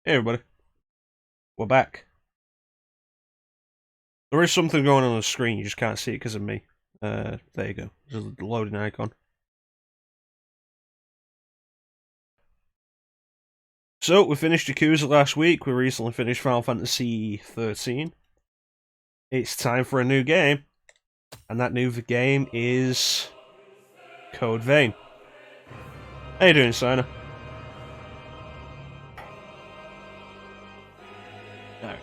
Hey everybody, we're back. There is something going on the screen, you just can't see it because of me. There you go, there's a loading icon. So, we finished Yakuza last week, we recently finished Final Fantasy 13. It's time for a new game, and that new game is Code Vein. How you doing, Sina? Alright.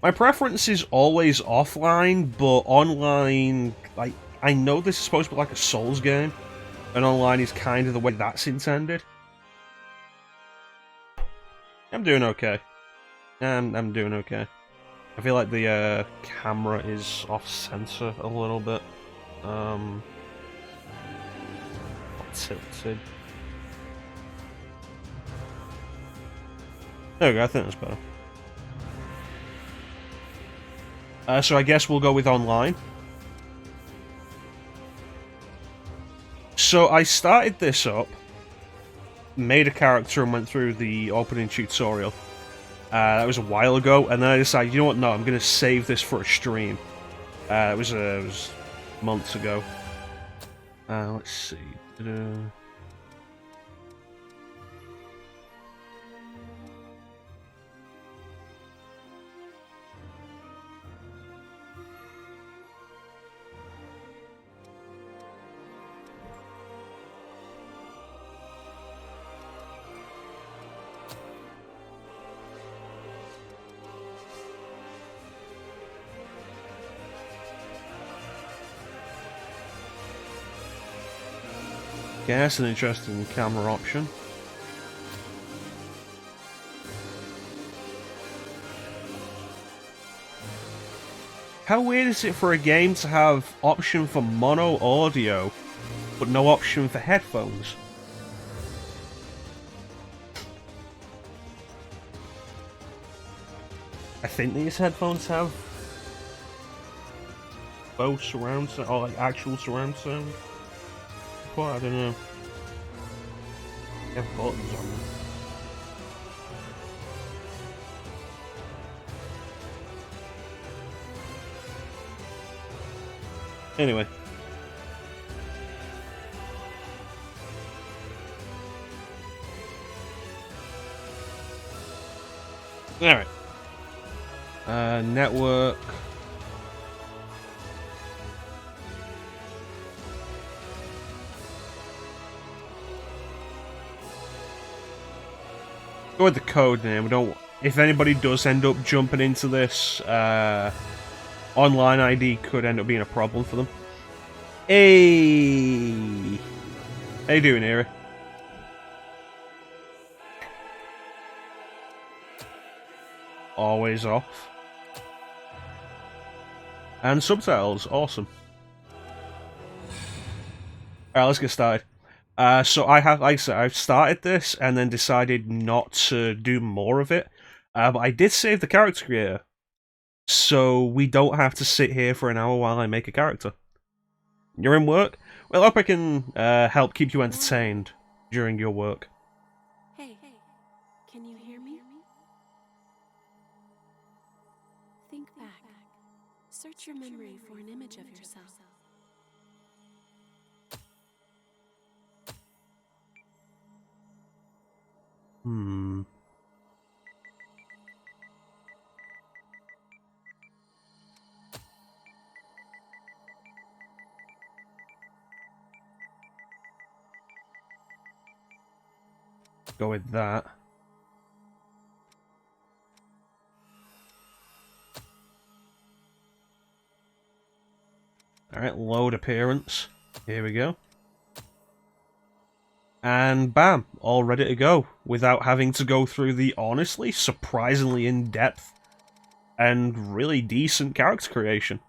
My preference is always offline, but online, like, I know this is supposed to be like a Souls game, and online is kind of the way that's intended. I'm doing okay. I'm doing okay. I feel like the camera is off-center a little bit. Tilted. There we go, I think that's better. So I guess we'll go with online. So I started this up, made a character and went through the opening tutorial. That was a while ago, and then I decided, you know what, no, I'm going to save this for a stream. It was months ago. Let's see. Yeah, that's an interesting camera option. How weird is it for a game to have option for mono audio, but no option for headphones? I think these headphones have both surround sound, or like actual surround sound. But I don't know. They have buttons on them. Anyway. Alright. Network. Go with the code name. We don't. If anybody does end up jumping into this, online ID could end up being a problem for them. Hey, how you doing, Era? Always off. And subtitles, awesome. Alright, let's get started. So I have, like I said, I've started this and then decided not to do more of it. But I did save the character creator, so we don't have to sit here for an hour while I make a character. You're in work? Well, I hope I can help keep you entertained during your work. Hey, can you hear me? Think back. Search your memory for an image of yourself. Go with that. Alright, load appearance. Here we go. And bam, all ready to go, without having to go through the honestly, surprisingly in-depth and really decent character creation.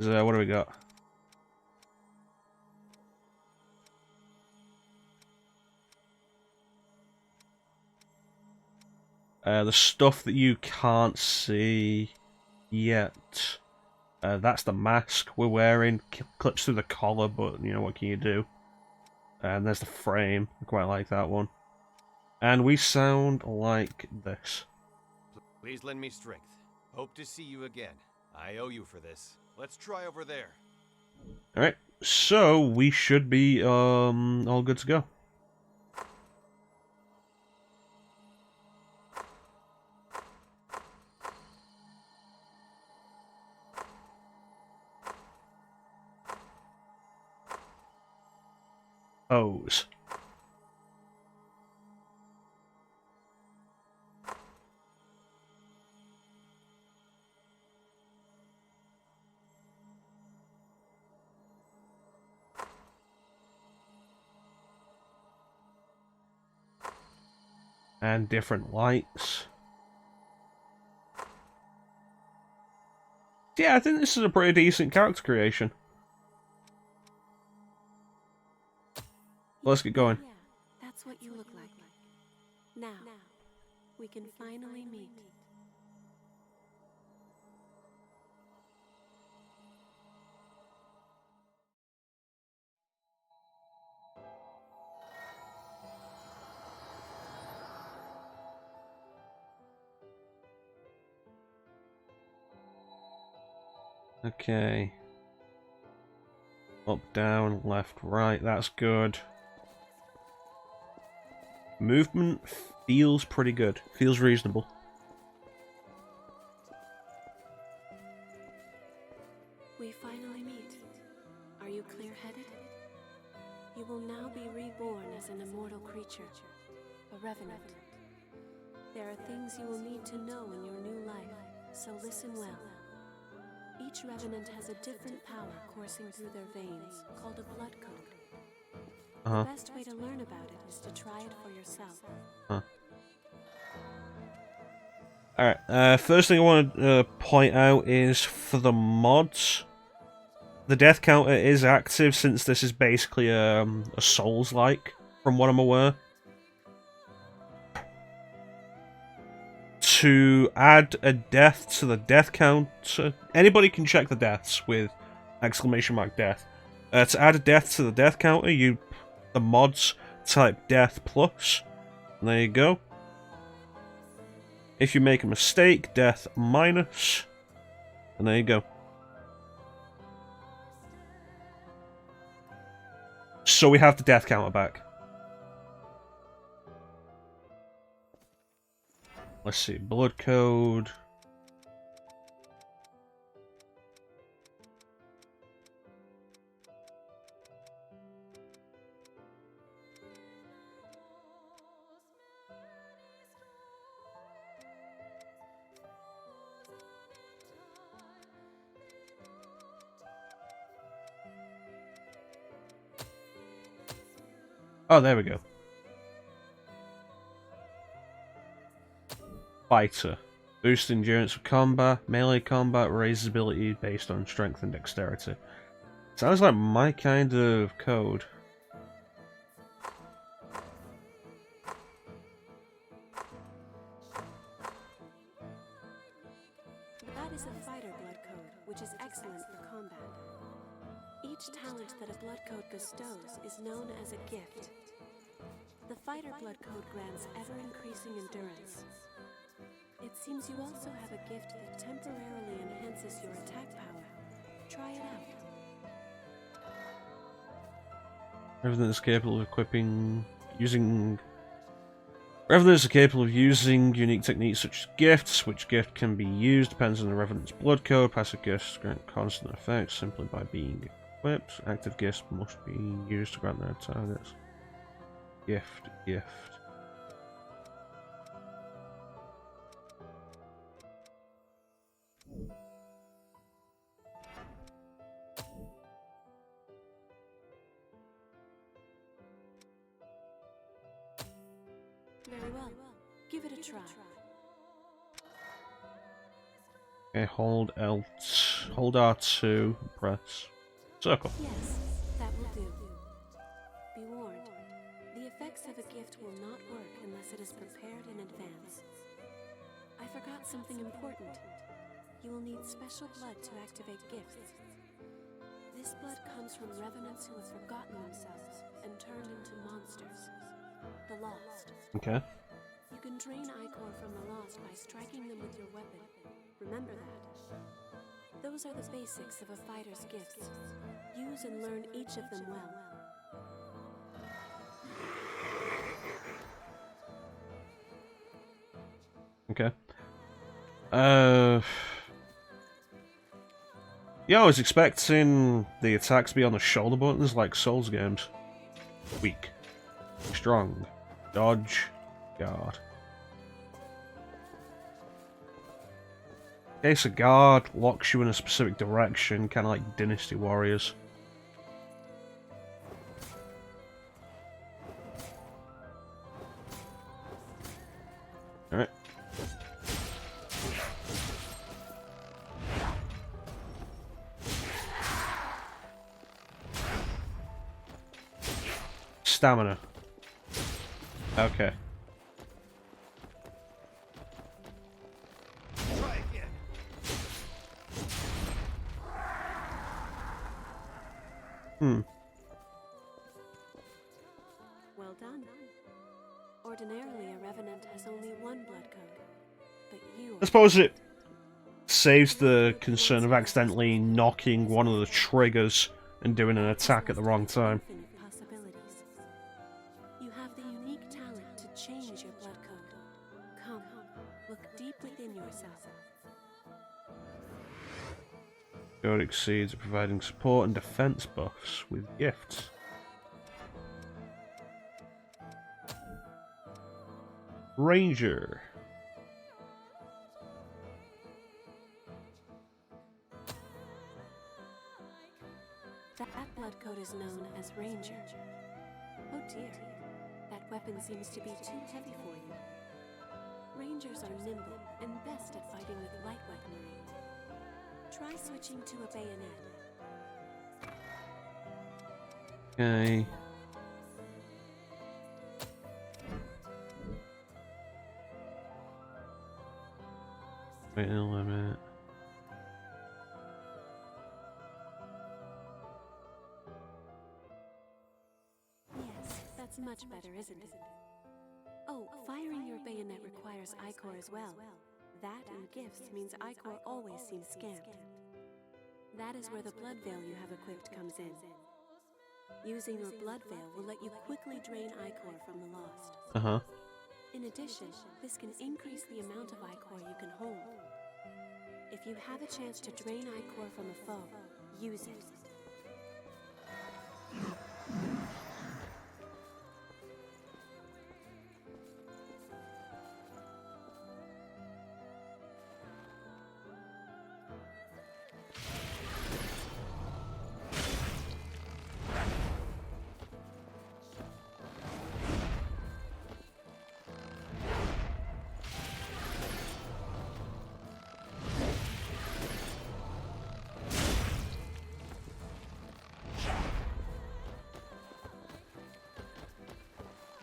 So, what do we got? The stuff that you can't see yet. That's the mask we're wearing. Clips through the collar, but you know, what can you do? And there's the frame. I quite like that one. And we sound like this. Please lend me strength. Hope to see you again. I owe you for this. Let's try over there. Alright, so we should be all good to go. Pose. And different lights. Yeah, I think this is a pretty decent character creation. Let's get going. Yeah, that's what you look like. Now, we can finally meet. Okay. Up, down, left, right, that's good. Movement feels pretty good. Feels reasonable. We finally meet. Are you clear-headed? You will now be reborn as an immortal creature, a revenant. There are things you will need to know in your new life, so listen well. Each revenant has a different power coursing through their veins, called a blood code. The best way to learn about it is to try it for yourself. Alright, first thing I want to point out is for the mods, the death counter is active since this is basically a Souls-like, from what I'm aware. To add a death to the death counter, anybody can check the deaths with !death. To add a death to the death counter, the mods type death plus, and there you go. If you make a mistake, death minus, and there you go. So we have the death counter back. Let's see, blood code. Oh, there we go. Fighter. Boost endurance for combat. Melee combat raises ability based on strength and dexterity. Sounds like my kind of code. That is a fighter blood code, which is excellent for combat. Each talent that a blood code bestows is known as a gift. The fighter blood code grants ever-increasing endurance. It seems you also have a gift that temporarily enhances your attack power. Try it out. Revenant is capable of Revenants are capable of using unique techniques such as gifts. Which gift can be used depends on the Revenant's blood code. Passive gifts grant constant effects simply by being equipped. Active gifts must be used to grant their targets. Gift. Very well. Give it a try. Okay, hold R2, press circle. Yes, that will do. Be warned. The effects of a gift will not work unless it is prepared in advance. forgot something important. You will need special blood to activate gifts. This blood comes from revenants who have forgotten themselves and turned into monsters. The lost. Okay. You can drain ichor from the lost by striking them with your weapon. Remember that. Those are the basics of a fighter's gifts. Use and learn each of them well. Okay. Yeah, I was expecting the attacks to be on the shoulder buttons like Souls games. Weak. Strong. Dodge. Guard. In case a guard locks you in a specific direction, kind of like Dynasty Warriors. Alright. Stamina. Okay. Try again. Well done. Ordinarily, a Revenant has only one blood code. But you I suppose it saves the concern of accidentally knocking one of the triggers and doing an attack at the wrong time. infinite possibilities. You have the unique talent to change your blood code. Come, look deep within yourself. God exceeds at providing support and defense buffs with gifts. Ranger. That blood code is known as Ranger. Oh dear, that weapon seems to be too heavy for you. Rangers are nimble and best at fighting with light weaponry. Try switching to a bayonet. Okay. Wait a minute. Yes, that's much better, isn't it? Oh, firing your bayonet requires ichor as well. That and gifts means ichor always seems scant. That is where the blood veil you have equipped comes in. Using your blood veil will let you quickly drain ichor from the lost. Uh-huh. In addition, this can increase the amount of ichor you can hold. If you have a chance to drain ichor from a foe, use it.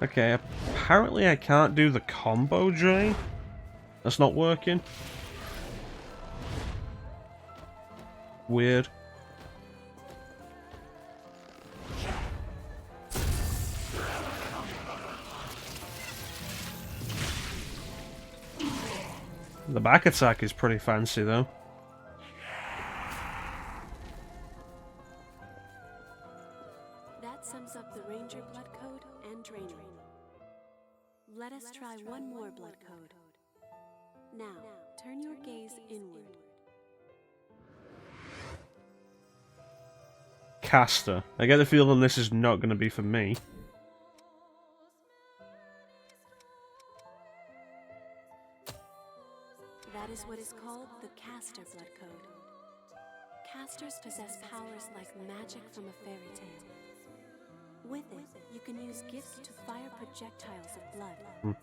Okay, apparently I can't do the combo drain. That's not working. Weird. The back attack is pretty fancy though. That sums up the Ranger blood code and Drainer. Let us try one more blood code. Now, turn your gaze inward. Caster. I get the feeling this is not going to be for me. That is what is called the Caster blood code. Casters possess powers like magic from a fairy tale. With it, you can use gifts to fire projectiles of blood.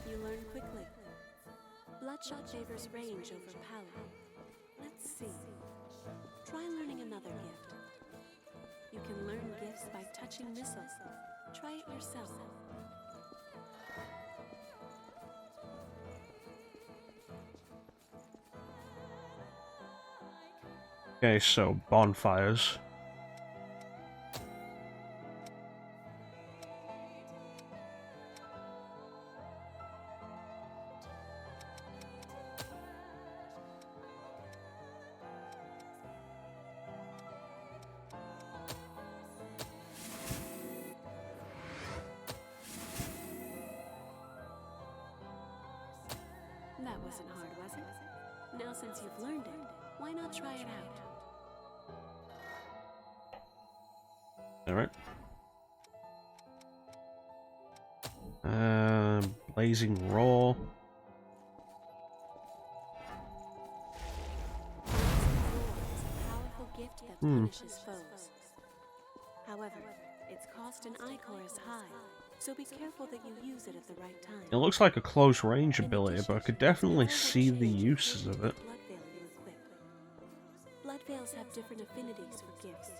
You learn quickly. Bloodshot favors range over power. Let's see. Try learning another gift. can learn gifts by touching missiles. Try it yourself. Okay, so bonfires. That wasn't hard, was it? Now since you've learned it, why not try it out? Alright. Blazing Roar. It's a powerful gift that punishes foes. However, its cost in Ichor is high, so be careful that you use it at the right time. It looks like a close range ability, but I could definitely see the uses of it. Blood veil you equip. Blood veils have different affinities for gifts.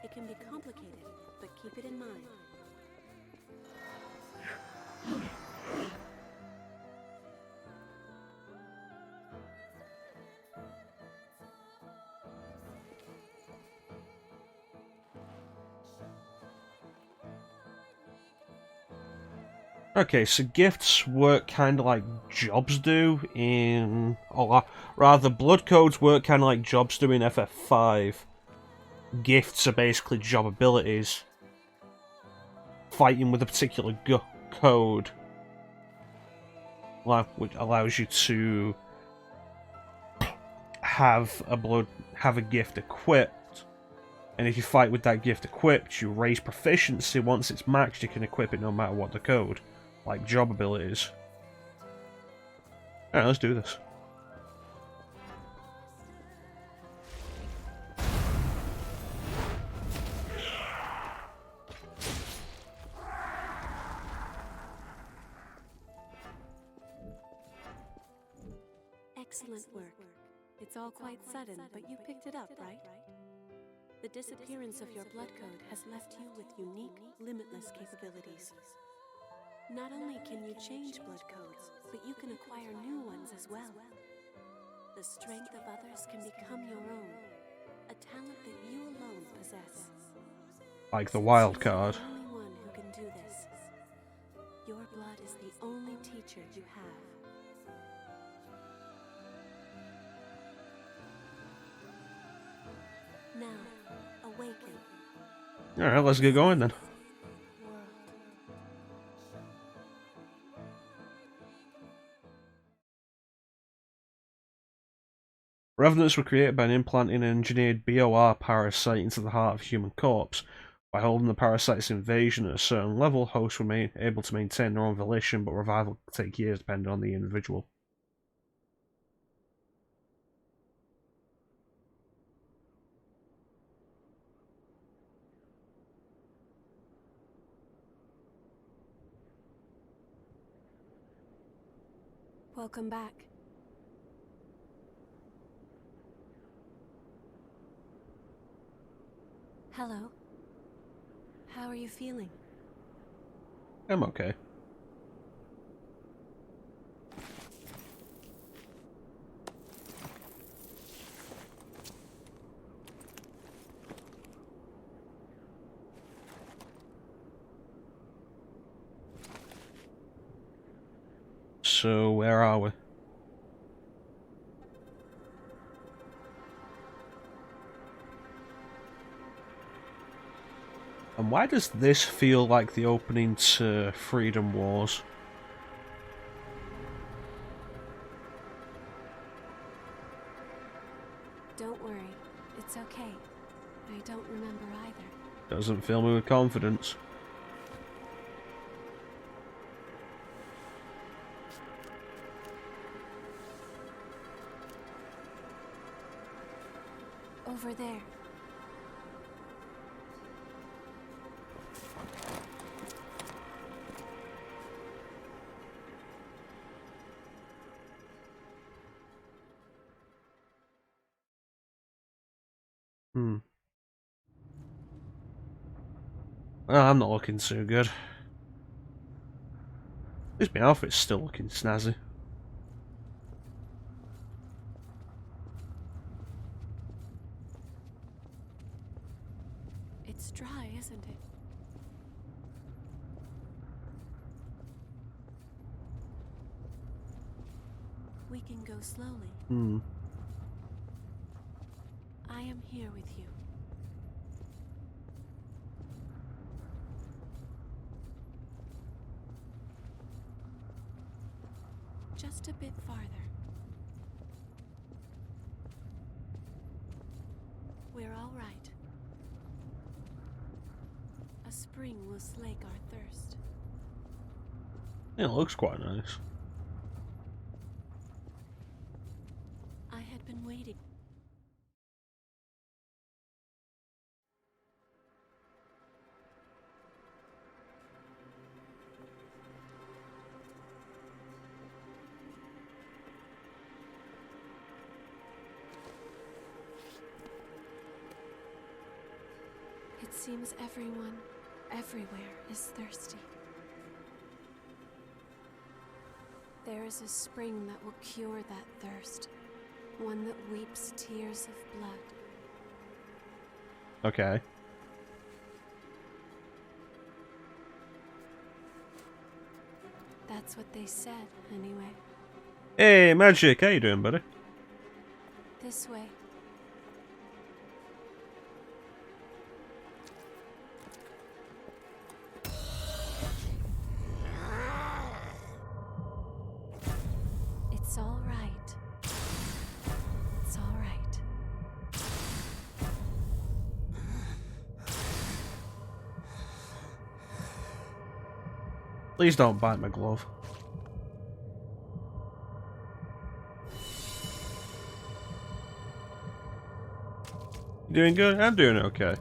It can be complicated, but keep it in mind. Okay, so gifts work kind of like jobs do in... Or rather, blood codes work kind of like jobs do in FF5. Gifts are basically job abilities. Fighting with a particular code, which allows you to have a gift equipped. And if you fight with that gift equipped, you raise proficiency. Once it's maxed, you can equip it no matter what the code. Like job abilities. Alright, let's do this. Excellent work. It's all quite sudden, but you picked it up, right? The disappearance of your blood code has left you with unique, limitless capabilities. Not only can you change blood codes, but you can acquire new ones as well. The strength of others can become your own, a talent that you alone possess. Like the wild card. You're the only one who can do this. Your blood is the only teacher you have. Now, awaken. Alright, let's get going then. Revenants were created by implanting an engineered BOR parasite into the heart of a human corpse. By holding the parasite's invasion at a certain level, hosts were able to maintain their own volition, but revival could take years depending on the individual. Welcome back. Hello. How are you feeling? I'm okay. So, where are we? And why does this feel like the opening to Freedom Wars? Don't worry. It's okay. I don't remember either. Doesn't fill me with confidence. Over there. I'm not looking too good. At least my outfit's still looking snazzy. It's dry, isn't it? We can go slowly. I am here with you. Just a bit farther. We're all right. A spring will slake our thirst. Yeah, it looks quite nice. I had been waiting. It seems everyone, everywhere, is thirsty. There is a spring that will cure that thirst. One that weeps tears of blood. Okay. That's what they said, anyway. Hey, Magic, how you doing, buddy? This way. It's all right. It's all right. Please don't bite my glove. You doing good? I'm doing okay.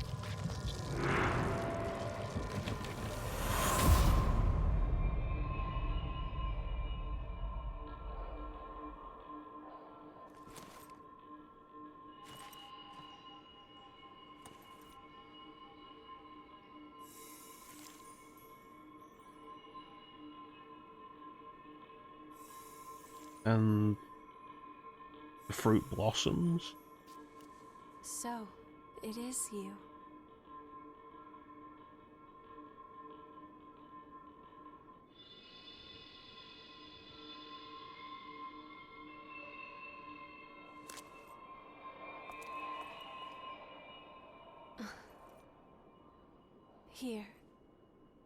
And the fruit blossoms. So, it is you. Here.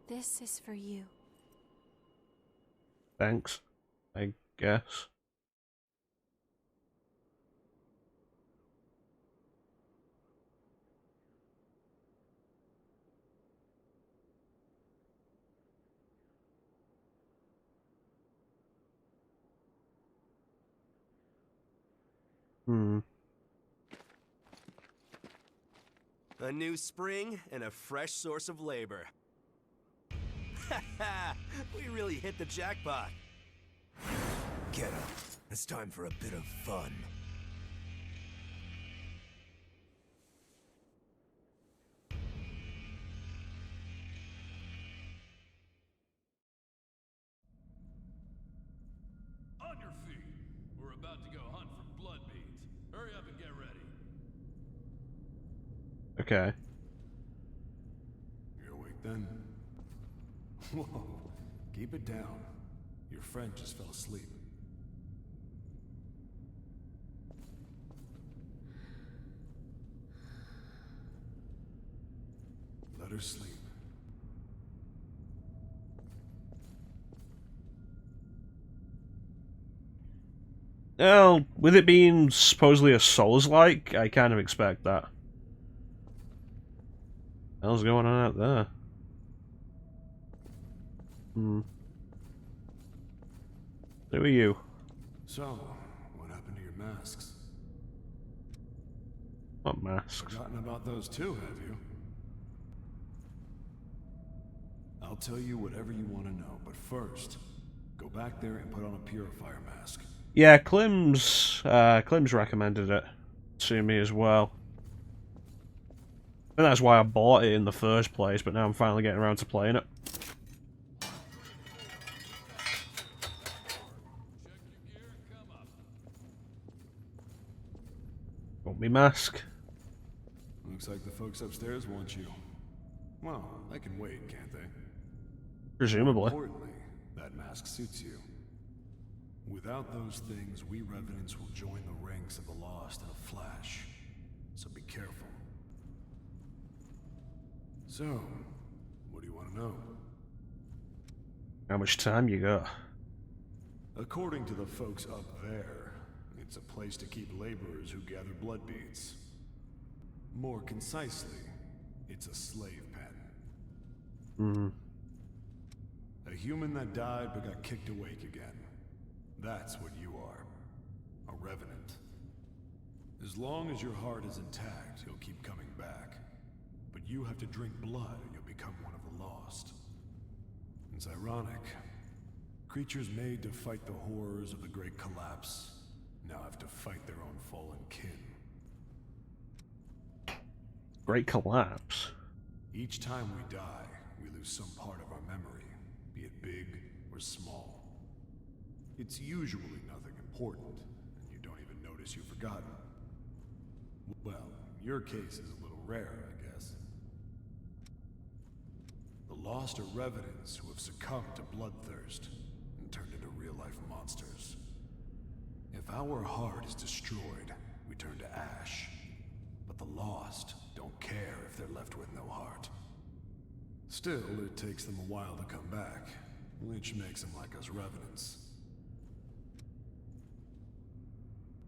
This is for you. Thanks, I guess. A new spring and a fresh source of labor. We really hit the jackpot. Get up. It's time for a bit of fun. On your feet. We're about to go hunt for blood beads. Hurry up and get ready. Okay. You're awake then? Whoa. Keep it down. Your friend just fell asleep. Let her sleep. Well, with it being supposedly a Souls-like, I kind of expect that. What the hell's going on out there? Who are you? So, what happened to your masks? What masks? Forgotten about those too, have you? I'll tell you whatever you want to know, but first, go back there and put on a purifier mask. Yeah, Klim's recommended it to me as well. And that's why I bought it in the first place, but now I'm finally getting around to playing it. Got me mask. Looks like the folks upstairs want you. Well, they can wait, can't they? Presumably. Importantly, that mask suits you. Without those things, we Revenants will join the ranks of the Lost in a flash. So be careful. So, what do you want to know? How much time you got? According to the folks up there, it's a place to keep laborers who gather blood beads. More concisely, it's a slave pen. A human that died but got kicked awake again. That's what you are. A Revenant. As long as your heart is intact, you'll keep coming back. But you have to drink blood and you'll become one of the Lost. It's ironic. Creatures made to fight the horrors of the Great Collapse now have to fight their own fallen kin. Great Collapse? Each time we die, we lose some part of our memory, be it big or small. It's usually nothing important, and you don't even notice you've forgotten. Well, your case is a little rare, I guess. The Lost are Revenants who have succumbed to bloodthirst and turned into real-life monsters. If our heart is destroyed, we turn to ash. But the Lost don't care if they're left with no heart. Still, it takes them a while to come back, which makes them like us Revenants.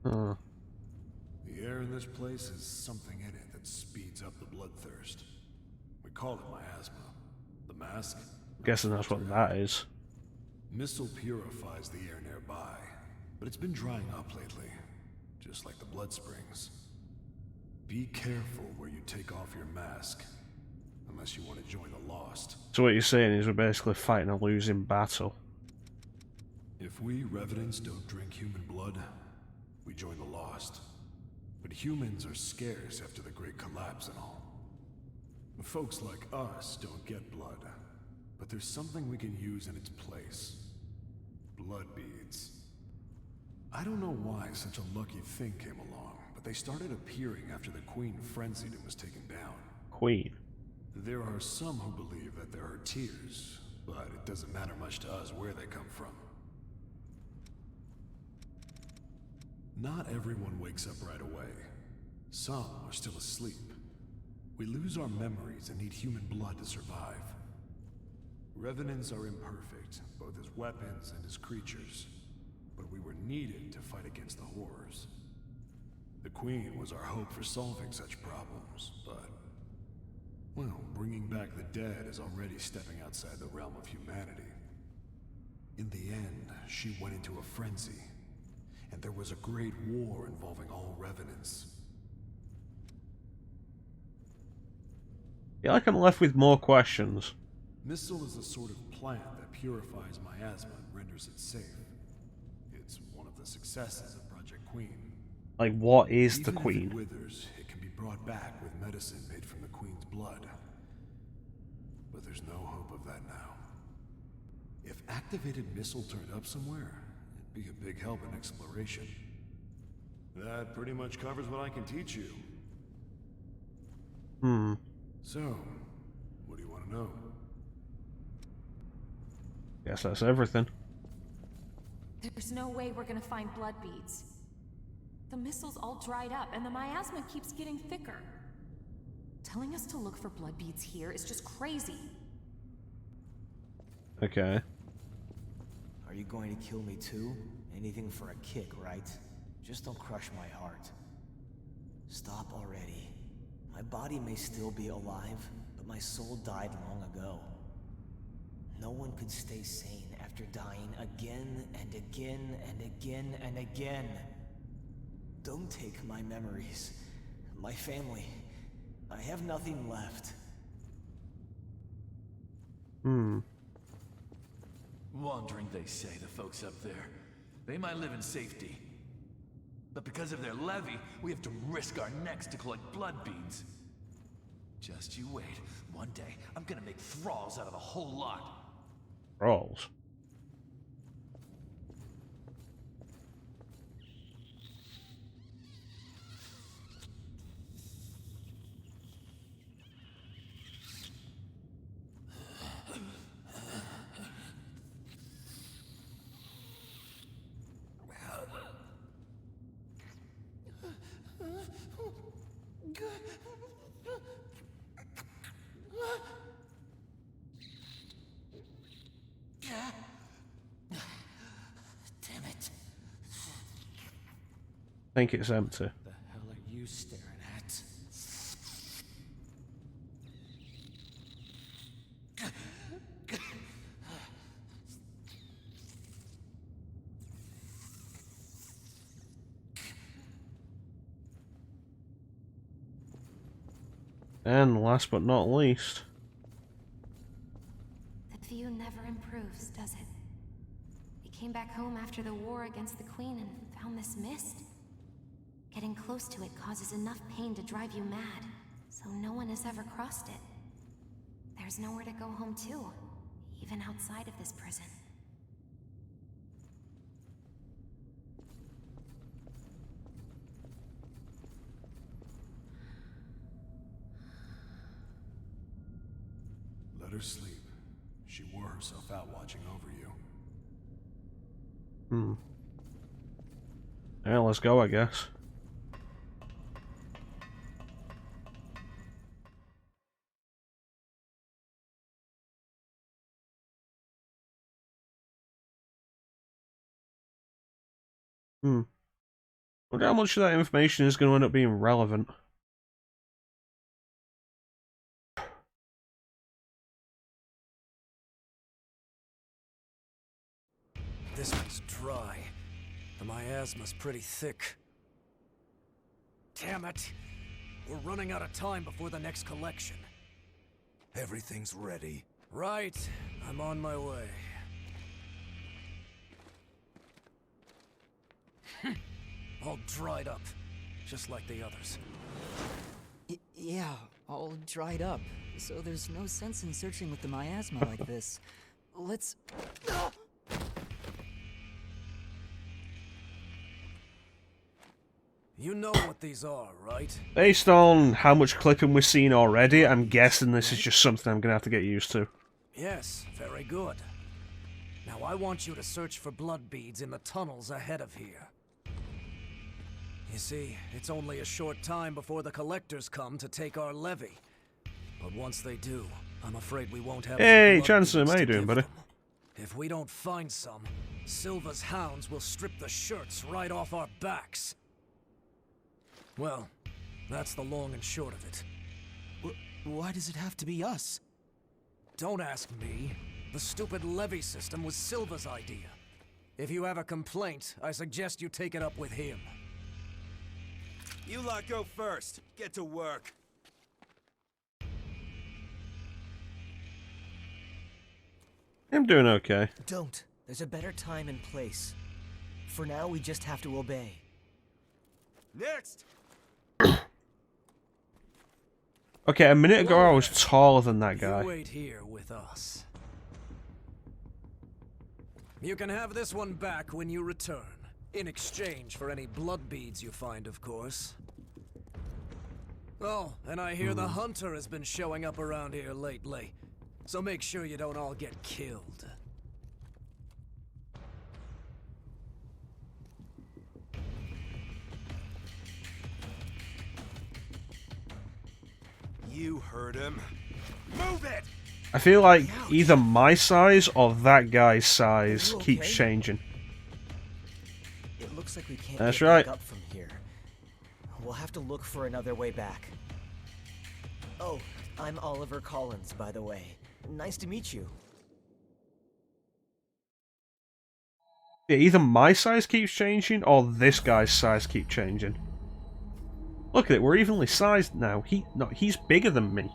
The air in this place has something in it that speeds up the bloodthirst. We call it miasma. The mask? Guessing that's what that is. Missile purifies the air nearby, but it's been drying up lately, just like the blood springs. Be careful where you take off your mask, unless you want to join the Lost. So what you're saying is we're basically fighting a losing battle. If we Revenants don't drink human blood, we join the Lost. But humans are scarce after the Great Collapse and all. Folks like us don't get blood, but there's something we can use in its place. Blood beads. I don't know why such a lucky thing came along, but they started appearing after the Queen frenzied and was taken down. Queen? There are some who believe that they're her tears, but it doesn't matter much to us where they come from. Not everyone wakes up right away. Some are still asleep. We lose our memories and need human blood to survive. Revenants are imperfect, both as weapons and as creatures. But we were needed to fight against the horrors. The Queen was our hope for solving such problems, but... well, bringing back the dead is already stepping outside the realm of humanity. In the end, she went into a frenzy. And there was a great war involving all Revenants. Yeah, like I'm left with more questions. Missile is a sort of plant that purifies miasma and renders it safe. It's one of the successes of Project Queen. Like, what is the Even Queen? if it withers, it can be brought back with medicine made from the Queen's blood. But there's no hope of that now. If activated Missile turned up somewhere, it'd be a big help in exploration. That pretty much covers what I can teach you. So, what do you want to know? Guess that's everything. There's no way we're gonna find blood beads. The missile's all dried up, and the miasma keeps getting thicker. Telling us to look for blood beads here is just crazy. Okay. Are you going to kill me too? Anything for a kick, right? Just don't crush my heart. Stop already. My body may still be alive, but my soul died long ago. No one could stay sane after dying again and again and again and again. Don't take my memories, my family. I have nothing left. Wandering, they say, the folks up there. They might live in safety. But because of their levy, we have to risk our necks to collect blood beads. Just you wait. One day, I'm gonna make thralls out of the whole lot. Rolls. Damn it. I think it's empty. The hell are you staring at? And last but not least. The view never improves, does it? We came back home after the war against the Queen and found this mist. Getting close to it causes enough pain to drive you mad, so no one has ever crossed it. There's nowhere to go home to, even outside of this prison. Let her sleep. She wore herself out watching over you. Yeah, let's go, I guess. Wonder how much of that information is going to end up being relevant. This one's dry. The miasma's pretty thick. Damn it! We're running out of time before the next collection. Everything's ready. Right. I'm on my way. All dried up, just like the others. Yeah, all dried up. So there's no sense in searching with the miasma like this. Let's... You know what these are, right? Based on how much clipping we've seen already, I'm guessing this is just something I'm going to have to get used to. Yes, very good. Now I want you to search for blood beads in the tunnels ahead of here. You see, it's only a short time before the collectors come to take our levy. But once they do, I'm afraid we won't have Hey, any blood Chancellor, beads how you to doing, give buddy? them. If we don't find some, Silva's hounds will strip the shirts right off our backs. Well, that's the long and short of it. Why does it have to be us? Don't ask me. The stupid levy system was Silva's idea. If you have a complaint, I suggest you take it up with him. You lot go first. Get to work. I'm doing okay. Don't. There's a better time and place. For now, we just have to obey. Next! Okay, a minute ago I was taller than that guy. You wait here with us. You can have this one back when you return. In exchange for any blood beads you find, of course. Oh, and I hear the hunter has been showing up around here lately. So make sure you don't all get killed. You heard him. Move it! I feel like either my size or that guy's size keeps changing. It looks like we can't That's get right. back up from here. We'll have to look for another way back. Oh, I'm Oliver Collins, by the way. Nice to meet you. Yeah, either my size keeps changing or this guy's size keeps changing. Look at it, we're evenly sized now. He's bigger than me.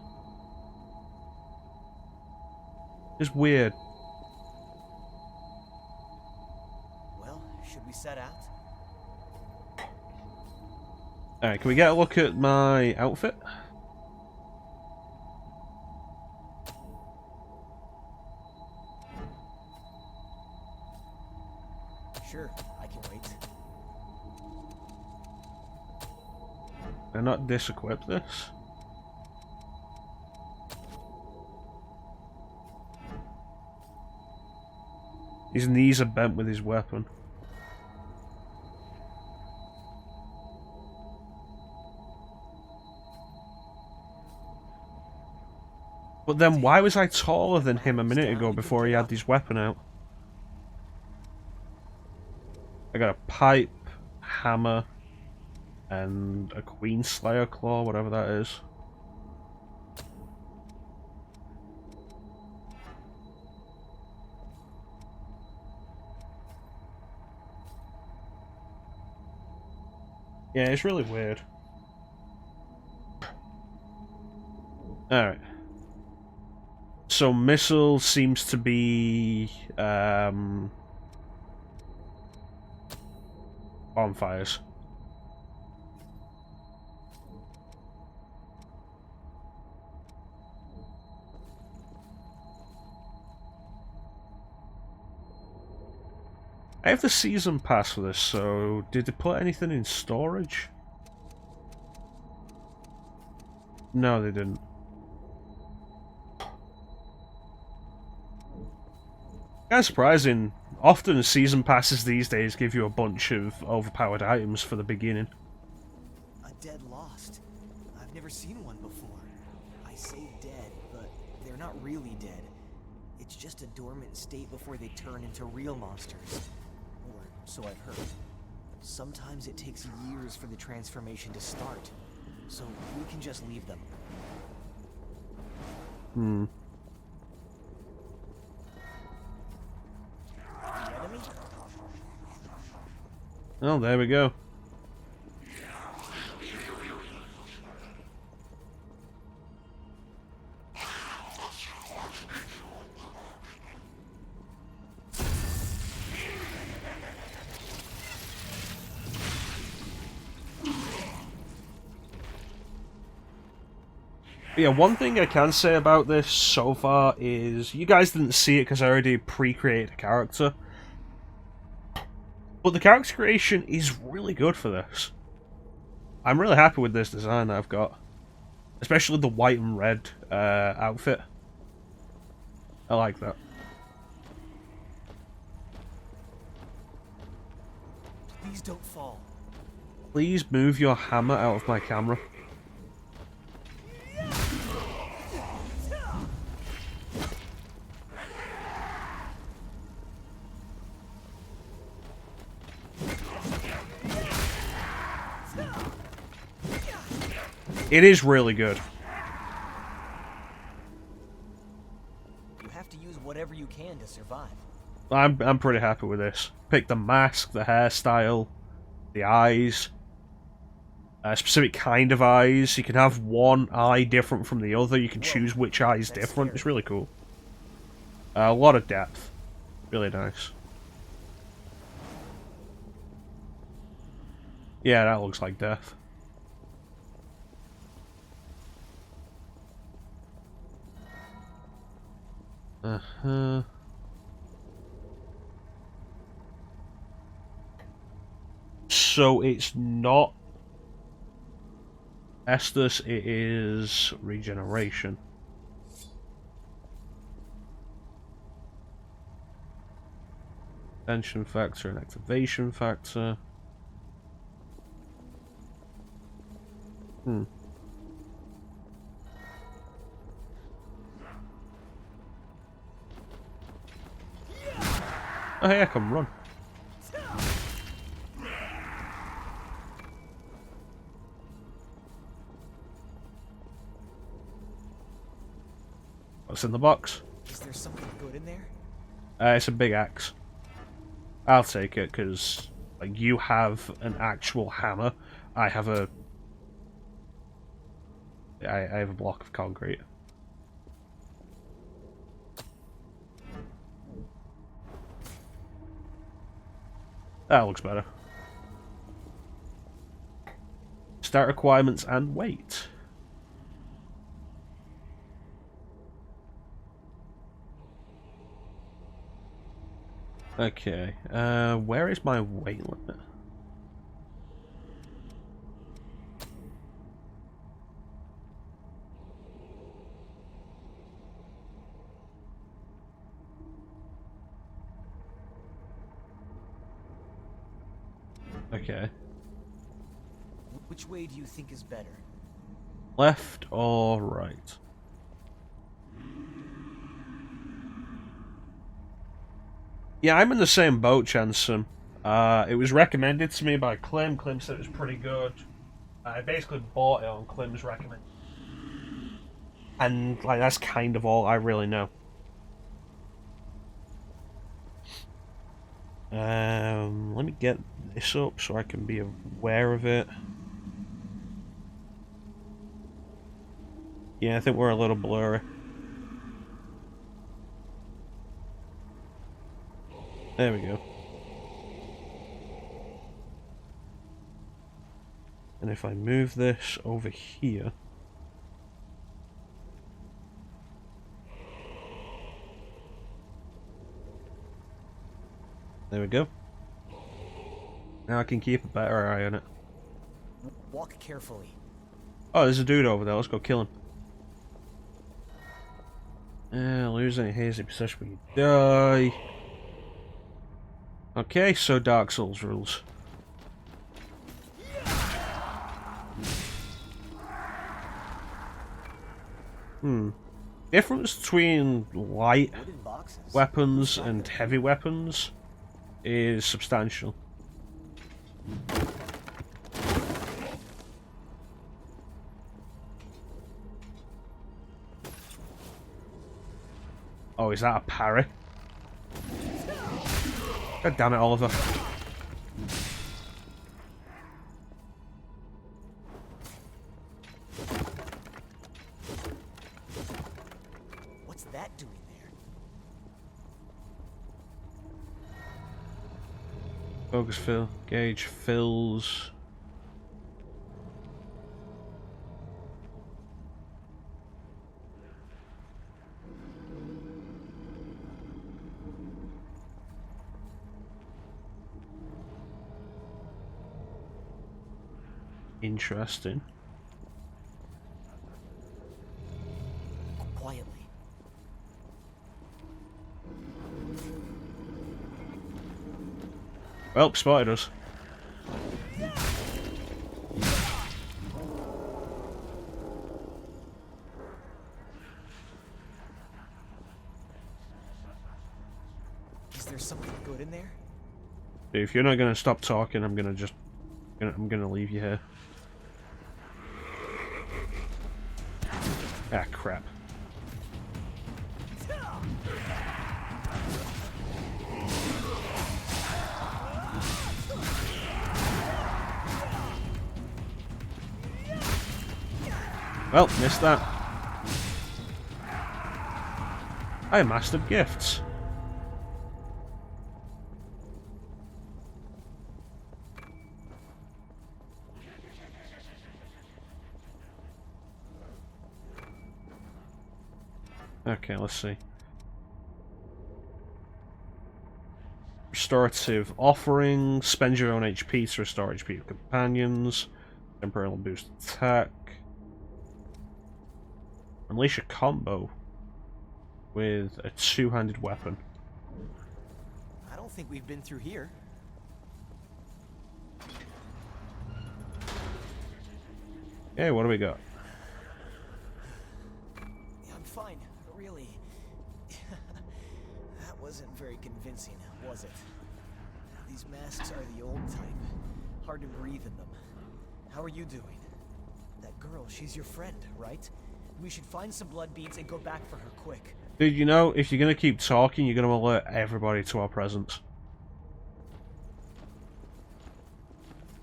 It's weird. Well, should we set out? Alright, can we get a look at my outfit? Sure, I can wait. Can I not disequip this? His knees are bent with his weapon. But then why was I taller than him a minute ago before he had his weapon out? I got a pipe, hammer, and a Queen Slayer claw, whatever that is. Yeah, it's really weird. Alright. So missile seems to be bonfires. I have the season pass for this, so did they put anything in storage? No, they didn't. Kind of surprising. Often season passes these days give you a bunch of overpowered items for the beginning. A dead lost. I've never seen one before. I say dead, but they're not really dead. It's just a dormant state before they turn into real monsters. Or so I've heard. Sometimes it takes years for the transformation to start. So we can just leave them. Hmm. The enemy? Oh, there we go. Yeah, one thing I can say about this so far is you guys didn't see it because I already pre-created a character. But the character creation is really good for this. I'm really happy with this design that I've got. Especially the white and red outfit. I like that. Please don't fall. Please move your hammer out of my camera. It is really good. You have to use whatever you can to survive. I'm pretty happy with this. Pick the mask, the hairstyle, the eyes, a specific kind of eyes. You can have one eye different from the other. You can choose which eye is different. It's really cool. A lot of depth. Really nice. Yeah, that looks like death. Uh-huh. So it's not Estus, it is regeneration. Tension factor and activation factor. Hmm. Oh, hey, I can run. What's in the box? Is there something good in there? It's a big axe. I'll take it, because like, you have an actual hammer. I have a... I have a block of concrete. That looks better. Start requirements and weight. Okay, where is my weight limit? Okay. Which way do you think is better? Left or right? Yeah, I'm in the same boat, Chanson. It was recommended to me by Clem. Clem said it was pretty good. I basically bought it on Clem's recommend. And, like, that's kind of all I really know. Let me get this up so I can be aware of it. Yeah, I think we're a little blurry. There we go. And if I move this over here... There we go. Now I can keep a better eye on it. Walk carefully. Oh, there's a dude over there. Let's go kill him. Lose any hazy possession when you die. Okay, so Dark Souls rules. Difference between light weapons and heavy weapons is substantial. Oh, is that a parry? God damn it, Oliver. What's that doing there? Focus fill. Gauge fills. Interesting. Quietly. Well, spotted us. Is there something good in there? If you're not gonna stop talking, I'm gonna leave you here. Ah, crap. Well, missed that. I mastered gifts. Okay, let's see. Restorative offering. Spend your own HP to restore HP of companions. Temporarily boost attack. Unleash a combo with a two-handed weapon. I don't think we've been through here. Okay, what do we got? I'm fine, really. That wasn't very convincing, was it? These masks are the old type. Hard to breathe in them. How are you doing? That girl, she's your friend, right? We should find some blood beads and go back for her quick. Dude, you know, if you're gonna keep talking, you're gonna alert everybody to our presence.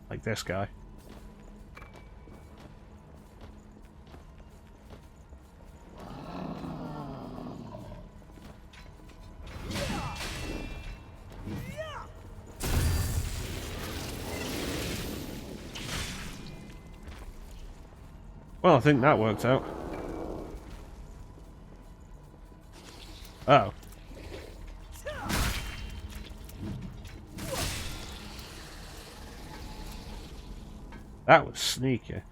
Like this guy. Well, I think that worked out. Oh. That was sneaky.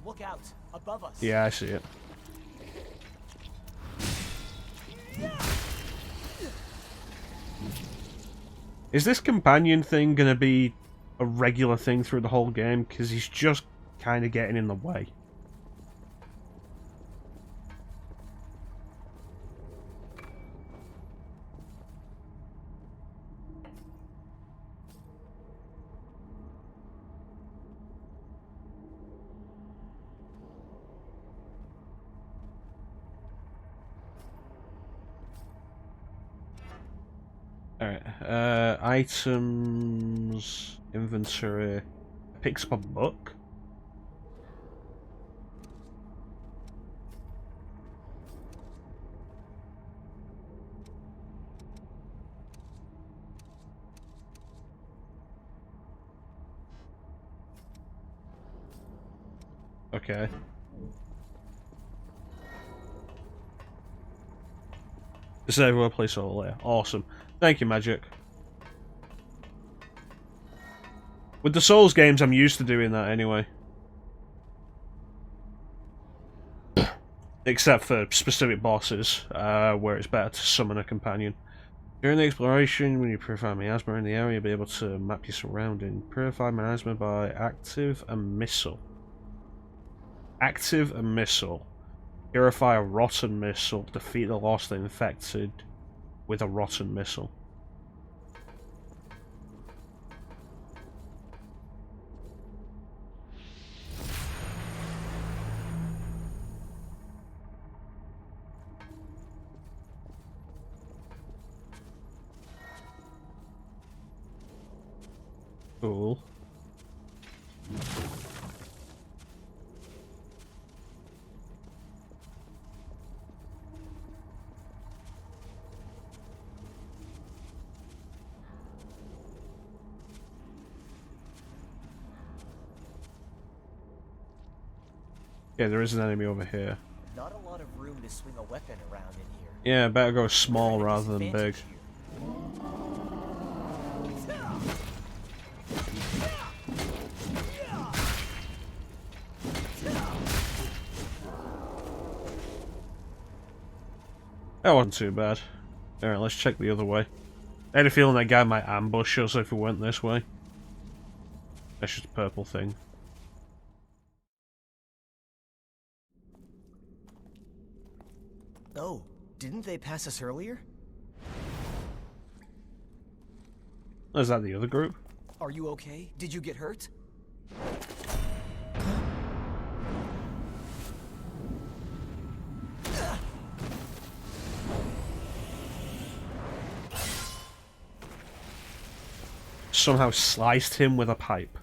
Look out, above us. Yeah, I see it. Is this companion thing gonna be a regular thing through the whole game? Because he's just kind of getting in the way. Alright, items, inventory, picks up a book. Okay. Save a place all layer. Awesome. Thank you, Magic. With the Souls games, I'm used to doing that anyway. Except for specific bosses, where it's better to summon a companion. During the exploration, when you purify miasma in the area, you'll be able to map your surrounding. Purify miasma by active and missile. Active and missile. Purify a rotten missile. Defeat the lost and infected with a rotten missile. Cool. Yeah, there is an enemy over here. Not a lot of room to swing a weapon around in here. Yeah, better go small rather than big. That wasn't too bad. Alright, let's check the other way. I had a feeling that guy might ambush us if we went this way. That's just a purple thing. Oh, didn't they pass us earlier? Is that the other group? Are you okay? Did you get hurt? Somehow sliced him with a pipe.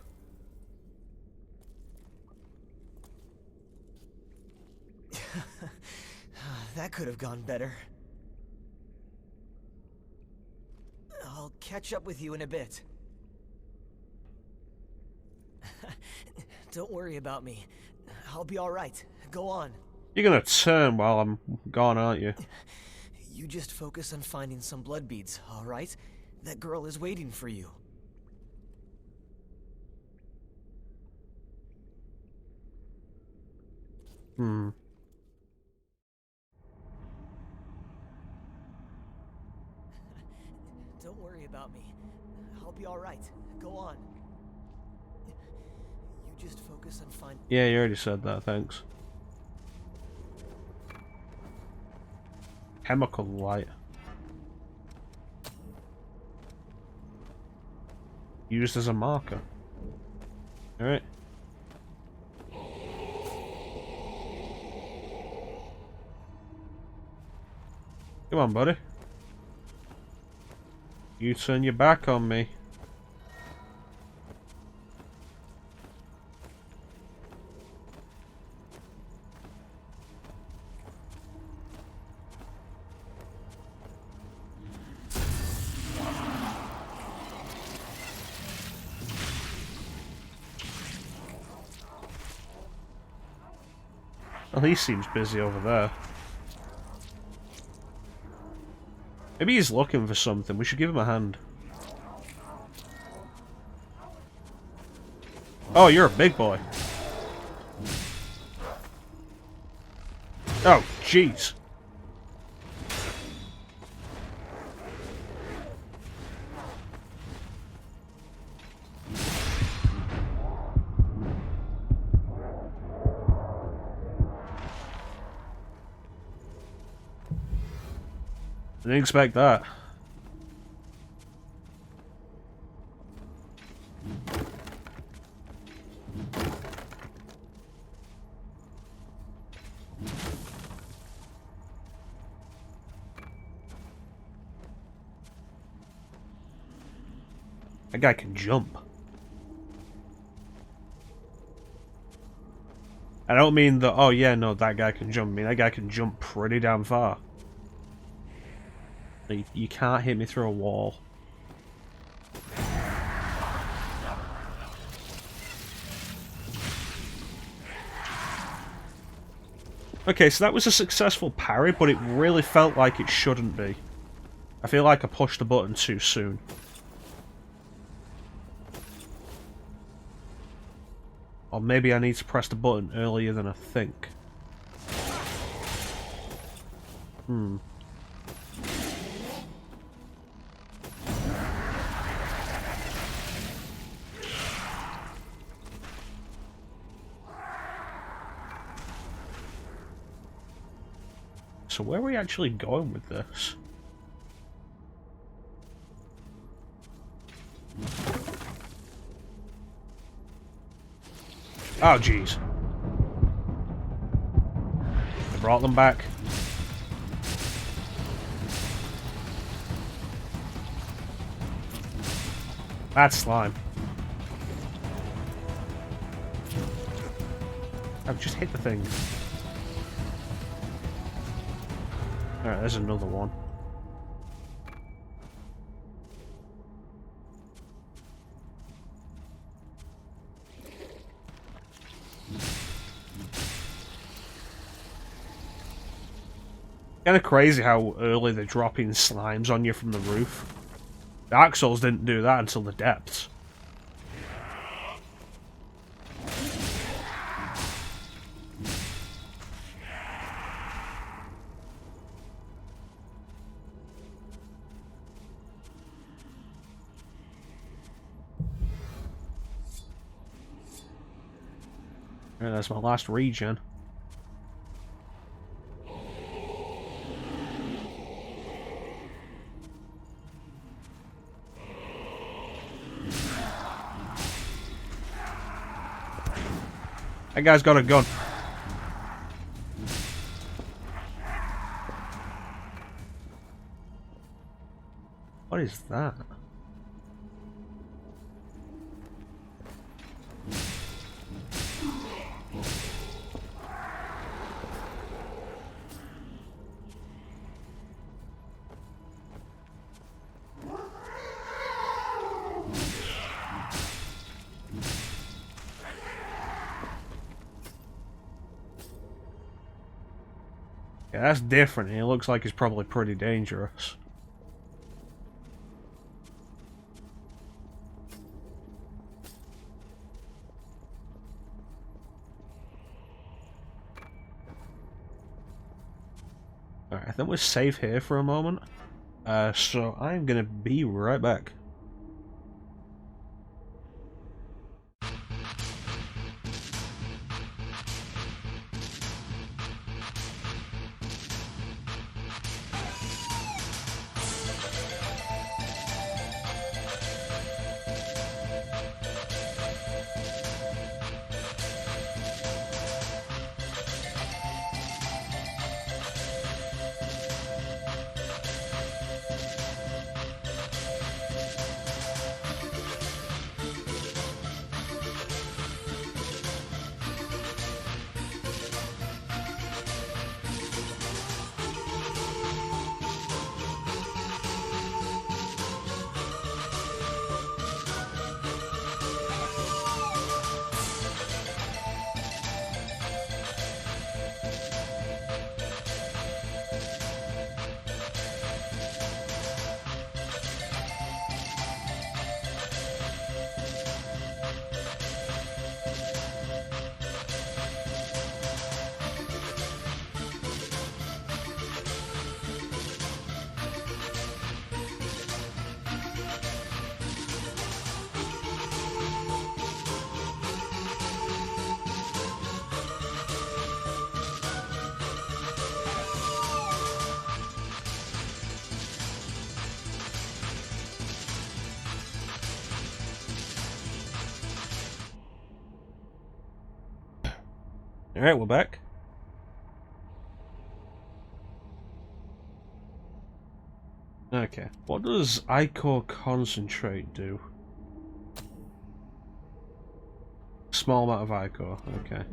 That could have gone better. I'll catch up with you in a bit. Don't worry about me. I'll be alright. Go on. You're gonna turn while I'm gone, aren't you? You just focus on finding some blood beads, alright? That girl is waiting for you. Don't worry about me. I'll be alright. Go on. You just focus on finding... Yeah, you already said that, thanks. Chemical light. Used as a marker. Alright. Come on, buddy. You turn your back on me. Well, he seems busy over there. Maybe he's looking for something. We should give him a hand. Oh, you're a big boy. Oh, jeez. Didn't expect that. That guy can jump. I don't mean the, oh yeah, no, that guy can jump. I mean, that guy can jump pretty damn far. You can't hit me through a wall. Okay, so that was a successful parry, but it really felt like it shouldn't be. I feel like I pushed the button too soon. Or maybe I need to press the button earlier than I think. So where are we actually going with this? Oh, jeez. I brought them back. That's slime. I've just hit the thing. Alright, there's another one. Kinda crazy how early they're dropping slimes on you from the roof. Dark Souls didn't do that until the depths. Alright, that's my last regen. That guy's got a gun. What is that? Yeah, that's different. He looks like he's probably pretty dangerous. Alright, I think we're safe here for a moment. So I'm gonna be right back. Alright, we're back. Okay, what does Ichor Concentrate do? Small amount of Ichor, okay.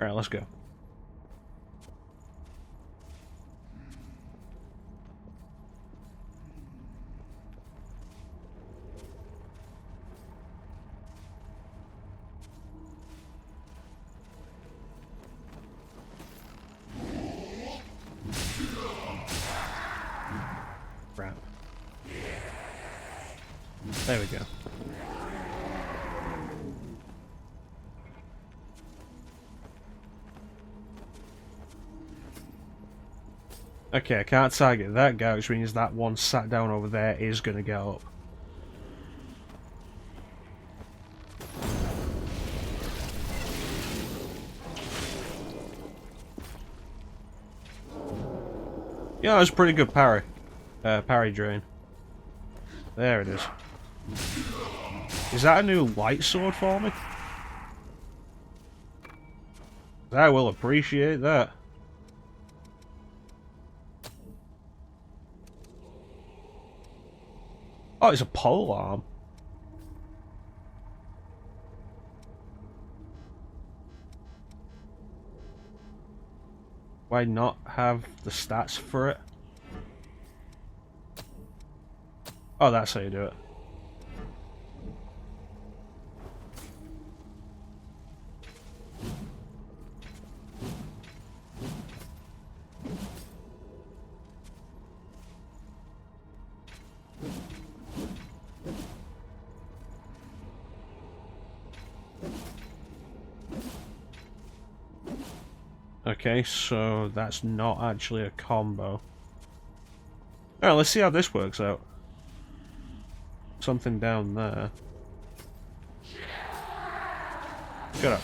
Alright, let's go. Crap. There we go. Okay, I can't target that guy, which means that one sat down over there is going to get up. Yeah, that was a pretty good parry. Parry drain. There it is. Is that a new light sword for me? I will appreciate that. Oh, it's a pole arm. Why not have the stats for it? Oh, that's how you do it. Okay, so that's not actually a combo. Alright, let's see how this works out. Something down there. Shut up.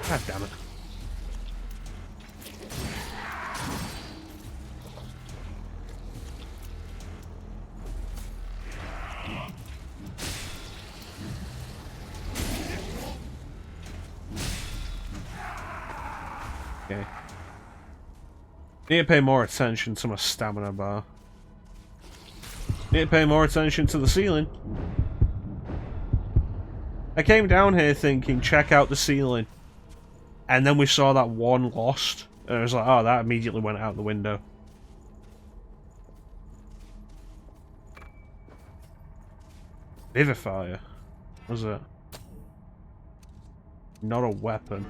God damn it. Okay. Need to pay more attention to my stamina bar. Need to pay more attention to the ceiling. I came down here thinking, check out the ceiling. And then we saw that one lost. And I was like, oh, that immediately went out the window. Vivifier. What was it? Not a weapon.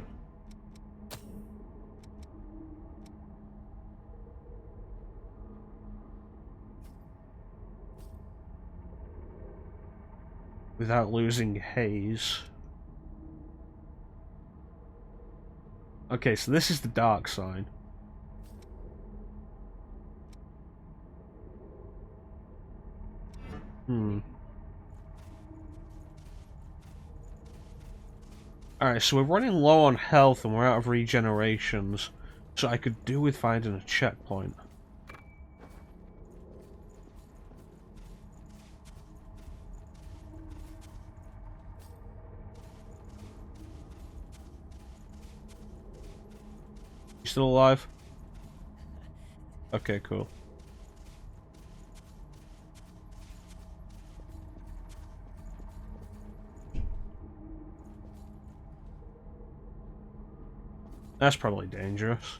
Without losing haze. Okay, so this is the dark sign. Alright, so we're running low on health and we're out of regenerations. So I could do with finding a checkpoint. You still alive? Okay, cool. That's probably dangerous.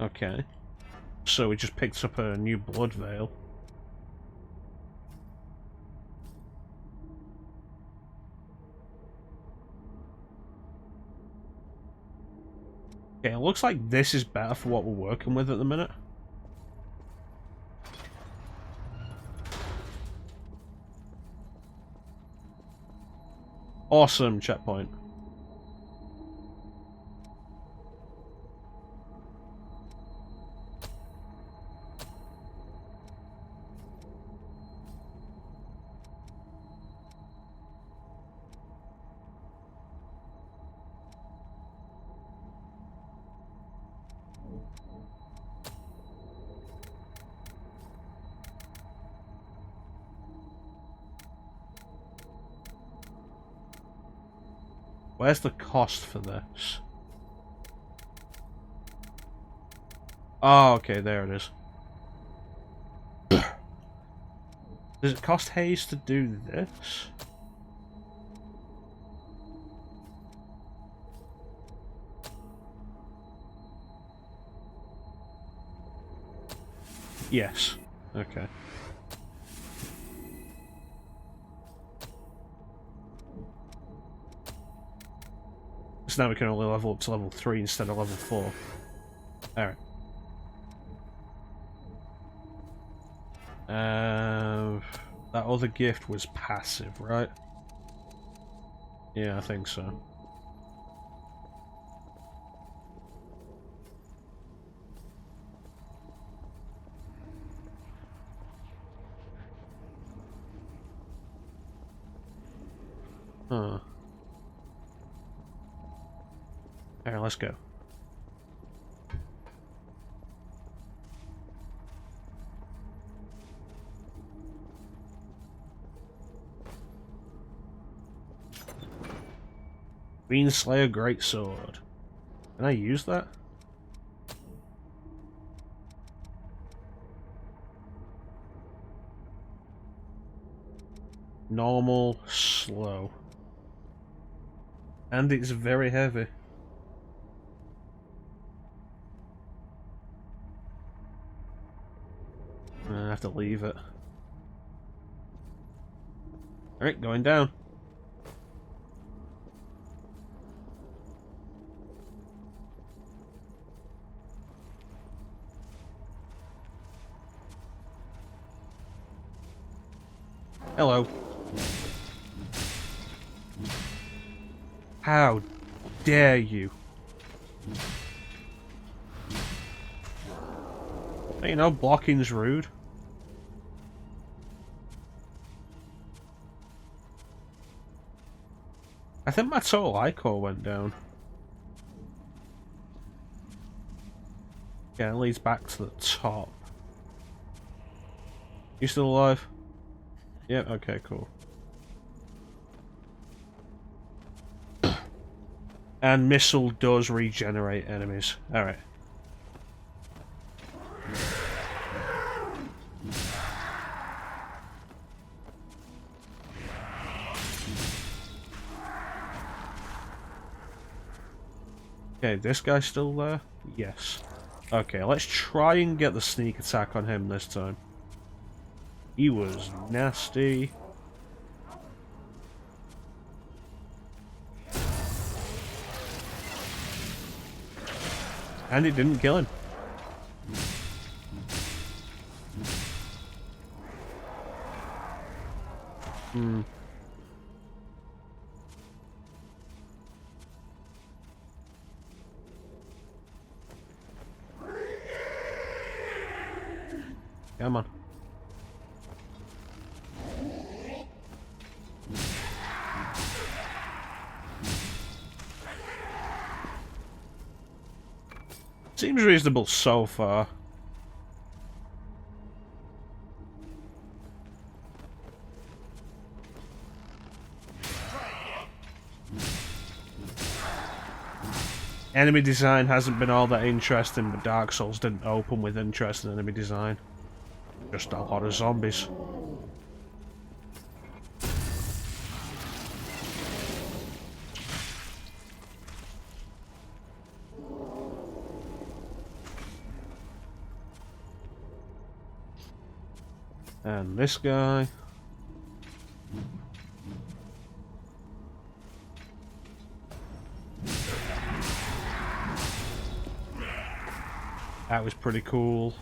Okay. So we just picked up a new blood veil. Okay, it looks like this is better for what we're working with at the minute. Awesome checkpoint. Where's the cost for this? Oh, okay, there it is. Does it cost haze to do this? Yes. Okay. So now we can only level up to level 3 instead of level 4. Alright. That other gift was passive, right? Yeah, I think so. Huh. Alright, let's go. Green Slayer Greatsword. Can I use that? Normal, slow. And it's very heavy. I have to leave it. Alright, going down. Hello. How dare you? You know, blocking's rude. I think my total ichor went down. Yeah, it leads back to the top. You still alive? Yeah, okay, cool. And missile does regenerate enemies. Alright. Okay, this guy's still there? Yes. Okay, let's try and get the sneak attack on him this time. He was nasty. And it didn't kill him. Hmm. Come on. Seems reasonable so far. Enemy design hasn't been all that interesting, but Dark Souls didn't open with interesting enemy design. Just a lot of zombies. And this guy. That was pretty cool.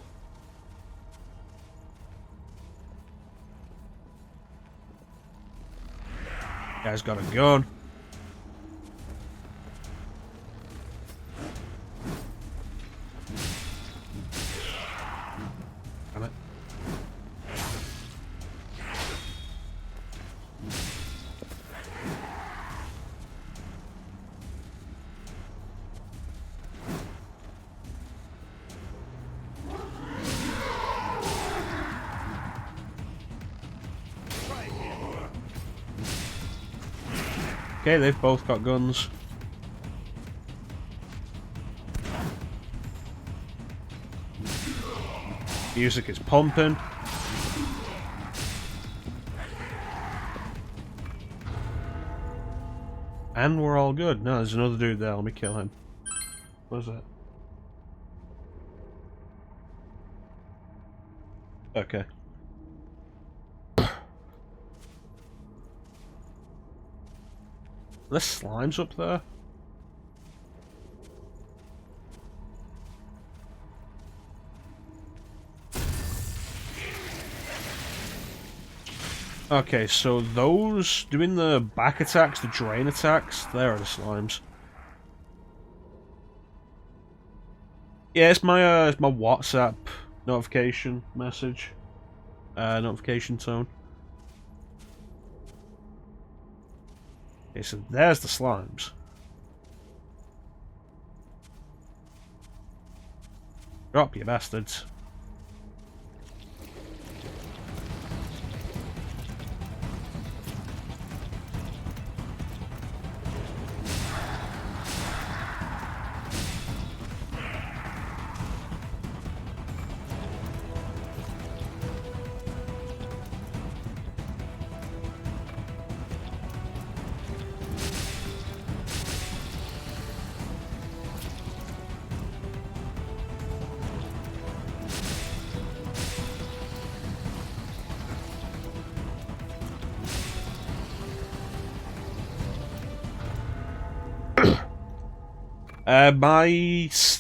Guy's got a gun. Okay, they've both got guns. Music is pumping. And we're all good. No, there's another dude there. Let me kill him. What is that? Okay. There's slimes up there. Okay, so those doing the back attacks, the drain attacks, there are the slimes. Yeah, it's my WhatsApp notification message, notification tone. Okay, so there's the slimes. Drop, you bastards.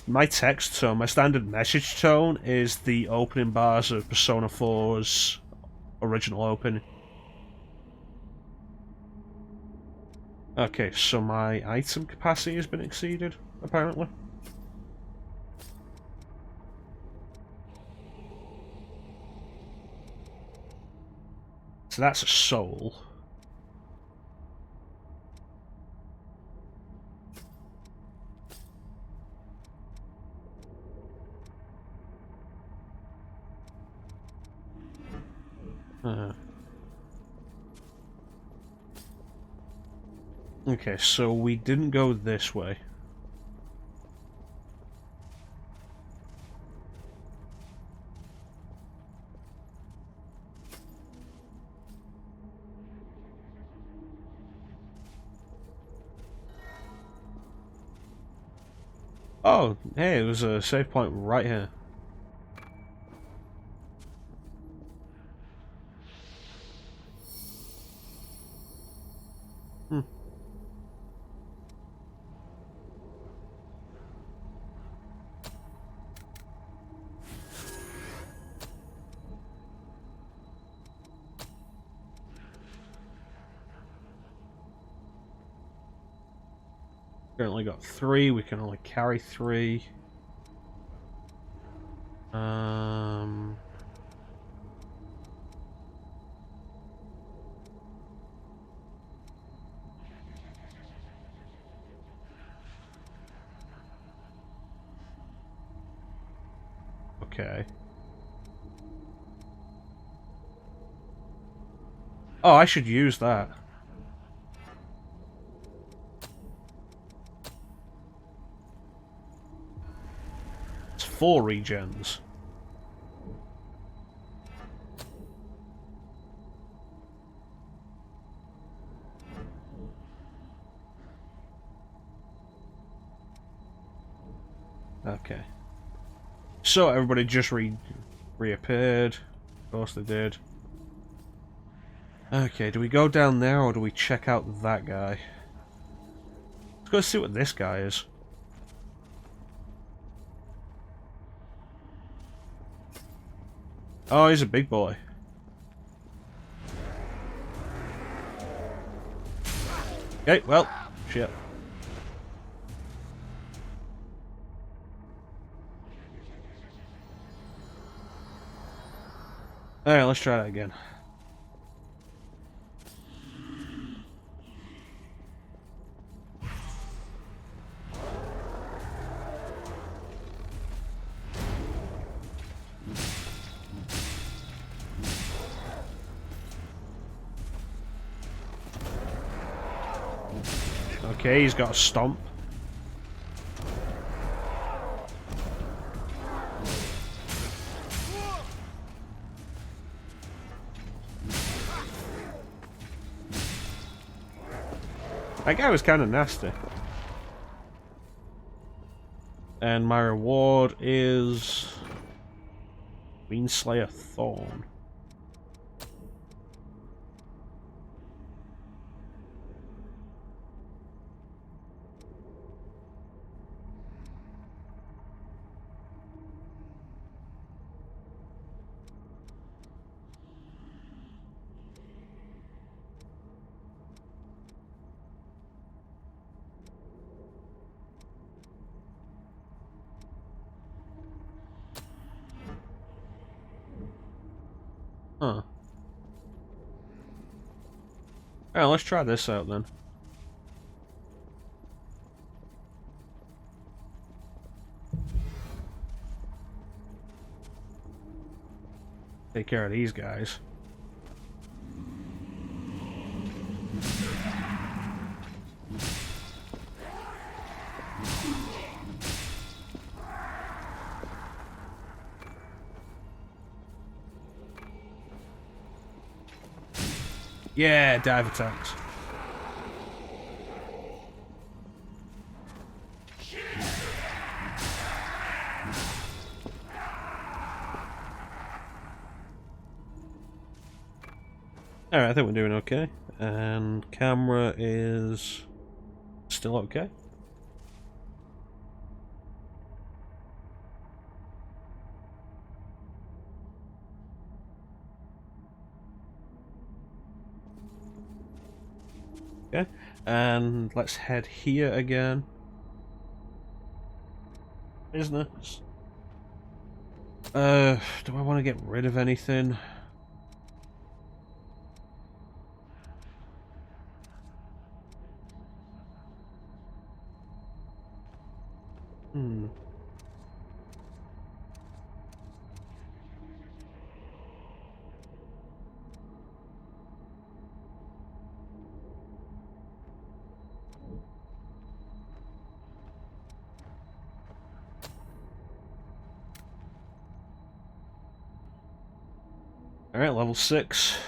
My text tone, my standard message tone is the opening bars of Persona 4's original opening. Okay, so my item capacity has been exceeded, apparently. So that's a soul. Okay, so we didn't go this way. Oh, hey, it was a save point right here. Currently got 3, we can only carry 3. Okay. Oh, I should use that. It's 4 regens. Okay. So everybody just reappeared. Of course they did. Okay, do we go down there or do we check out that guy? Let's go see what this guy is. Oh, he's a big boy. Okay, well, shit. Alright, let's try that again. Okay, he's got a stomp. That guy was kind of nasty. And my reward is Queenslayer Thorn. Huh. Alright, let's try this out then. Take care of these guys. Yeah, dive attacks. Alright, I think we're doing okay. And camera is still okay. Okay, and let's head here again. Business. Do I want to get rid of anything? Alright, level 6.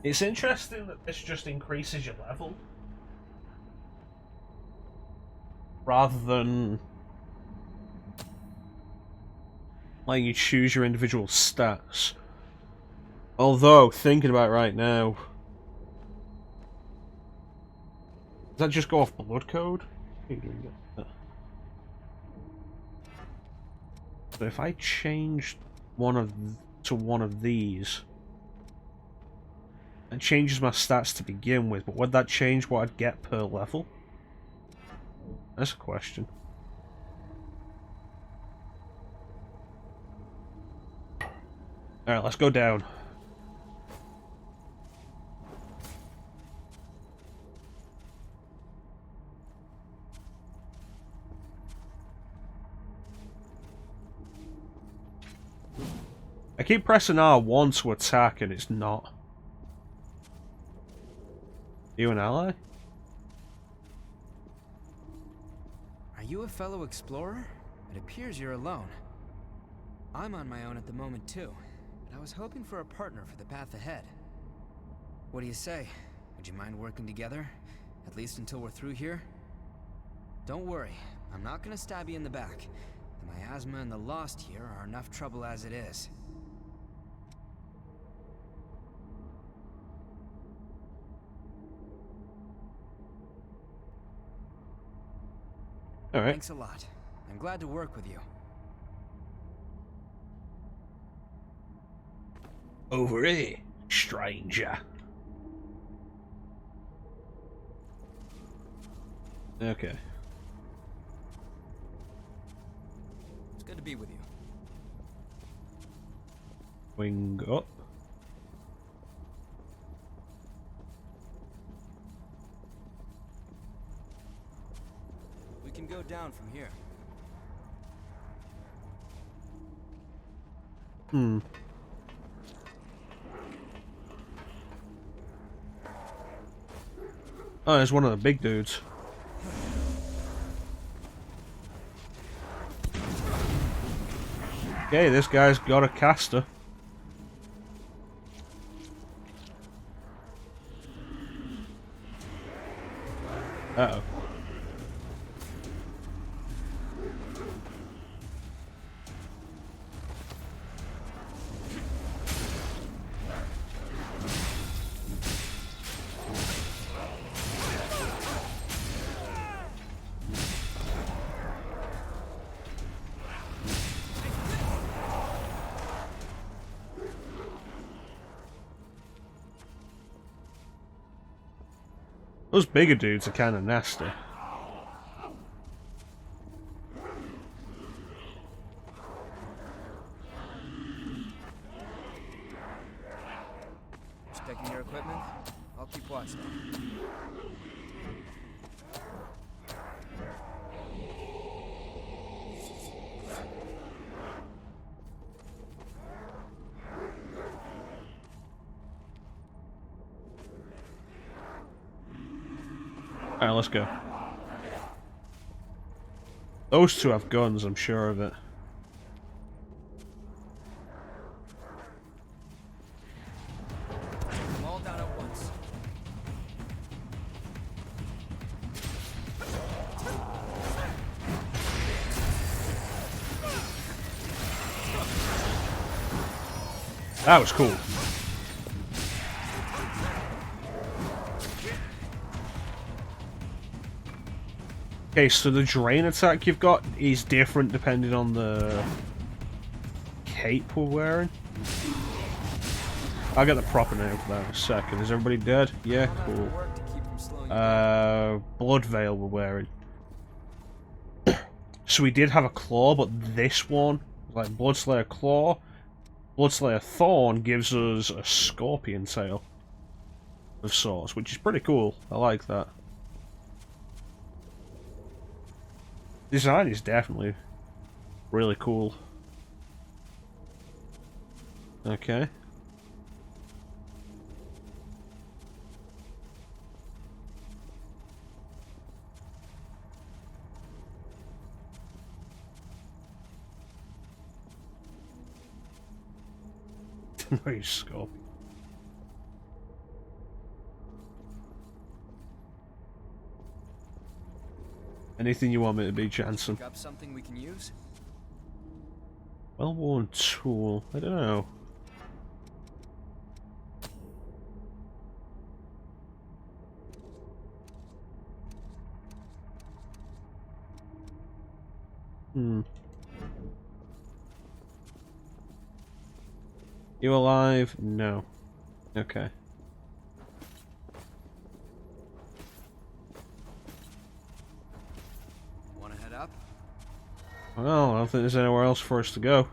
It's interesting that this just increases your level. Rather than letting you choose your individual stats. Although, thinking about it right now, does that just go off blood code? So if I change to one of these, it changes my stats to begin with, but would that change what I'd get per level? That's a question. Alright, let's go down. I keep pressing R1 to attack and it's not. You an ally? Are you a fellow explorer? It appears you're alone. I'm on my own at the moment too, but I was hoping for a partner for the path ahead. What do you say? Would you mind working together? At least until we're through here? Don't worry, I'm not gonna stab you in the back. The miasma and the Lost here are enough trouble as it is. Alright. Thanks a lot. I'm glad to work with you. Over here, stranger. Okay. It's good to be with you. Wing up. We can go down from here. Oh, there's one of the big dudes. Okay, this guy's got a caster. Uh-oh. Those bigger dudes are kind of nasty. Checking your equipment? I'll keep watching. Alright, let's go. Those two have guns, I'm sure of it. All down at once. That was cool. Okay, so the drain attack you've got is different depending on the cape we're wearing. I'll get the proper name for that in a second. Is everybody dead? Yeah, cool. Blood veil we're wearing. So we did have a claw, but this one, like Bloodslayer Claw, Bloodslayer Thorn gives us a scorpion tail of sorts, which is pretty cool. I like that. Design is definitely really cool. Okay. Nice scope. Anything you want me to be, Jansen? Got something we can use? Well-worn tool. I don't know. You alive? No. Okay. Wanna head up? Well, I don't think there's anywhere else for us to go.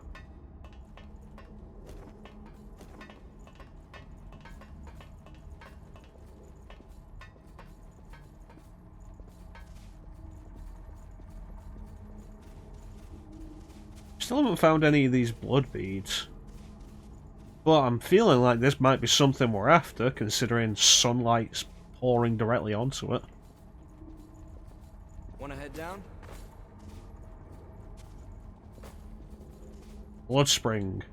Still haven't found any of these blood beads. But I'm feeling like this might be something we're after, considering sunlight's pouring directly onto it. Wanna head down? Blood spring.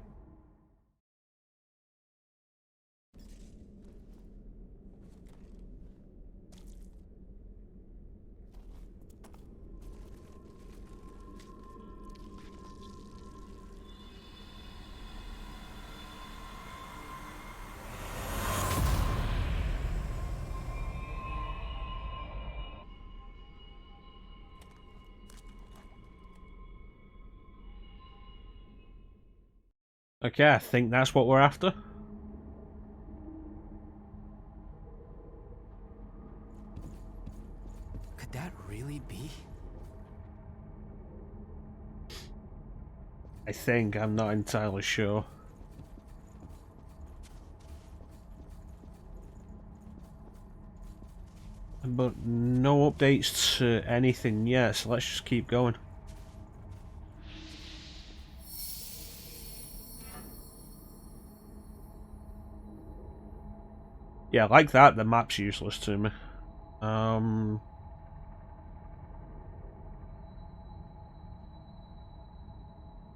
Okay, I think that's what we're after. Could that really be? I think, I'm not entirely sure. But no updates to anything yet, so let's just keep going. Yeah, like that, the map's useless to me. Um.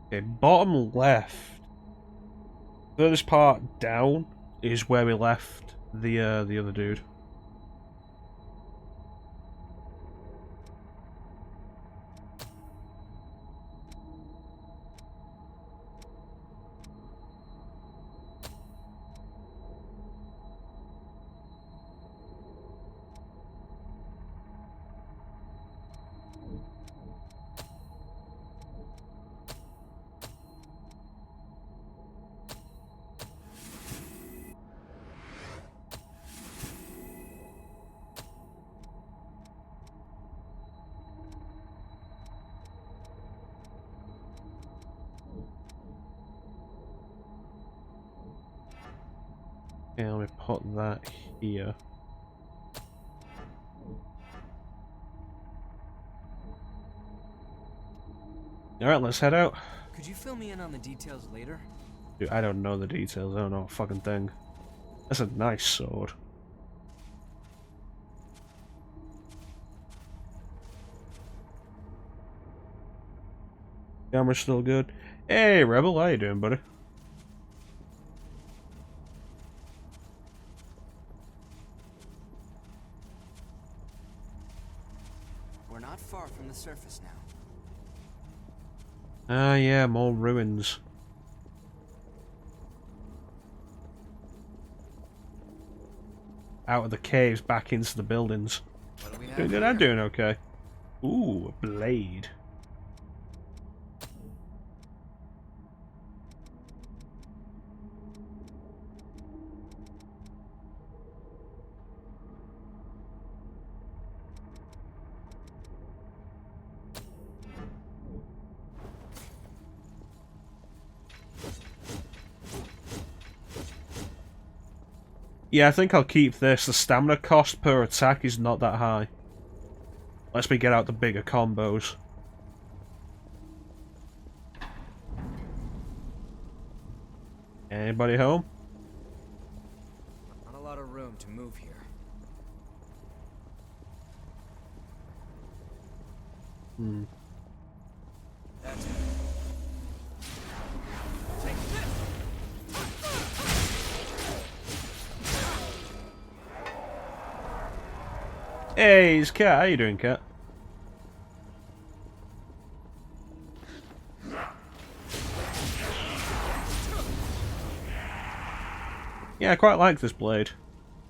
Okay, bottom left. Furthest part down is where we left the other dude. Okay, let me put that here. Alright, let's head out. Could you fill me in on the details later? Dude, I don't know the details. I don't know a fucking thing. That's a nice sword. Camera's still good. Hey, Rebel, how you doing, buddy? We're not far from the surface now. Ah, yeah, more ruins. Out of the caves, back into the buildings. What do we have Good, here? I'm doing okay. Ooh, a blade. Yeah, I think I'll keep this. The stamina cost per attack is not that high. Lets me get out the bigger combos. Anybody home? Not a lot of room to move here. Hmm. That's it. Hey, it's Cat. How you doing, Cat? Yeah, I quite like this blade.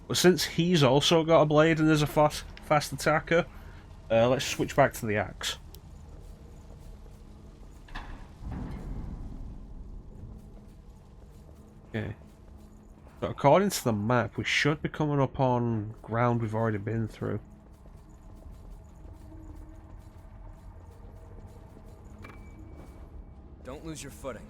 But since he's also got a blade and there's a fast attacker, let's switch back to the axe. Okay. So according to the map, we should be coming up on ground we've already been through. Don't lose your footing.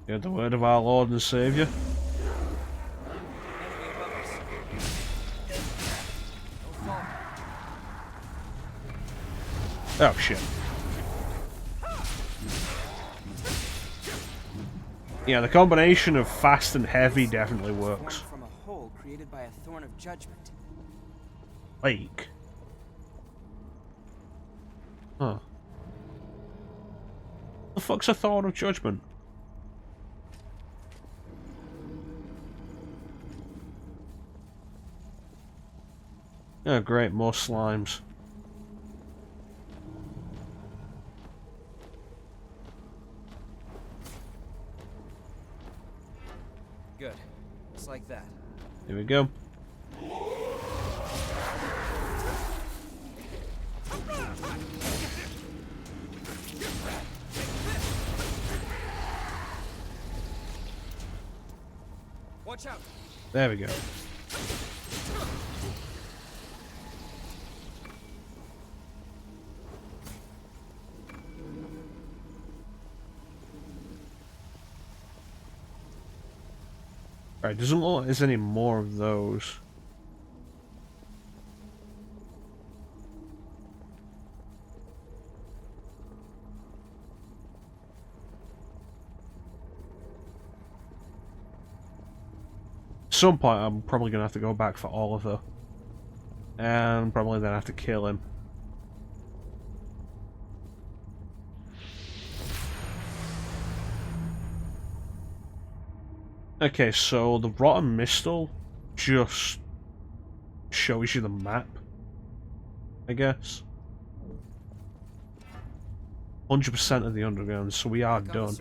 You had the word of our Lord and Saviour. Enemy above us. Don't fall. Oh shit. Yeah, the combination of fast and heavy definitely works. Formed from a hole created by a thorn of judgment. Like. Huh. The fuck's a thorn of judgment? Oh great, more slimes. Good. Just like that. Here we go. Watch out. There we go. Alright, doesn't look like there's any more of those. At some point I'm probably gonna have to go back for Oliver. And probably then have to kill him. Okay, so the rotten mistle just shows you the map, I guess. 100% of the underground, so we are done.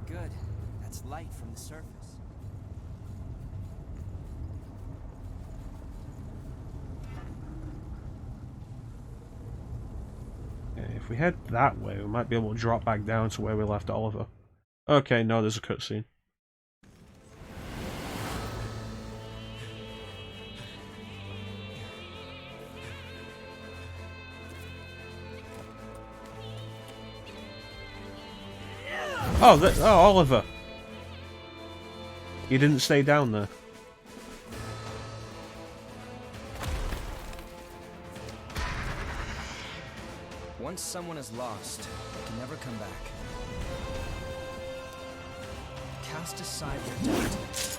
Good. That's light from the surface. If we head that way, we might be able to drop back down to where we left Oliver. Okay, no, there's a cutscene. Oh, Oliver! You didn't stay down there. Once someone is lost, they can never come back. Cast aside their doubt.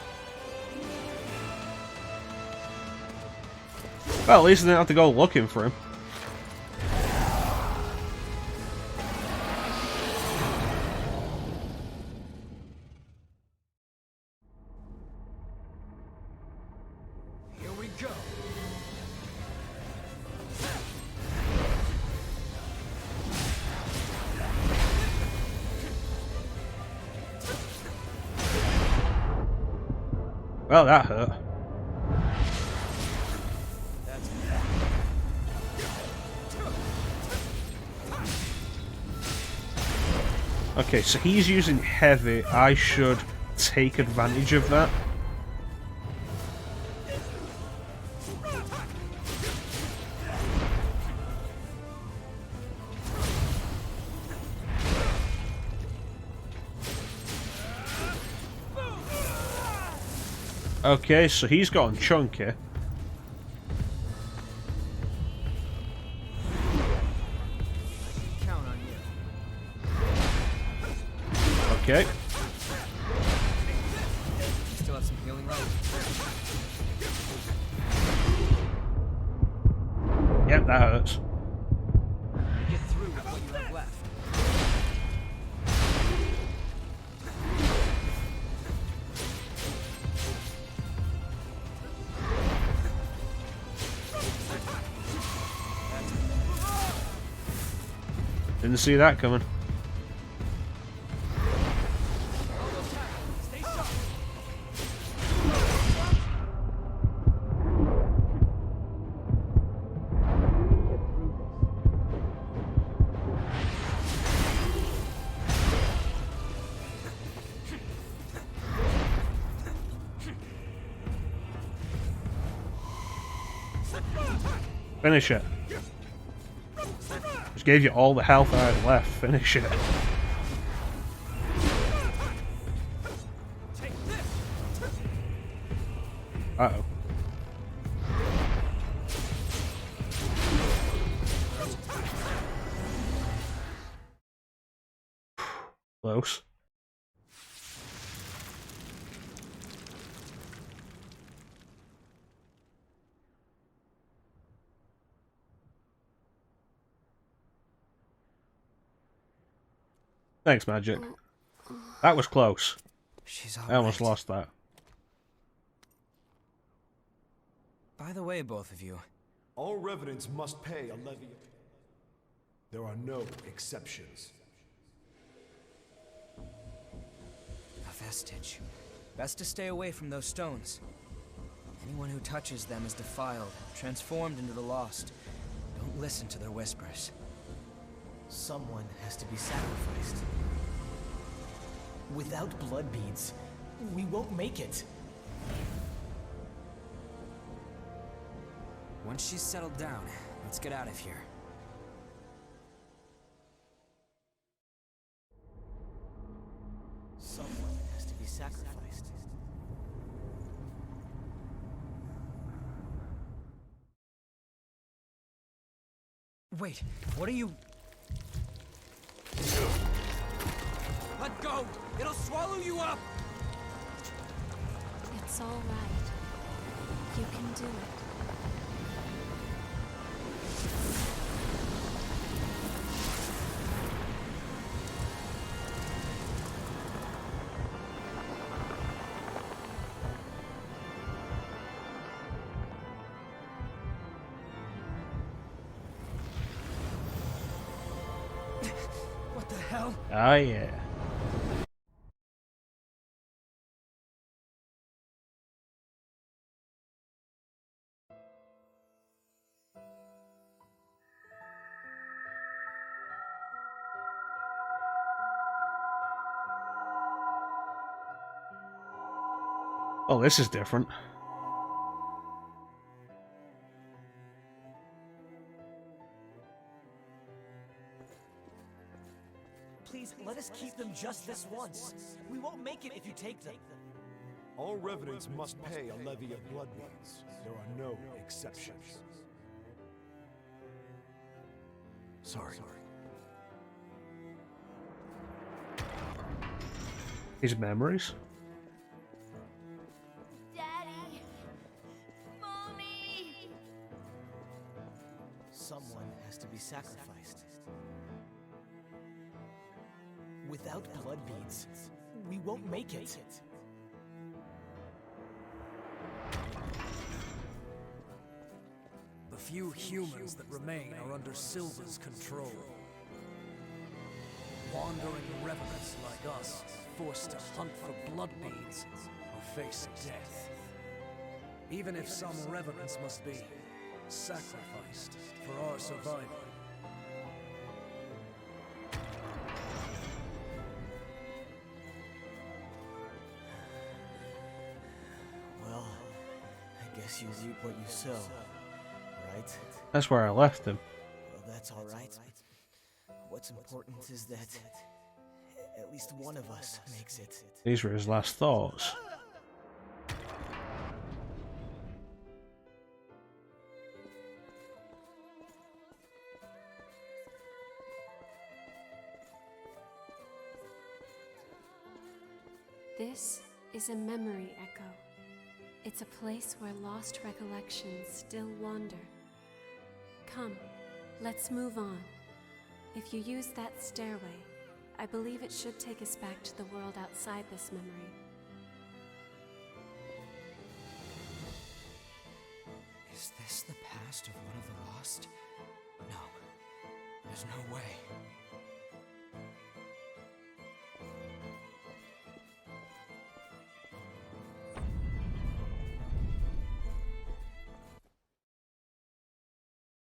Well, at least I didn't have to go looking for him. Here we go. Well, that hurt. Okay, so he's using heavy. I should take advantage of that. Okay, so he's gotten chunky. Count on you. Okay. Still have some healing left. Yep, that hurts. Get through with what you have left. Didn't see that coming. Stay sharp. Finish it. Just gave you all the health I had left. Finish it. Uh-oh. Close. Thanks, Magic. That was close. She's all I almost right. lost that. By the way, both of you, All revenants must pay a levy. There are no exceptions. a vestige. Best to stay away from those stones. Anyone who touches them is defiled, transformed into the lost. Don't listen to their whispers. Someone has to be sacrificed. Without blood beads, we won't make it. Once she's settled down, let's get out of here. Someone has to be sacrificed. Wait, what are you... Let go! It'll swallow you up! It's all right. You can do it. What the hell? Ah, yeah. Oh, this is different. Please, let us keep them just this once. We won't make it if you take them. All revenants must pay a levy of blood beads. There are no exceptions. Sorry. His memories. Daddy! Mommy! Someone has to be sacrificed. Without blood beads, we won't make it. The few humans that remain are under Silver's control. Wandering revenants like us, forced to hunt for blood beads or face death. Even if some revenants must be sacrificed for our survival. Well, I guess you reap what you sow, right? That's where I left him. Well, that's all right. What's important is that at least one of us makes it. These were his last thoughts. This is a memory echo. It's a place where lost recollections still wander. Come, let's move on. If you use that stairway, I believe it should take us back to the world outside this memory. Is this the past of one of the lost? No. There's no way.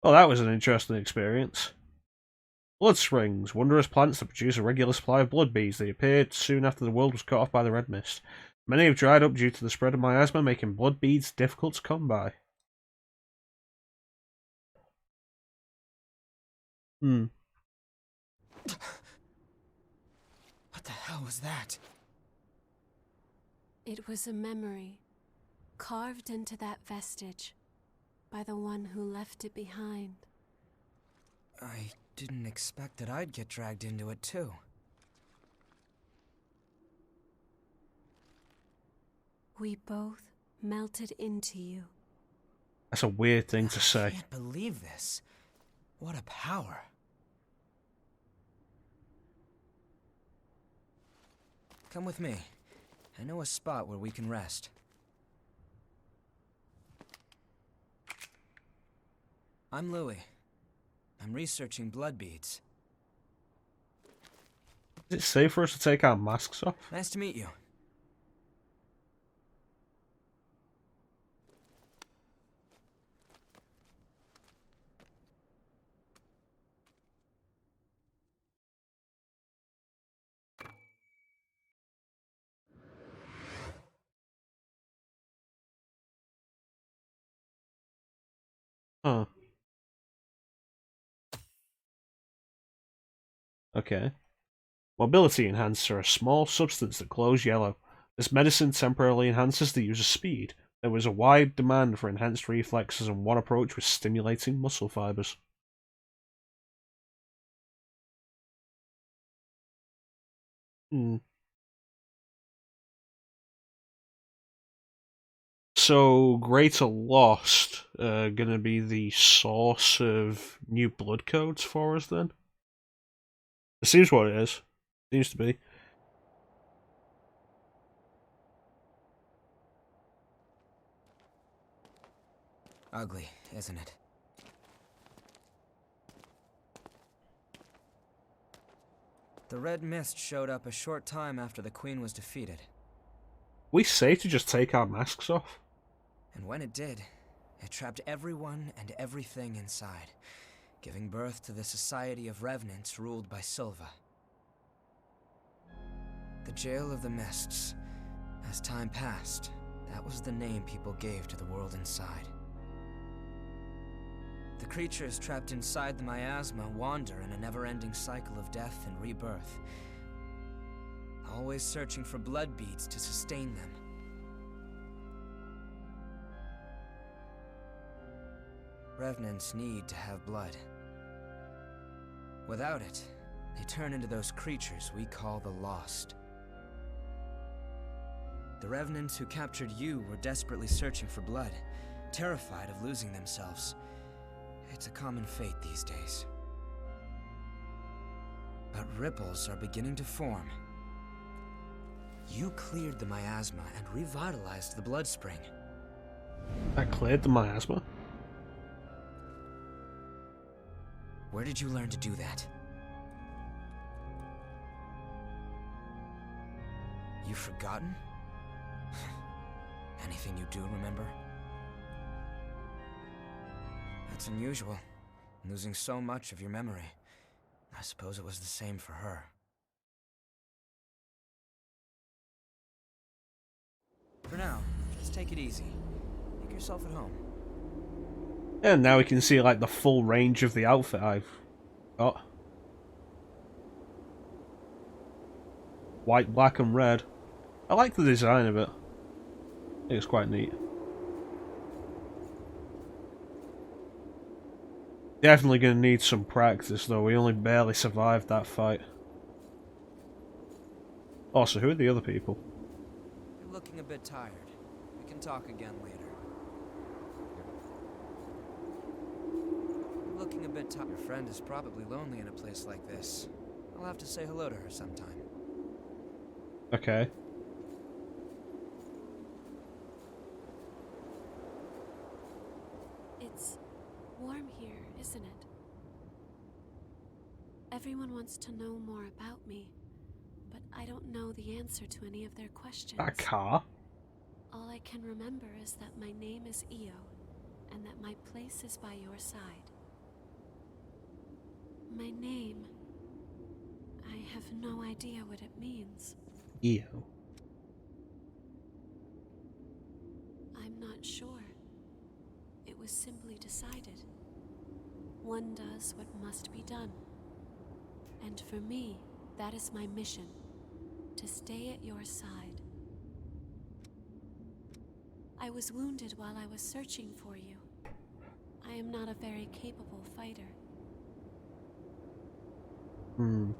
Well, that was an interesting experience. Blood springs, wondrous plants that produce a regular supply of blood beads. They appeared soon after the world was cut off by the red mist. Many have dried up due to the spread of miasma, making blood beads difficult to come by. What the hell was that? It was a memory, carved into that vestige by the one who left it behind. I didn't expect that I'd get dragged into it too. We both melted into you. That's a weird thing to I say. can't believe this. What a power. Come with me. I know a spot where we can rest. I'm Louis. I'm researching blood beads. Is it safe for us to take our masks off? Nice to meet you. Huh. Okay. Mobility enhancer, a small substance that glows yellow. This medicine temporarily enhances the user's speed. There was a wide demand for enhanced reflexes, and one approach was stimulating muscle fibers. Hmm. So, Greater Lost gonna be the source of new blood codes for us then? It seems what it is. Seems to be. Ugly, isn't it? The red mist showed up a short time after the Queen was defeated. We safe to just take our masks off? And when it did, it trapped everyone and everything inside, giving birth to the Society of Revenants ruled by Silva. The Jail of the Mists. As time passed, that was the name people gave to the world inside. The creatures trapped inside the miasma wander in a never-ending cycle of death and rebirth, always searching for blood beads to sustain them. Revenants need to have blood. Without it, they turn into those creatures we call the Lost. The Revenants who captured you were desperately searching for blood, terrified of losing themselves. It's a common fate these days. But ripples are beginning to form. You cleared the miasma and revitalized the blood spring. I cleared the miasma? Where did you learn to do that? You've forgotten? Anything you do remember? That's unusual, losing so much of your memory. I suppose it was the same for her. For now, just take it easy. Make yourself at home. And now we can see like the full range of the outfit I've got. White, black and red. I like the design of it. I think it's quite neat. Definitely gonna need some practice though, we only barely survived that fight. Also, who are the other people? You're looking a bit tired. We can talk again later. You're looking a bit tired. Your friend is probably lonely in a place like this. I'll have to say hello to her sometime. Okay. It's warm here, isn't it? Everyone wants to know more about me, but I don't know the answer to any of their questions. A car? All I can remember is that my name is Io, and that my place is by your side. My name... I have no idea what it means. Io. I'm not sure. It was simply decided. One does what must be done. And for me, that is my mission. To stay at your side. I was wounded while I was searching for you. I am not a very capable fighter. Hmm.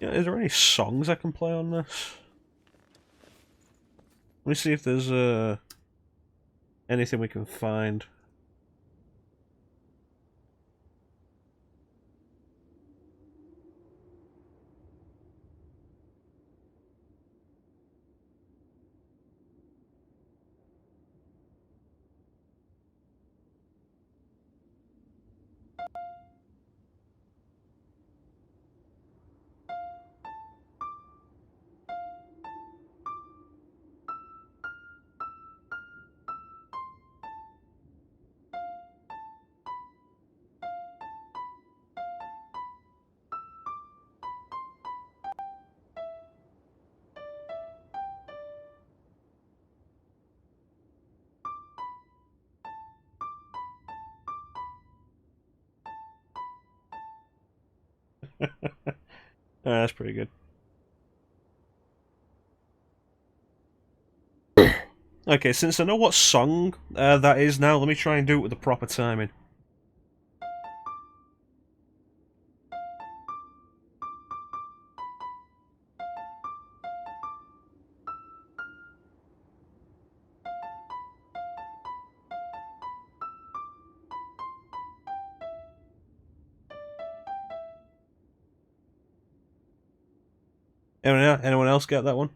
Yeah, is there any songs I can play on this? Let me see if there's anything we can find. That's pretty good. Okay, since I know what song that is now, let me try and do it with the proper timing. Anyone else get that one?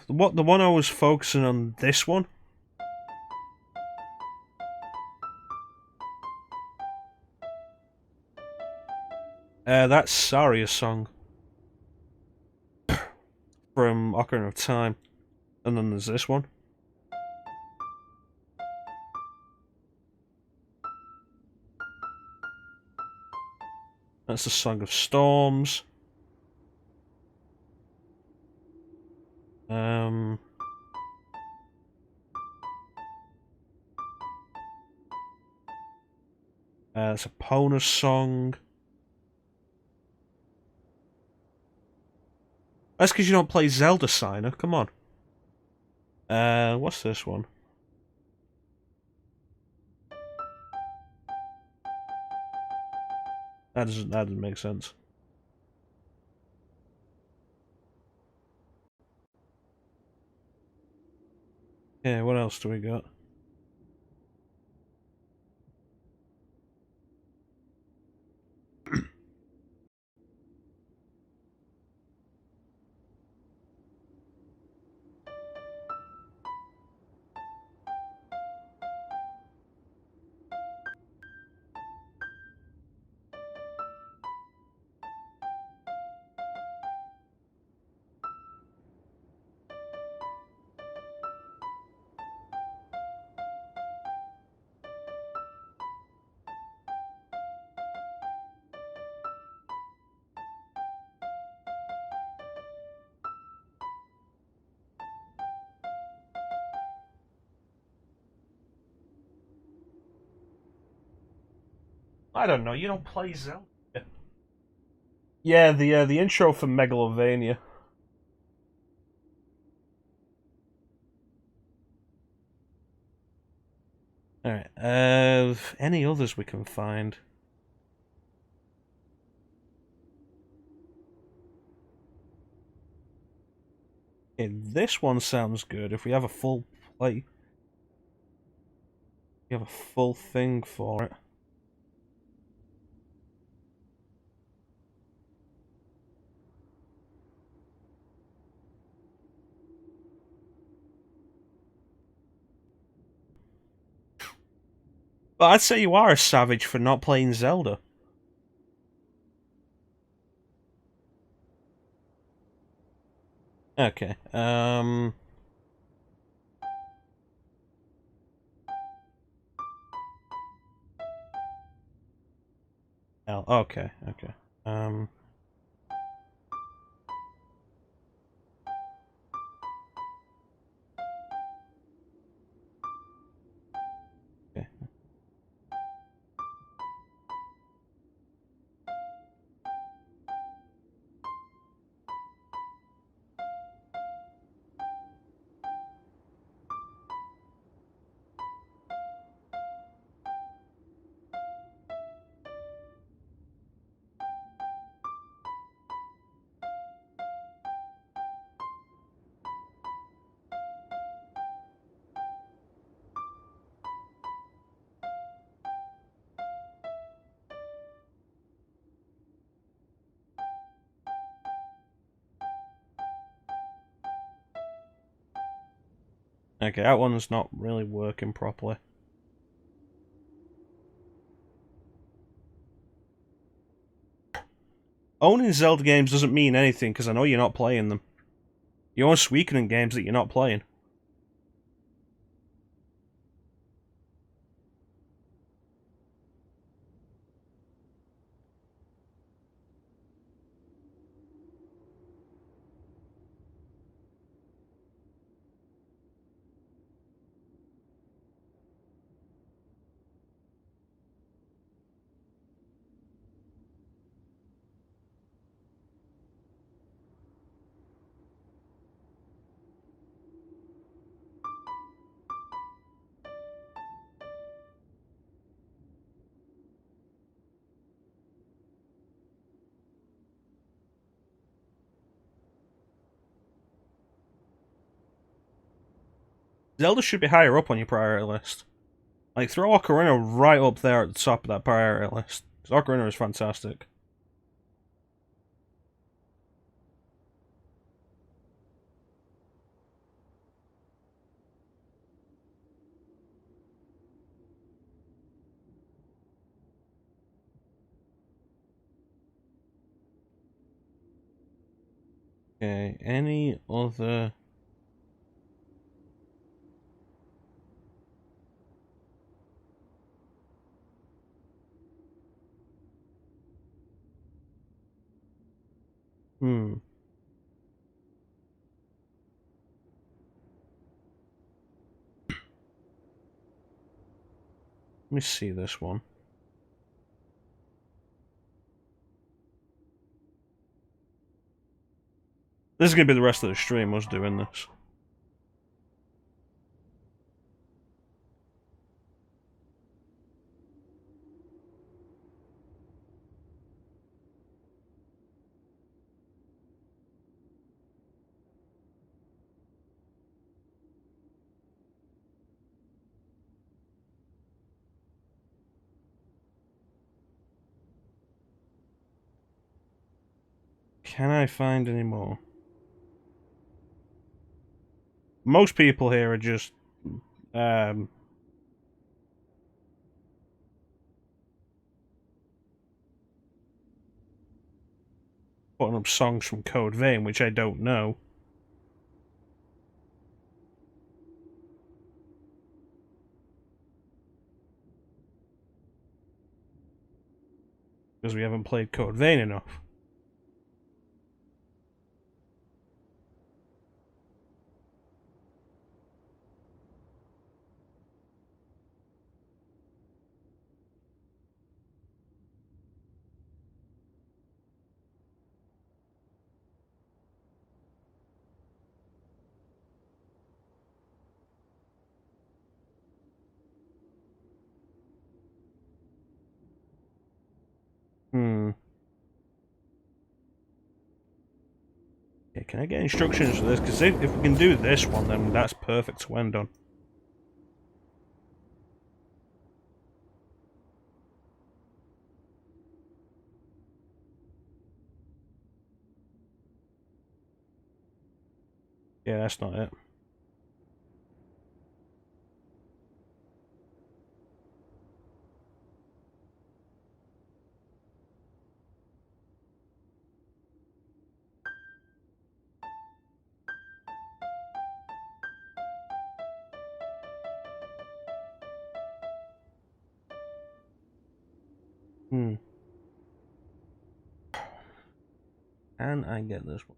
The one I was focusing on, this one. That's Saria's song from Ocarina of Time, and then there's this one. That's the Song of Storms. It's a Pona's song. That's because you don't play Zelda, Signer. Come on. What's this one? That doesn't make sense. Yeah, what else do we got? I don't know. You don't play Zelda. Yeah, the intro for Megalovania. All right. Any others we can find? Okay, this one sounds good. If we have a full play, we have a full thing for it. But I'd say you are a savage for not playing Zelda. Okay. Okay. Okay. Okay. Okay, that one's not really working properly. owning Zelda games doesn't mean anything, because I know you're not playing them. You own Suikoden games that you're not playing. Zelda should be higher up on your priority list. Like, throw Ocarina right up there at the top of that priority list. Because Ocarina is fantastic. Okay, any other... Hmm. Let me see this one. This is going to be the rest of the stream, us doing this. Can I find any more? Most people here are just... putting up songs from Code Vein, which I don't know. Because we haven't played Code Vein enough. Hmm. Okay, can I get instructions for this? Because if we can do this one, then that's perfect to end on. Yeah, that's not it. Hmm. Can I get this one?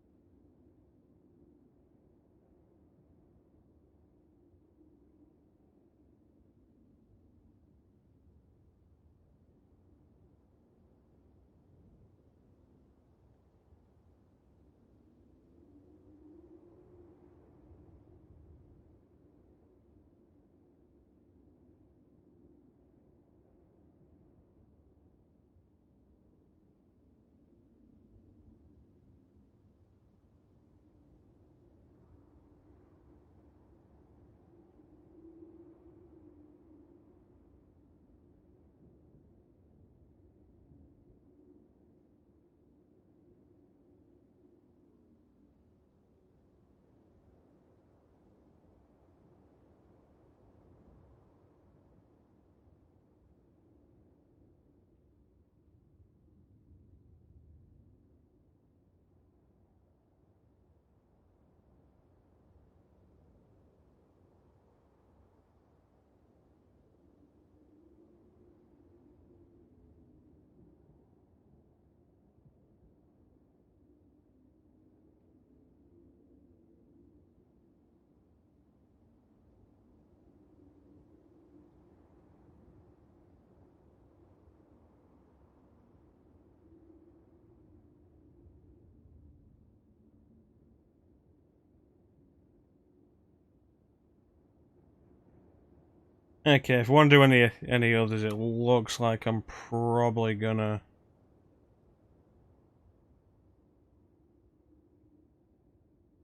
Okay, if I want to do any others, it looks like I'm probably gonna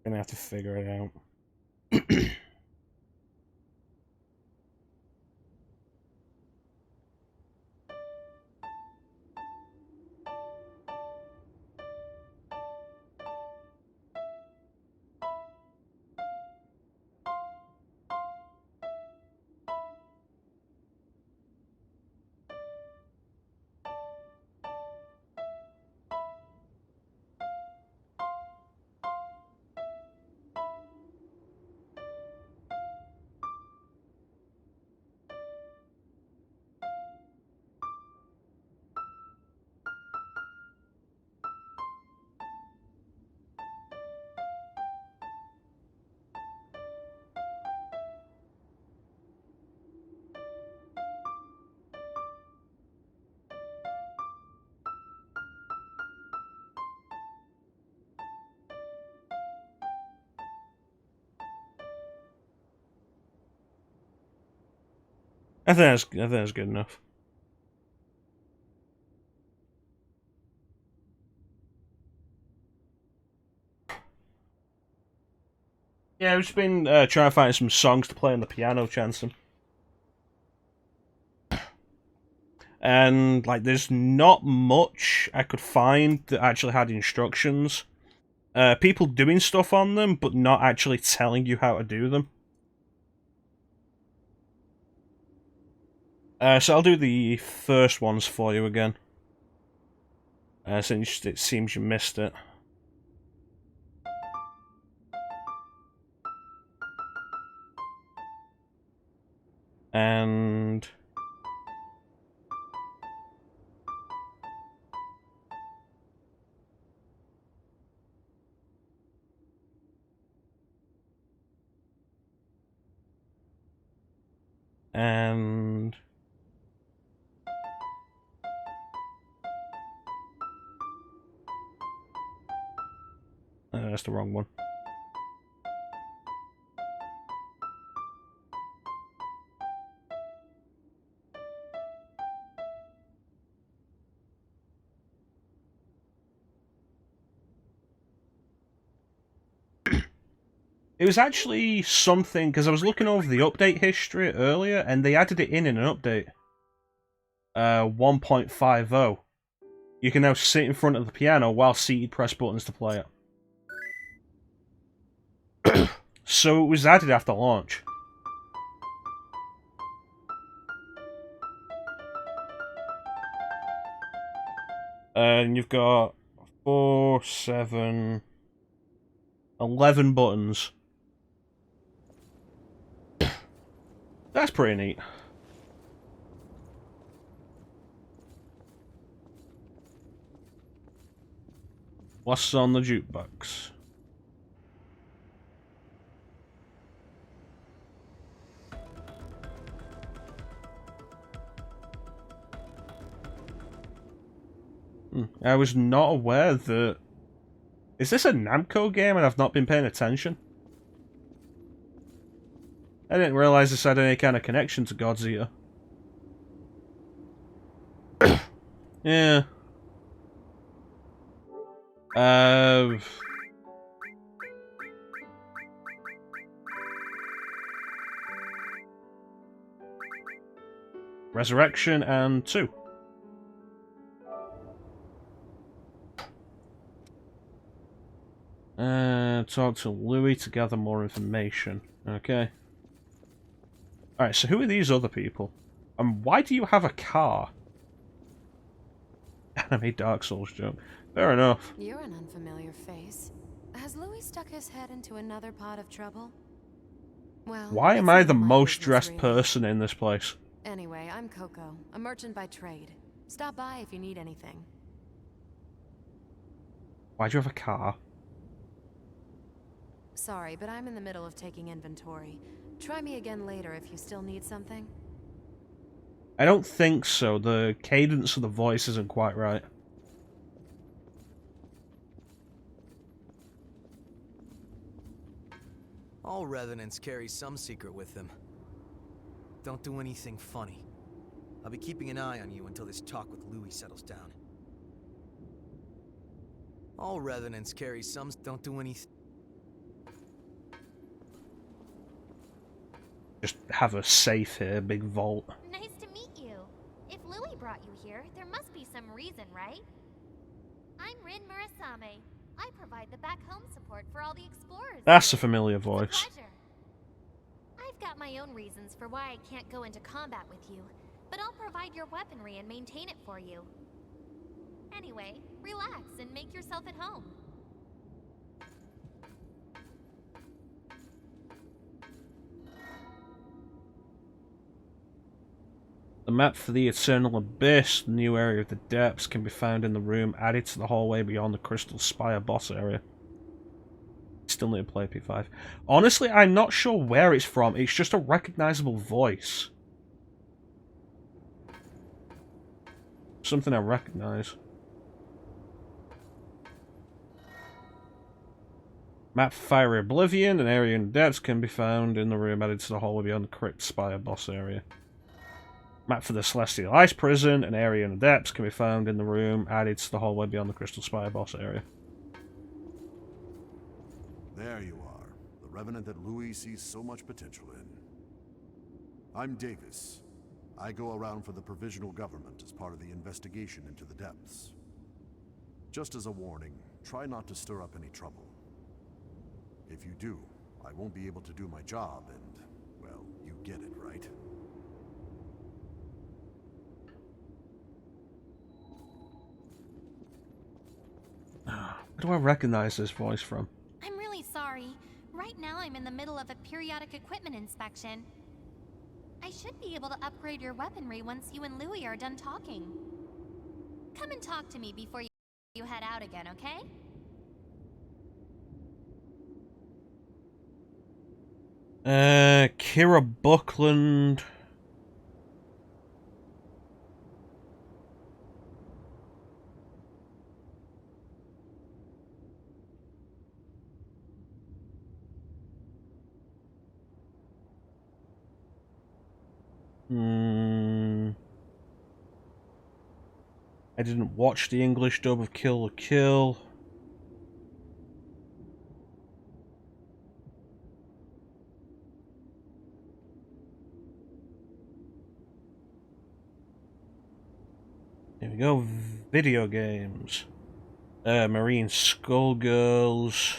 have to figure it out. I think that's good enough. Yeah, I've just been trying to find some songs to play on the piano, Chancellor. And like, there's not much I could find that actually had instructions. People doing stuff on them, but not actually telling you how to do them. So I'll do the first ones for you again. Since it seems you missed it. And... And... that's the wrong one. It was actually something, because I was looking over the update history earlier, and they added it in an update. 1.50. You can now sit in front of the piano while seated, press buttons to play it. So it was added after launch. And you've got 4, 7, 11 buttons. That's pretty neat. What's on the jukebox? I was not aware that... Is this a Namco game and I've not been paying attention? I didn't realize this had any kind of connection to Godzilla. Yeah. Resurrection and 2. Talk to Louis to gather more information. Okay. Alright, so who are these other people? And why do you have a car? Anime Dark Souls joke. Fair enough. You're an unfamiliar face. Has Louis stuck his head into another pot of trouble? Well, why am I the most dressed person in this place? Anyway, I'm Coco, a merchant by trade. Stop by if you need anything. Why do you have a car? Sorry, but I'm in the middle of taking inventory. Try me again later if you still need something. I don't think so. The cadence of the voice isn't quite right. All Revenants carry some secret with them. don't do anything funny. I'll be keeping an eye on you until this talk with Louis settles down. All Revenants carry some, don't do anything. Just have a safe here, big vault. Nice to meet you. If Louis brought you here, there must be some reason, right? I'm Rin Murasame. I provide the back home support for all the explorers. That's a familiar voice. It's a pleasure. I've got my own reasons for why I can't go into combat with you, but I'll provide your weaponry and maintain it for you. Anyway, relax and make yourself at home. The map for the Eternal Abyss, the new area of the depths, can be found in the room added to the hallway beyond the Crystal Spire boss area. Still need to play P5. Honestly, I'm not sure where it's from. It's just a recognizable voice. Something I recognize. Map for Fiery Oblivion, an area in the depths, can be found in the room added to the hallway beyond the Crypt Spire boss area. Map for the Celestial Ice Prison, an area in the depths, can be found in the room added to the hallway beyond the Crystal Spire boss area. There you are, the Revenant that Louis sees so much potential in. I'm Davis. I go around for the Provisional Government as part of the investigation into the depths. Just as a warning, try not to stir up any trouble. If you do, I won't be able to do my job and, well, you get it, right? Where do I recognize this voice from? I'm really sorry. Right now I'm in the middle of a periodic equipment inspection. I should be able to upgrade your weaponry once you and Louis are done talking. Come and talk to me before you head out again, okay? Kira Buckland. I didn't watch the English dub of Kill la Kill. Here we go. Video games. Marine Skullgirls.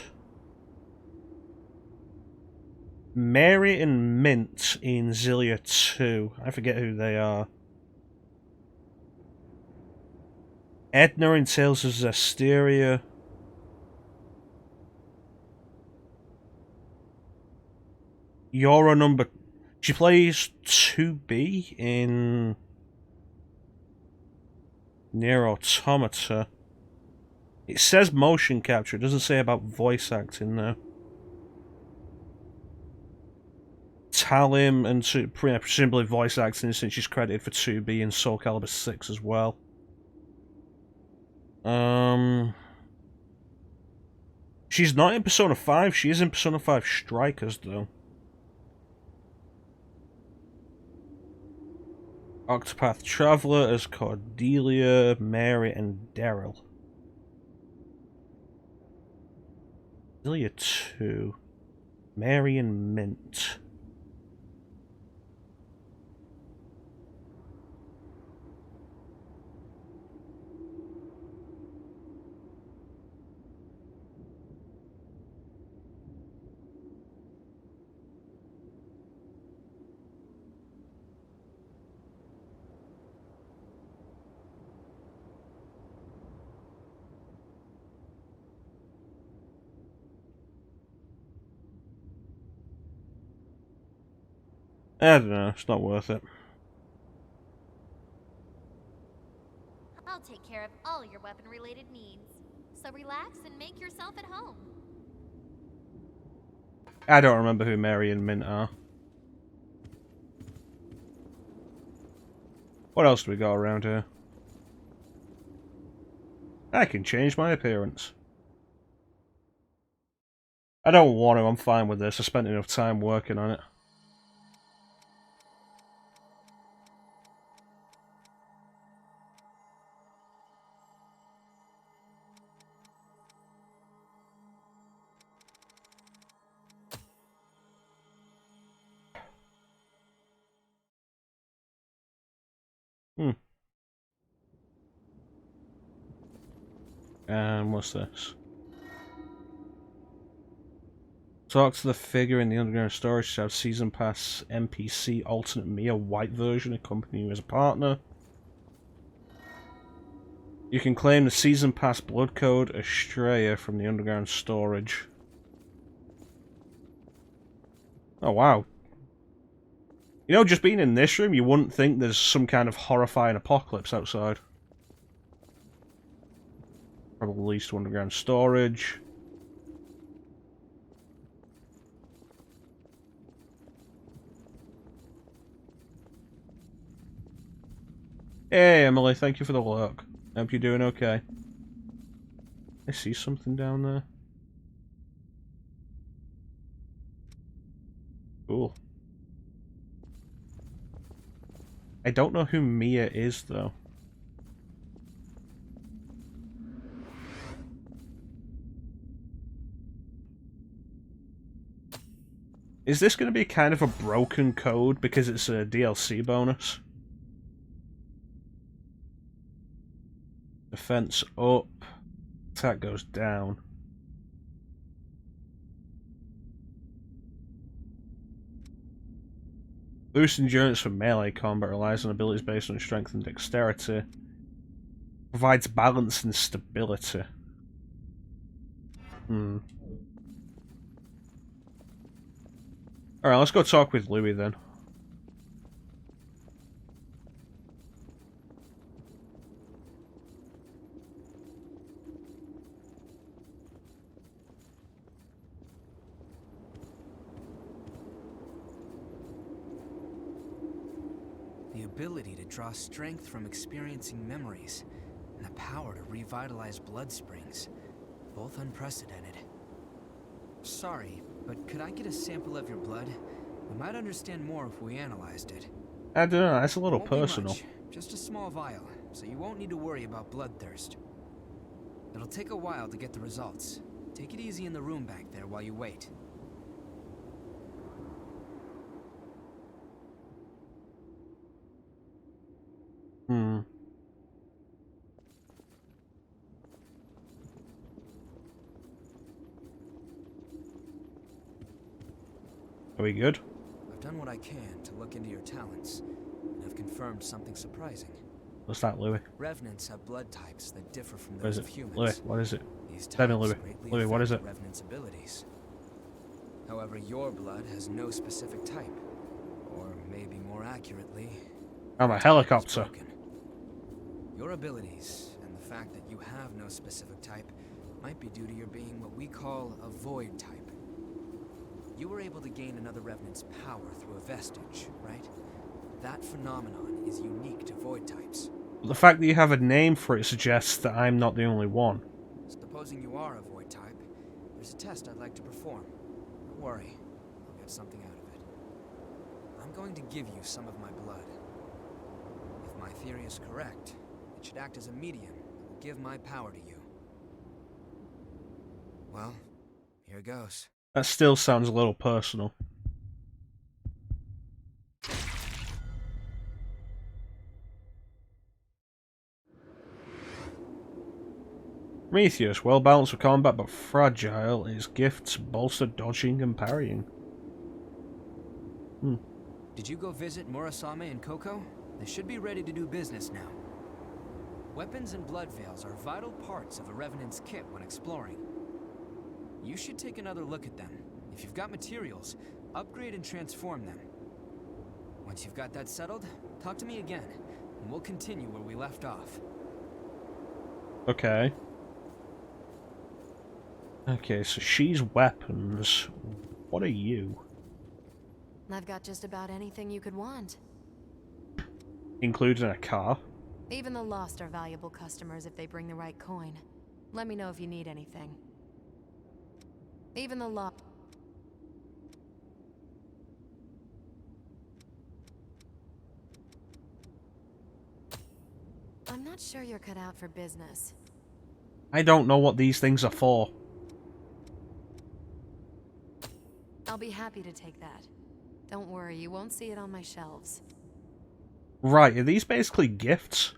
Mary and Mint in Zillia 2. I forget who they are. Edna in Tales of Zestiria. Yora number... She plays 2B in... Nier Automata. It says motion capture. It doesn't say about voice acting though. Talim and presumably voice acting since she's credited for 2B in Soul Calibur 6 as well. She's not in Persona 5, she is in Persona 5 Strikers though. Octopath Traveler as Cordelia, Mary, and Daryl. Zillia 2. Mary and Mint. I don't know, it's not worth it. I'll take care of all your weapon-related needs. So relax and make yourself at home. I don't remember who Mary and Mint are. What else do we got around here? I can change my appearance. I don't want to, I'm fine with this. I spent enough time working on it. And what's this? Talk to the figure in the underground storage shaft. Season Pass NPC alternate me, a white version, accompany you as a partner. You can claim the Season Pass blood code Estrella from the underground storage. Oh wow. You know, just being in this room, you wouldn't think there's some kind of horrifying apocalypse outside. Probably leads to underground storage. Hey Emily, thank you for the lurk. Hope you're doing okay. I see something down there. Cool. I don't know who Mia is, though. Is this going to be kind of a broken code because it's a DLC bonus? Defense up. Attack goes down. Boost endurance for melee combat relies on abilities based on strength and dexterity. Provides balance and stability. Alright, let's go talk with Louis then. The ability to draw strength from experiencing memories, and the power to revitalize blood springs. Both unprecedented. Sorry, but could I get a sample of your blood? We might understand more if we analyzed it. I don't know, that's a little personal. Much, just a small vial, so you won't need to worry about bloodthirst. It'll take a while to get the results. Take it easy in the room back there while you wait. Are we good? I've done what I can to look into your talents, and I've confirmed something surprising. What's that, Louis? Revenants have blood types that differ from What is those it? of humans. Louis, what is it? These Tell me, types Louis. greatly Louis, what is affect it? the Revenant's abilities. However, your blood has no specific type, or maybe more accurately, I'm a helicopter. your abilities and the fact that you have no specific type might be due to your being what we call a void type. You were able to gain another Revenant's power through a vestige, right? That phenomenon is unique to void types. The fact that you have a name for it suggests that I'm not the only one. Supposing you are a void type, there's a test I'd like to perform. Don't worry, I'll get something out of it. I'm going to give you some of my blood. If my theory is correct, it should act as a medium that will give my power to you. Well, here goes. That still sounds a little personal. Prometheus, well balanced for combat but fragile. His gifts bolster dodging and parrying. Did you go visit Murasame and Coco? They should be ready to do business now. Weapons and blood veils are vital parts of a Revenant's kit when exploring. You should take another look at them. If you've got materials, upgrade and transform them. Once you've got that settled, talk to me again, and we'll continue where we left off. Okay. Okay, so she's weapons. What are you? I've got just about anything you could want. Including a car? Even the lost are valuable customers if they bring the right coin. Let me know if you need anything. Even the lost... I'm not sure you're cut out for business. I don't know what these things are for. I'll be happy to take that. Don't worry, you won't see it on my shelves. Right, are these basically gifts?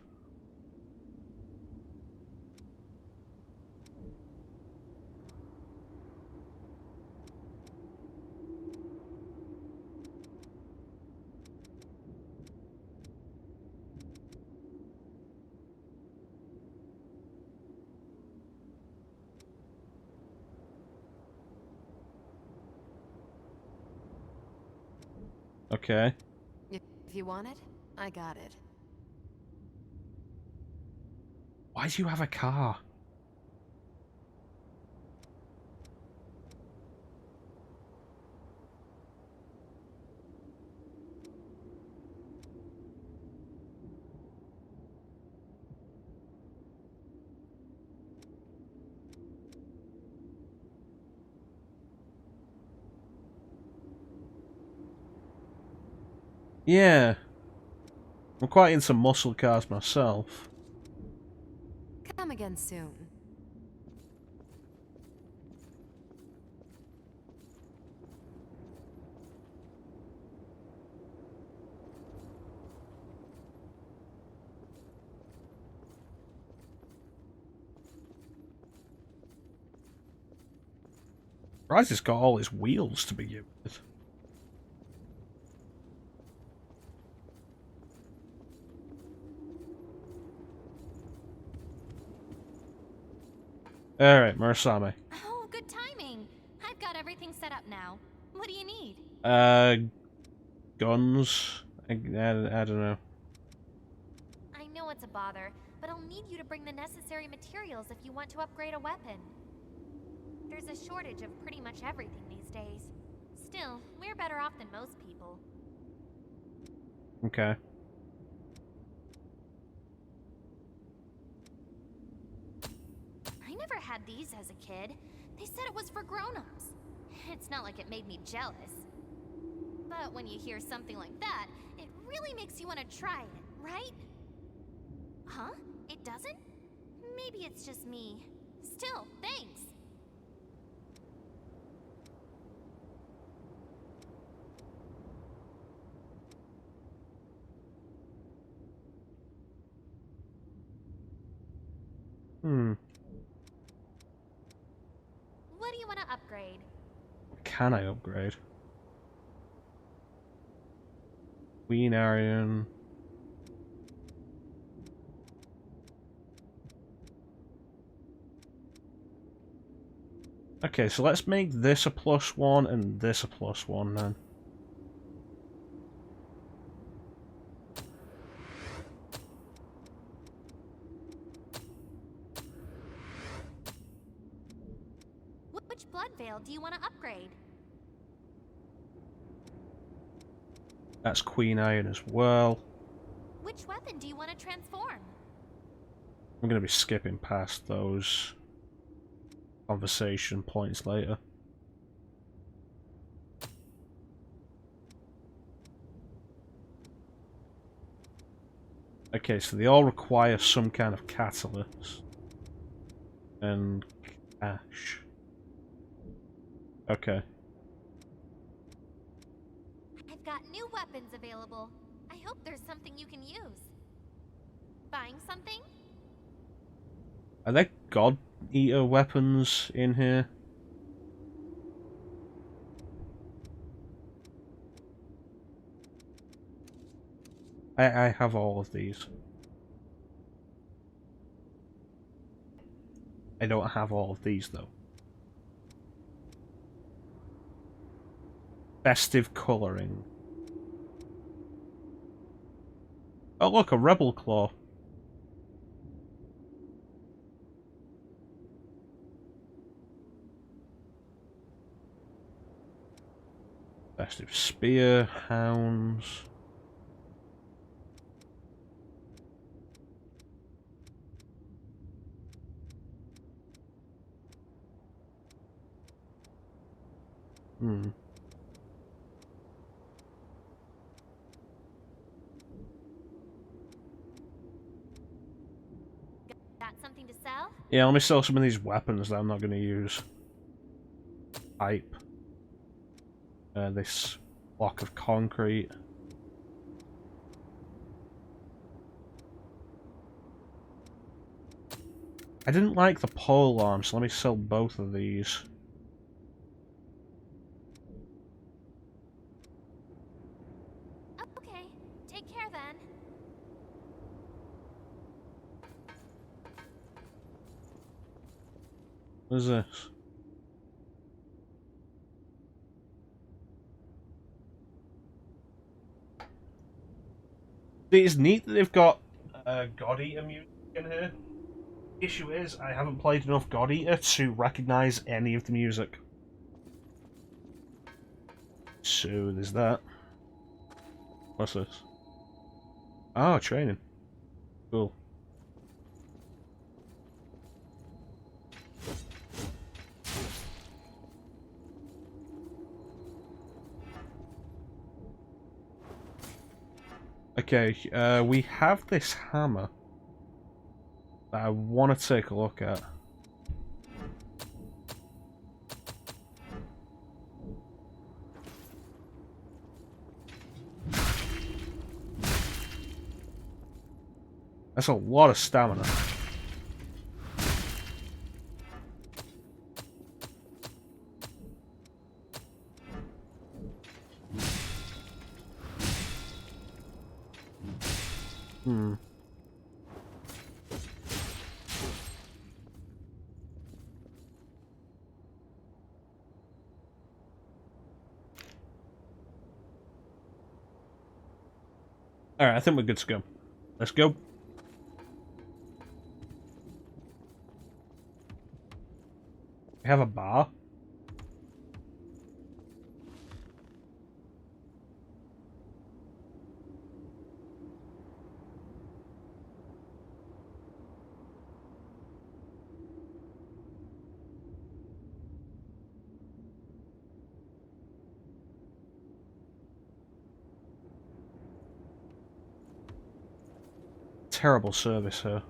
Okay. If you want it, I got it. Why do you have a car? Yeah. I'm quite into muscle cars myself. Come again soon. Surprised it's got all its wheels to begin with. Alright, Murasame. Oh, good timing. I've got everything set up now. What do you need? Guns? I don't know. I know it's a bother, but I'll need you to bring the necessary materials if you want to upgrade a weapon. There's a shortage of pretty much everything these days. Still, we're better off than most people. Okay. I never had these as a kid. They said it was for grown-ups. It's not like it made me jealous. But when you hear something like that, it really makes you want to try it, right? Huh? It doesn't? Maybe it's just me. Still, thanks. What do you want to upgrade? Can I upgrade? Queen Arian. Okay, so let's make this a +1 and this a +1 then. Which blood veil do you want to upgrade? That's Queen Iron as well. Which weapon do you want to transform? I'm going to be skipping past those conversation points later. Okay, so they all require some kind of catalyst. And cash. Okay. I've got new weapons available. I hope there's something you can use. Buying something? Are there God Eater weapons in here? I have all of these. I don't have all of these though. Festive colouring. Oh look, a Rebel Claw. Festive Spear, Hounds. Got something to sell? Yeah, let me sell some of these weapons that I'm not going to use. Pipe. This block of concrete. I didn't like the pole arm, so let me sell both of these. Okay, take care then. What is this? It's neat that they've got God Eater music in here. The issue is, I haven't played enough God Eater to recognise any of the music. So there's that. What's this? Oh, training. Cool. Okay, we have this hammer that I want to take a look at. That's a lot of stamina. Hmm. Alright, I think we're good to go. Let's go. We have a bar. Terrible service here.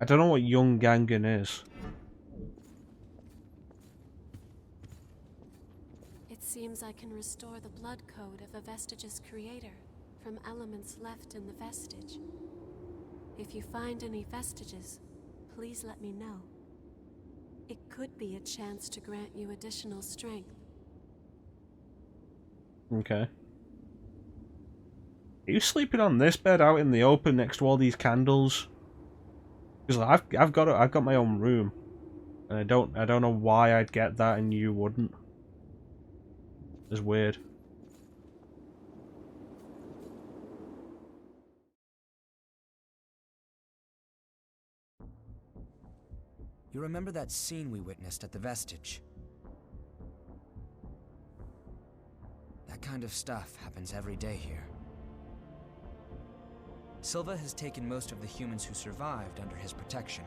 I don't know what Young Gangan is. It seems I can restore the blood code of a vestige's creator from elements left in the vestige. If you find any vestiges, please let me know. It could be a chance to grant you additional strength. Okay. Are you sleeping on this bed out in the open next to all these candles? Because I've got my own room, and I don't know why I'd get that and you wouldn't. It's weird. You remember that scene we witnessed at the Vestige? That kind of stuff happens every day here. Silva has taken most of the humans who survived under his protection,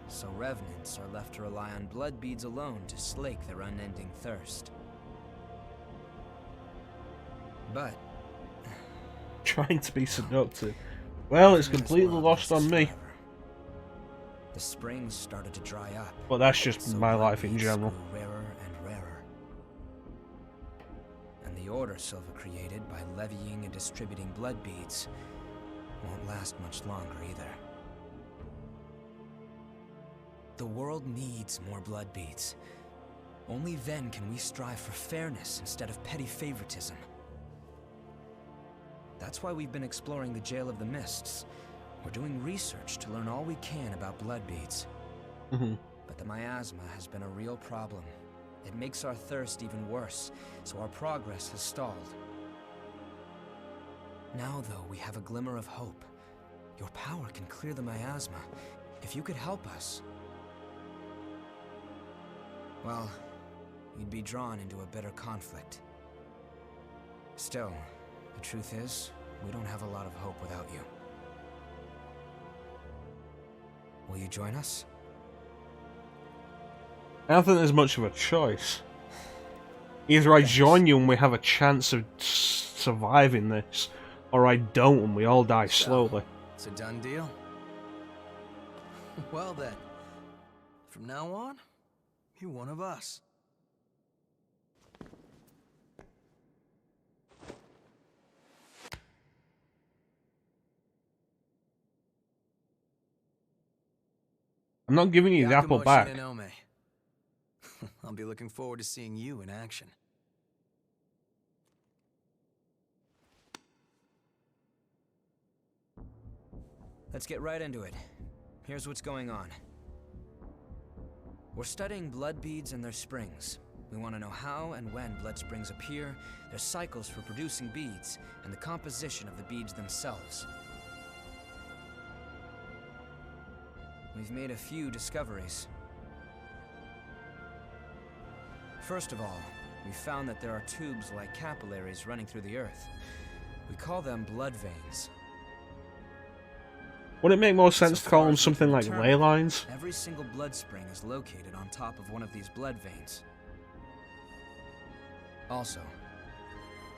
so Revenants are left to rely on blood beads alone to slake their unending thirst. But... trying to be seductive. Well, it's completely lost on me. The springs started to dry up. But that's just my life in general. Grew rarer and rarer. And the order Silva created by levying and distributing blood beads won't last much longer either. The world needs more blood beads. Only then can we strive for fairness instead of petty favoritism. That's why we've been exploring the Jail of the Mists. We're doing research to learn all we can about blood beads. But the miasma has been a real problem. It makes our thirst even worse, so our progress has stalled. Now, though, we have a glimmer of hope. Your power can clear the miasma. If you could help us... well, you'd be drawn into a bitter conflict. Still, the truth is, we don't have a lot of hope without you. Will you join us? I don't think there's much of a choice. Either I join you and we have a chance of surviving this, or I don't and we all die slowly. It's a done deal? Well then, from now on, you're one of us. I'm not giving you the apple Yakumo back. Shinonome. I'll be looking forward to seeing you in action. Let's get right into it. Here's what's going on. We're studying blood beads and their springs. We want to know how and when blood springs appear, their cycles for producing beads, and the composition of the beads themselves. We've made a few discoveries. First of all, we found that there are tubes like capillaries running through the earth. We call them blood veins. Would it make more sense to call them something like ley lines? Every single blood spring is located on top of one of these blood veins. Also,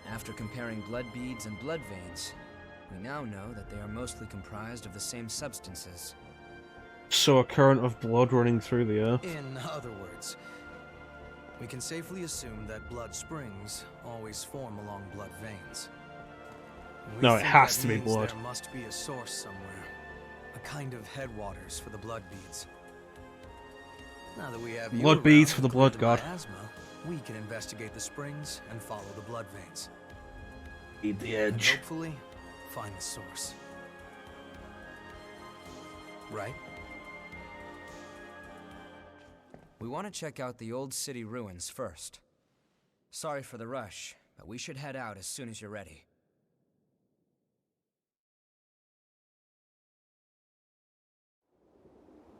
after comparing blood beads and blood veins, we now know that they are mostly comprised of the same substances. So a current of blood running through the earth? In other words, we can safely assume that blood springs always form along blood veins. No, it has to be blood. There must be a source somewhere. A kind of headwaters for the blood beads. Now that we have blood beads for the blood god. Miasma, we can investigate the springs and follow the blood veins. Need the And edge. hopefully, find the source. Right? We want to check out the old city ruins first. Sorry for the rush, but we should head out as soon as you're ready.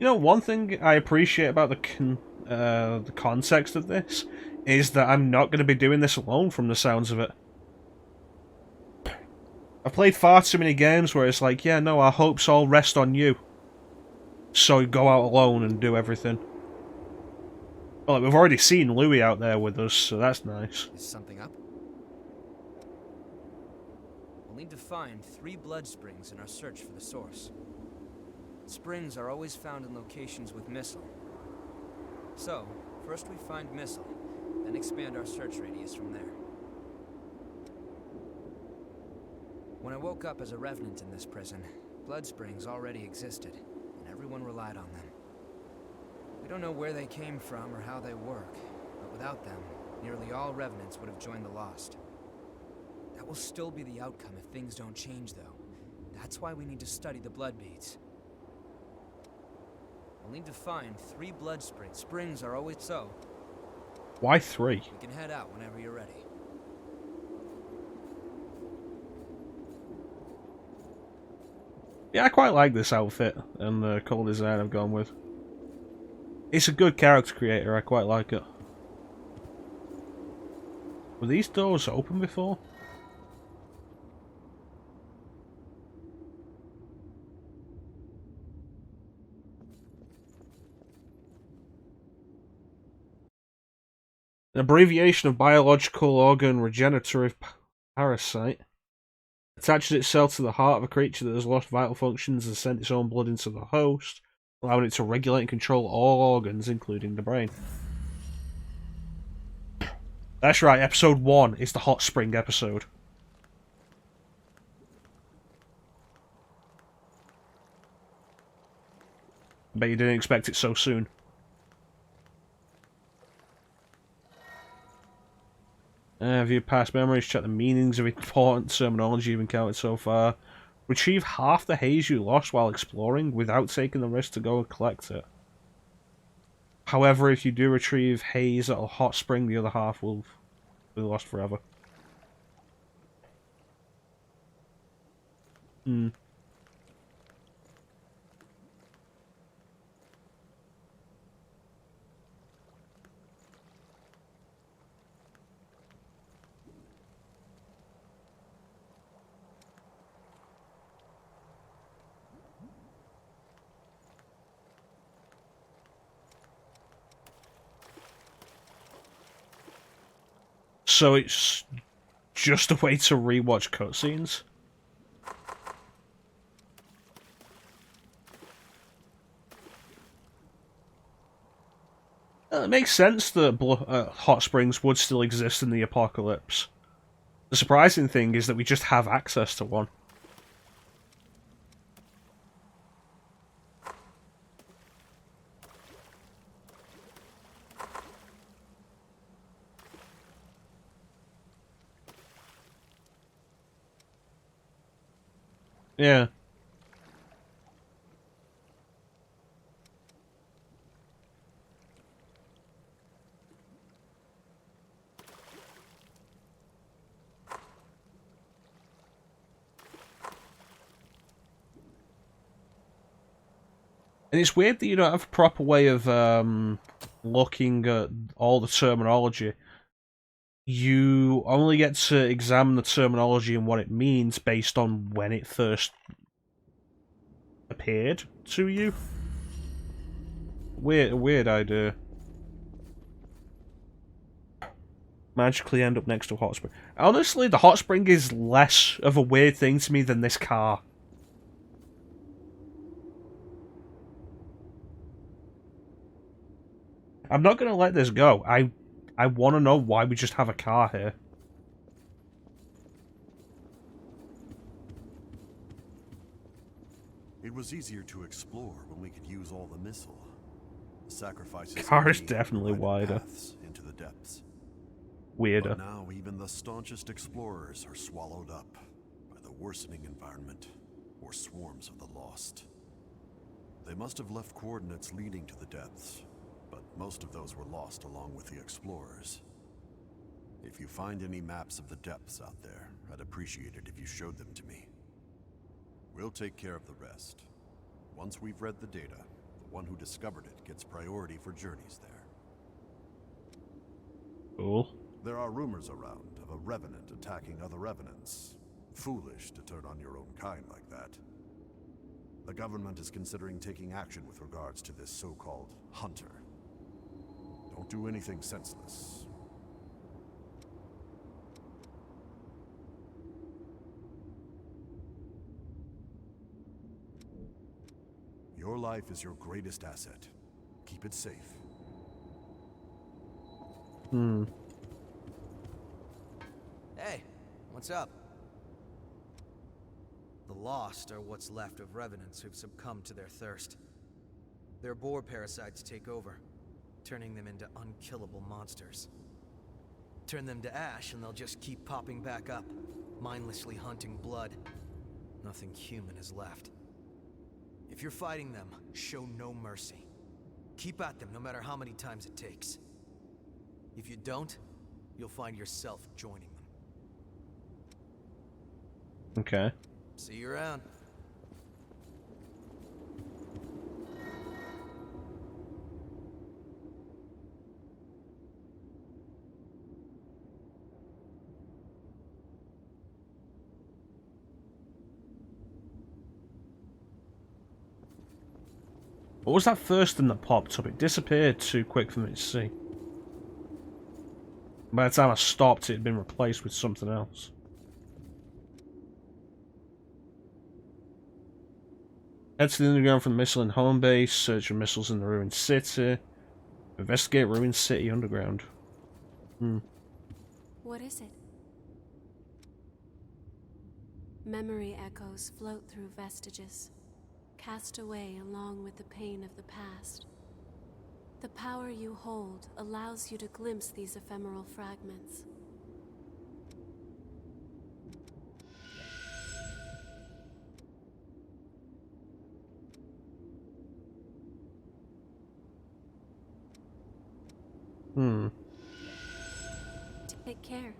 You know, one thing I appreciate about the context of this is that I'm not going to be doing this alone from the sounds of it. I've played far too many games where it's like, yeah, no, our hopes all rest on you. So go out alone and do everything. Well, we've already seen Louis out there with us, so that's nice. Is something up? We'll need to find 3 blood springs in our search for the source. Springs are always found in locations with missile. So, first we find missile, then expand our search radius from there. When I woke up as a Revenant in this prison, blood springs already existed, and everyone relied on them. We don't know where they came from or how they work, but without them, nearly all Revenants would have joined the Lost. That will still be the outcome if things don't change, though. That's why we need to study the blood beads. We'll need to find 3 blood springs. Springs are always so. Why 3? We can head out whenever you're ready. Yeah, I quite like this outfit and the colour design I've gone with. It's a good character creator, I quite like it. Were these doors open before? An abbreviation of biological organ regenerative parasite. Attaches itself to the heart of a creature that has lost vital functions and sent its own blood into the host, allowing it to regulate and control all organs, including the brain. That's right, episode 1 is the hot spring episode. I bet you didn't expect it so soon. View past memories, check the meanings of important terminology you've encountered so far. Retrieve half the haze you lost while exploring without taking the risk to go and collect it. However, if you do retrieve haze at a hot spring, the other half will be lost forever. So it's just a way to rewatch cutscenes? It makes sense that hot springs would still exist in the apocalypse. The surprising thing is that we just have access to one. Yeah. And it's weird that you don't have a proper way of looking at all the terminology. You only get to examine the terminology and what it means based on when it first appeared to you. Weird idea. Magically end up next to a hot spring. Honestly, the hot spring is less of a weird thing to me than this car. I'm not gonna let this go. I want to know why we just have a car here. It was easier to explore when we could use all the missile. The sacrifices Car is made definitely provided wider. paths into the depths. Weirder. But now even the staunchest explorers are swallowed up by the worsening environment or swarms of the lost. They must have left coordinates leading to the depths, but most of those were lost along with the explorers. If you find any maps of the depths out there, I'd appreciate it if you showed them to me. We'll take care of the rest. Once we've read the data, the one who discovered it gets priority for journeys there. Cool. There are rumors around of a Revenant attacking other Revenants. Foolish to turn on your own kind like that. The government is considering taking action with regards to this so-called hunter. Don't do anything senseless. Your life is your greatest asset. Keep it safe. Hey, what's up? The Lost are what's left of Revenants who've succumbed to their thirst. Their boar parasites take over, turning them into unkillable monsters. Turn them to ash and they'll just keep popping back up, mindlessly hunting blood. Nothing human is left. If you're fighting them, show no mercy. Keep at them no matter how many times it takes. If you don't, you'll find yourself joining them. Okay. See you around. What was that first thing that popped up? It disappeared too quick for me to see. By the time I stopped, it had been replaced with something else. Head to the underground from the missile and home base. Search for missiles in the ruined city. Investigate ruined city underground. What is it? Memory echoes float through vestiges, cast away along with the pain of the past. The power you hold allows you to glimpse these ephemeral fragments. Take care.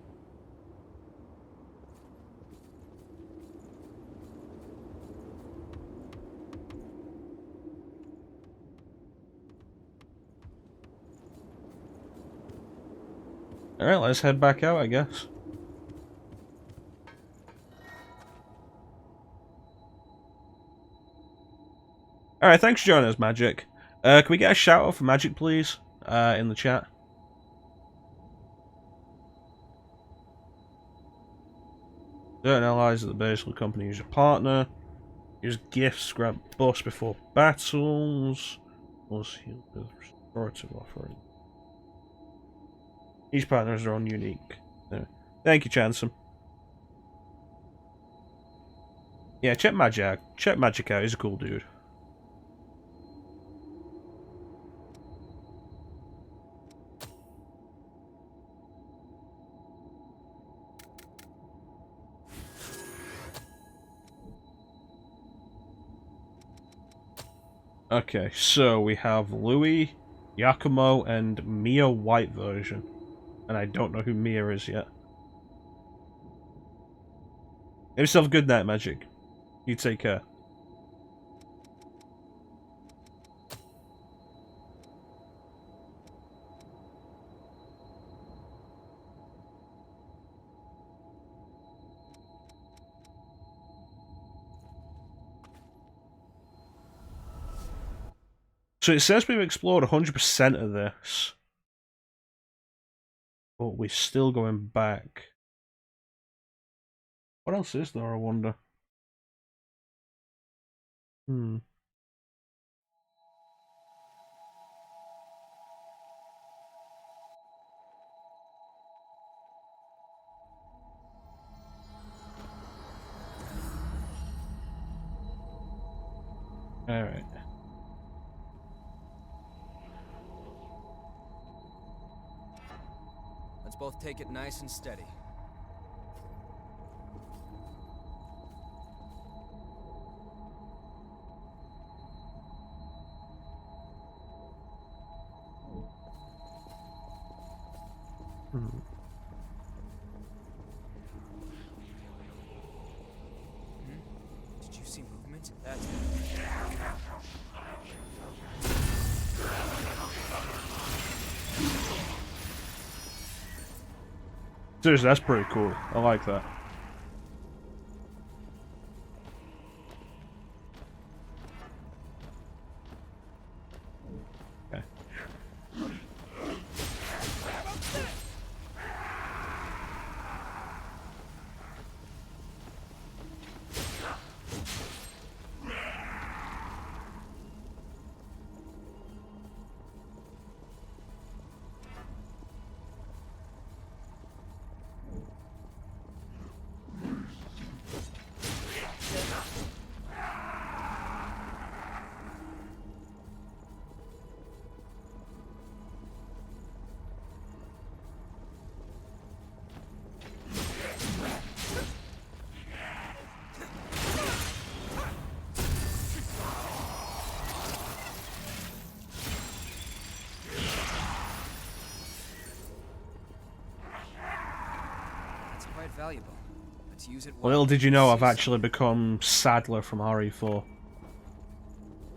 Alright, let's head back out, I guess. Alright, thanks for joining us, Magic. Can we get a shout out for Magic, please? In the chat. Certain allies at the base of the company use a partner. Use gifts, grab bus before battles. Plus heal with restorative offering. Each partner has their own unique. Thank you, Chansom. Yeah, check Magic. Check Magic out. He's a cool dude. Okay, so we have Louis, Yakumo, and Mia White version. And I don't know who Mia is yet. Have yourself a good night, Magic. You take care. So it says we've explored 100% of this. But we're still going back. What else is there, I wonder? Alright. Let's both take it nice and steady. Did you see movement? That's... Seriously, that's pretty cool. I like that. Okay. Quite valuable. Let's use it. Little did you know I've actually become Sadler from RE4.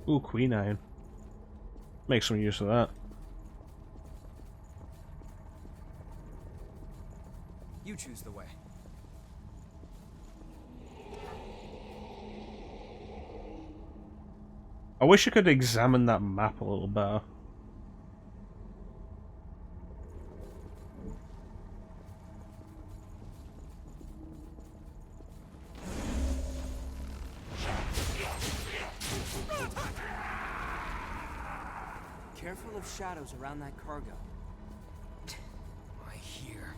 Ooh, Queen Iron. Make some use of that. You choose the way. I wish I could examine that map a little better. Careful of shadows around that cargo. I hear.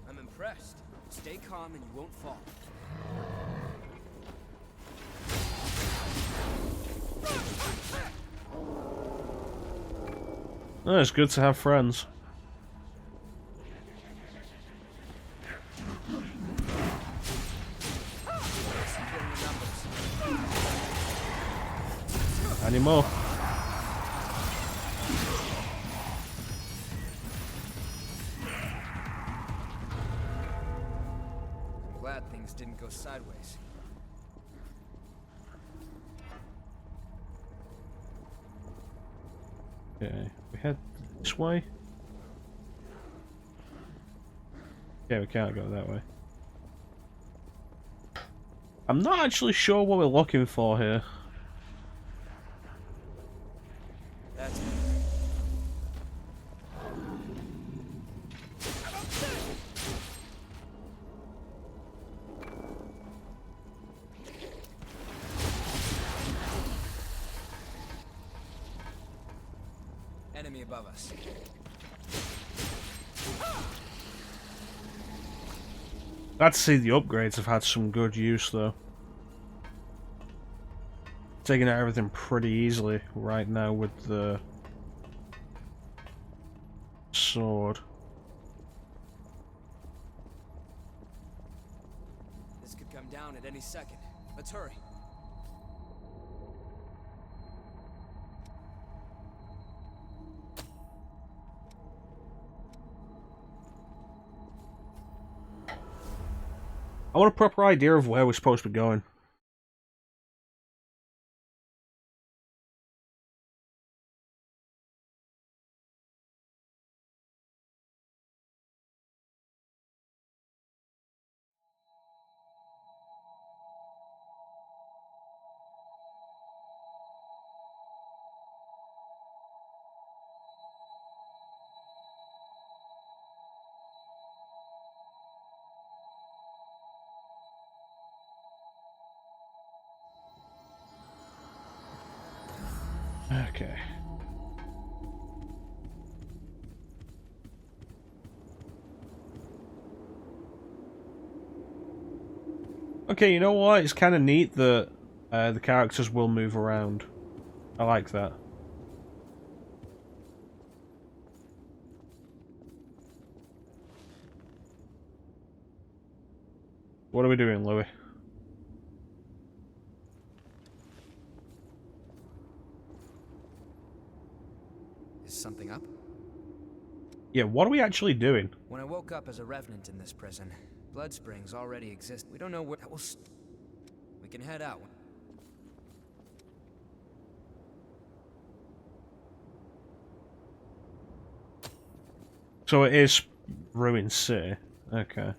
I'm impressed. Stay calm and you won't fall. Oh, it's good to have friends. Anymore. I'm glad things didn't go sideways. Okay, we head this way. Yeah, we can't go that way. I'm not actually sure what we're looking for here. That's enemy above us. Glad to see the upgrades have had some good use though. Taking out everything pretty easily right now with the sword. any second. Let's hurry. I want a proper idea of where we're supposed to be going. Okay. Okay, you know what? It's kind of neat that the characters will move around. I like that. What are we doing, Louis? Is something up? Yeah, what are we actually doing? When I woke up as a Revenant in this prison, blood springs already exist. We don't know where that will. We can head out. So it is Ruin City. Okay.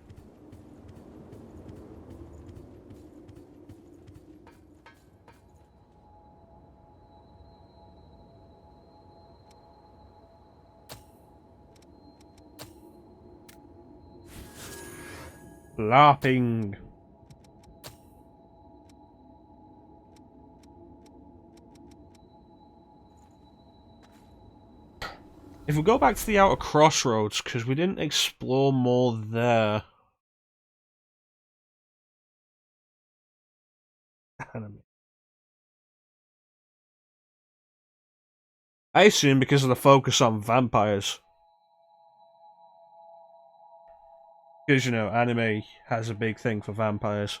LARPing. If we go back to the outer crossroads, because we didn't explore more there. I assume because of the focus on vampires. Because, you know, anime has a big thing for vampires.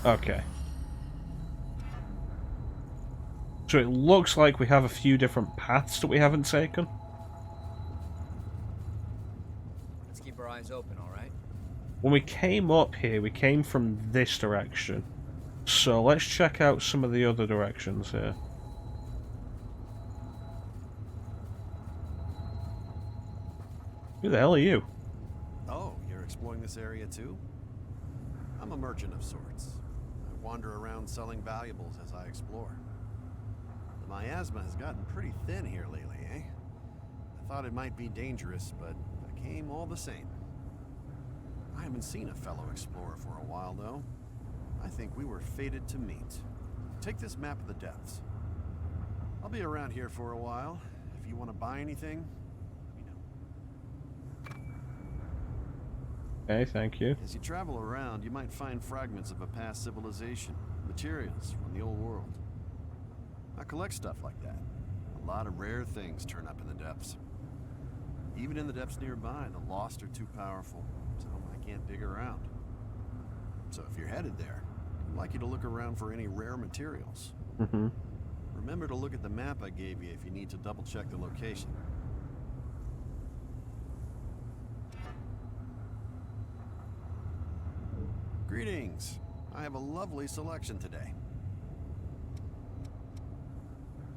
Okay. So it looks like we have a few different paths that we haven't taken. Let's keep our eyes open, alright? When we came up here, we came from this direction. So let's check out some of the other directions here. Who the hell are you? Oh, you're exploring this area too? I'm a merchant of sorts. I wander around selling valuables as I explore. The miasma has gotten pretty thin here lately, eh? I thought it might be dangerous, but I came all the same. I haven't seen a fellow explorer for a while, though. I think we were fated to meet. Take this map of the depths. I'll be around here for a while. If you want to buy anything, let me know. Okay, thank you. As you travel around, you might find fragments of a past civilization, materials from the old world. I collect stuff like that. A lot of rare things turn up in the depths. Even in the depths nearby, the lost are too powerful, so I can't dig around. So if you're headed there, I'd like you to look around for any rare materials. Mm-hmm. Remember to look at the map I gave you if you need to double-check the location. Greetings. I have a lovely selection today.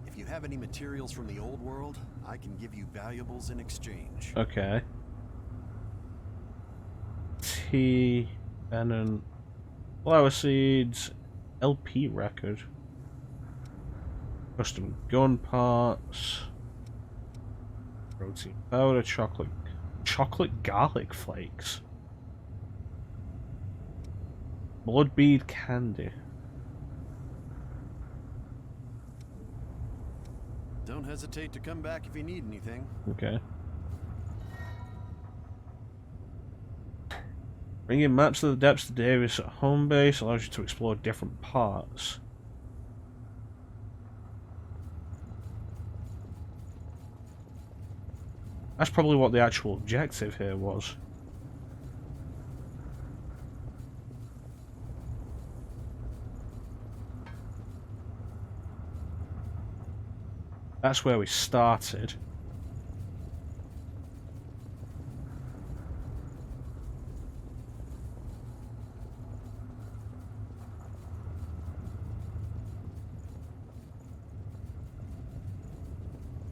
If you have any materials from the old world, I can give you valuables in exchange. Okay. Tea, Venom, flower seeds, LP record, custom gun parts, protein powder, chocolate garlic flakes, blood bead candy. Don't hesitate to come back if you need anything. Okay. Bringing maps to the depths to Davis at home base allows you to explore different parts. That's probably what the actual objective here was. That's where we started.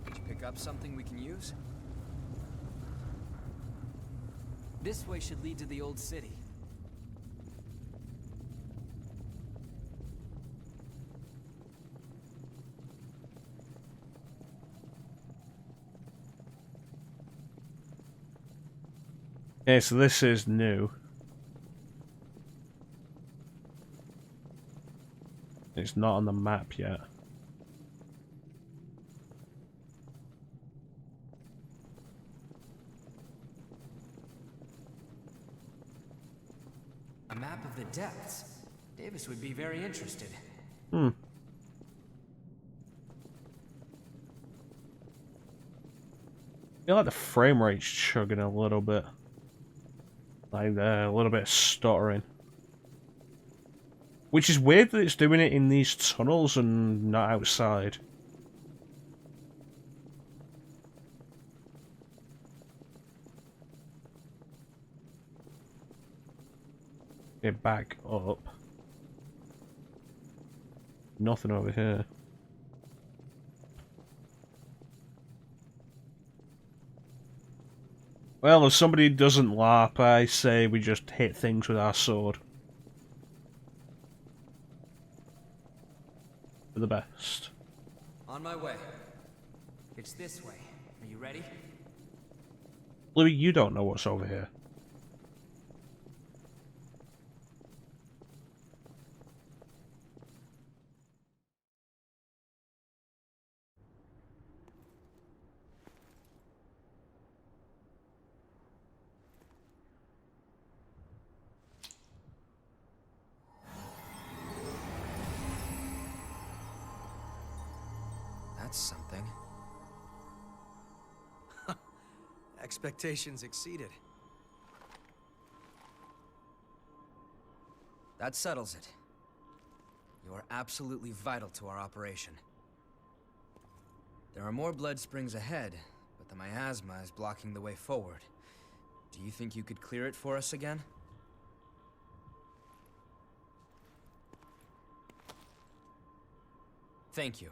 Did you pick up something we can use? This way should lead to the old city. Okay, so this is new. It's not on the map yet. A map of the depths. Davis would be very interested. Hmm. I feel like the frame rate's chugging a little bit. Like a little bit of stuttering. Which is weird that it's doing it in these tunnels and not outside. Get back up. Nothing over here. Well, if somebody doesn't LARP, I say we just hit things with our sword. For the best. On my way. It's this way. Are you ready? Louis, you don't know what's over here. That's something. Expectations exceeded. That settles it. You are absolutely vital to our operation. There are more blood springs ahead, but the miasma is blocking the way forward. Do you think you could clear it for us again? Thank you.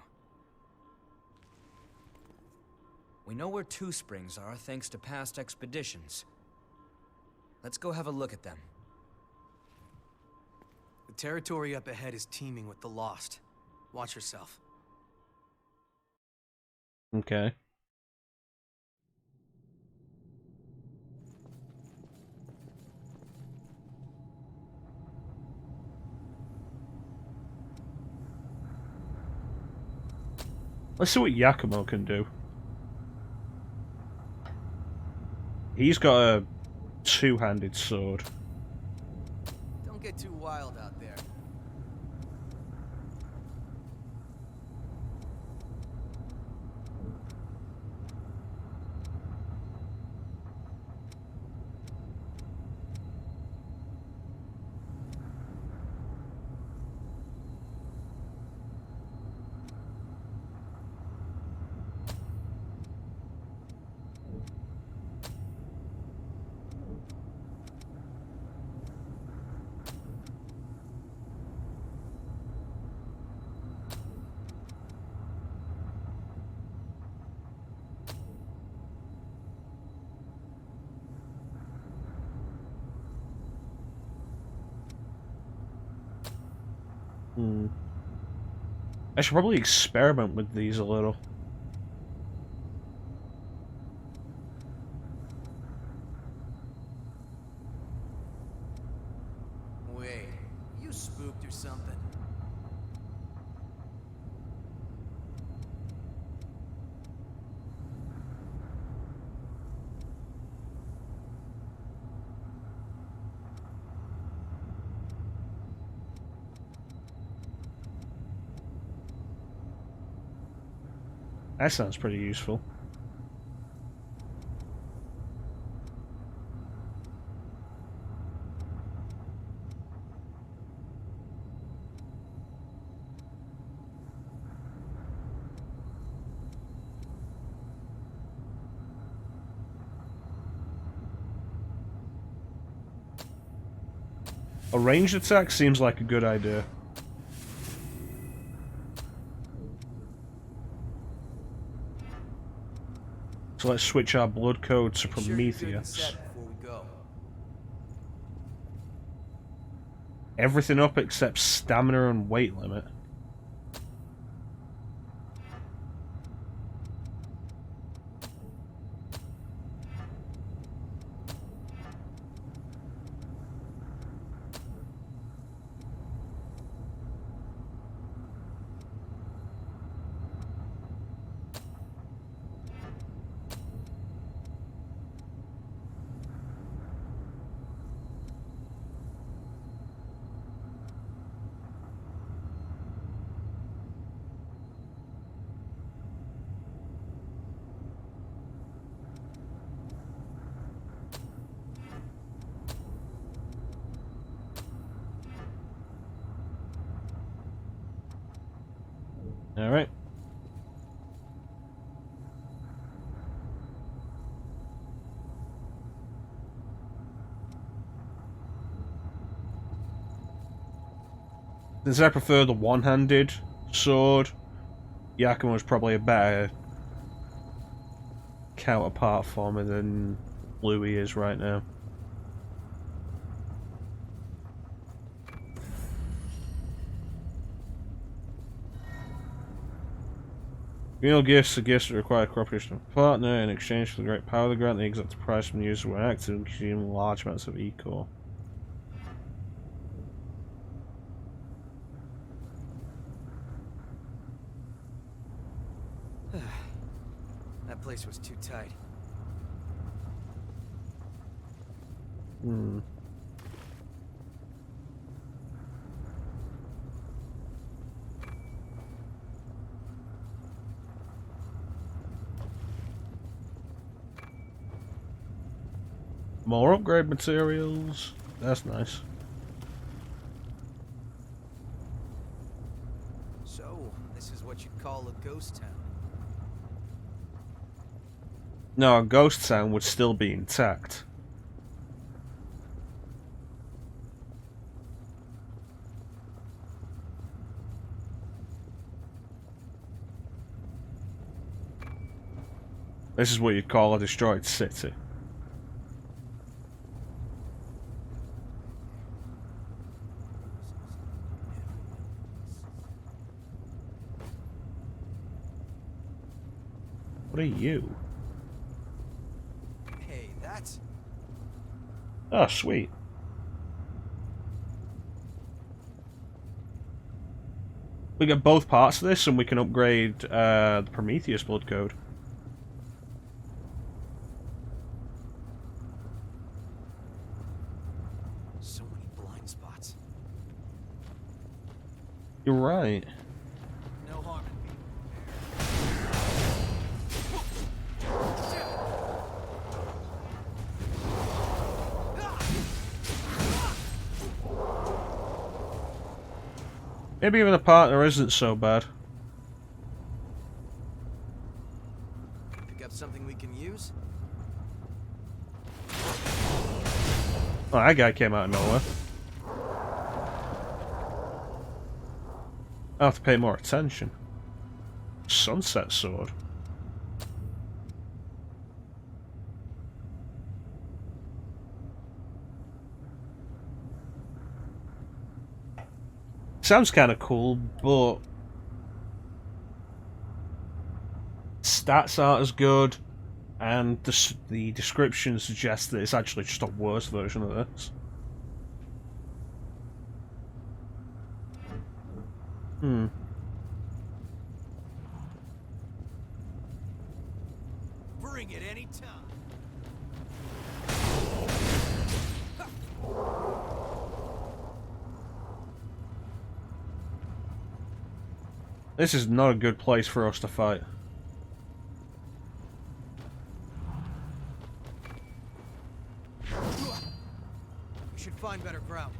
We know where two springs are thanks to past expeditions. Let's go have a look at them. The territory up ahead is teeming with the lost. Watch yourself. Okay. Let's see what Yakumo can do. He's got a two-handed sword. Don't get too wild out there. I should probably experiment with these a little. Wait, you spooked or something? That sounds pretty useful. A ranged attack seems like a good idea. So let's switch our blood code to Prometheus. Everything up except stamina and weight limit. Alright. Since I prefer the one-handed sword, Yakima was probably a better counterpart for me than Louis is right now. Real gifts are gifts that require cooperation of a partner. In exchange for the great power they grant, they exact the price from the user when active and consume large amounts of eco. That place was too tight. Hmm. More upgrade materials. That's nice. So, this is what you'd call a ghost town. No, a ghost town would still be intact. This is what you'd call a destroyed city. What are you? Hey, that's... Oh, sweet. We get both parts of this and we can upgrade the Prometheus blood code. So many blind spots. You're right. No harm in being Maybe even a partner isn't so bad. Pick up something we can use? Oh, that guy came out of nowhere. I have to pay more attention. Sunset sword. Sounds kind of cool, but stats aren't as good, and the description suggests that it's actually just a worse version of this. Hmm. Bring it anytime. This is not a good place for us to fight. We should find better ground.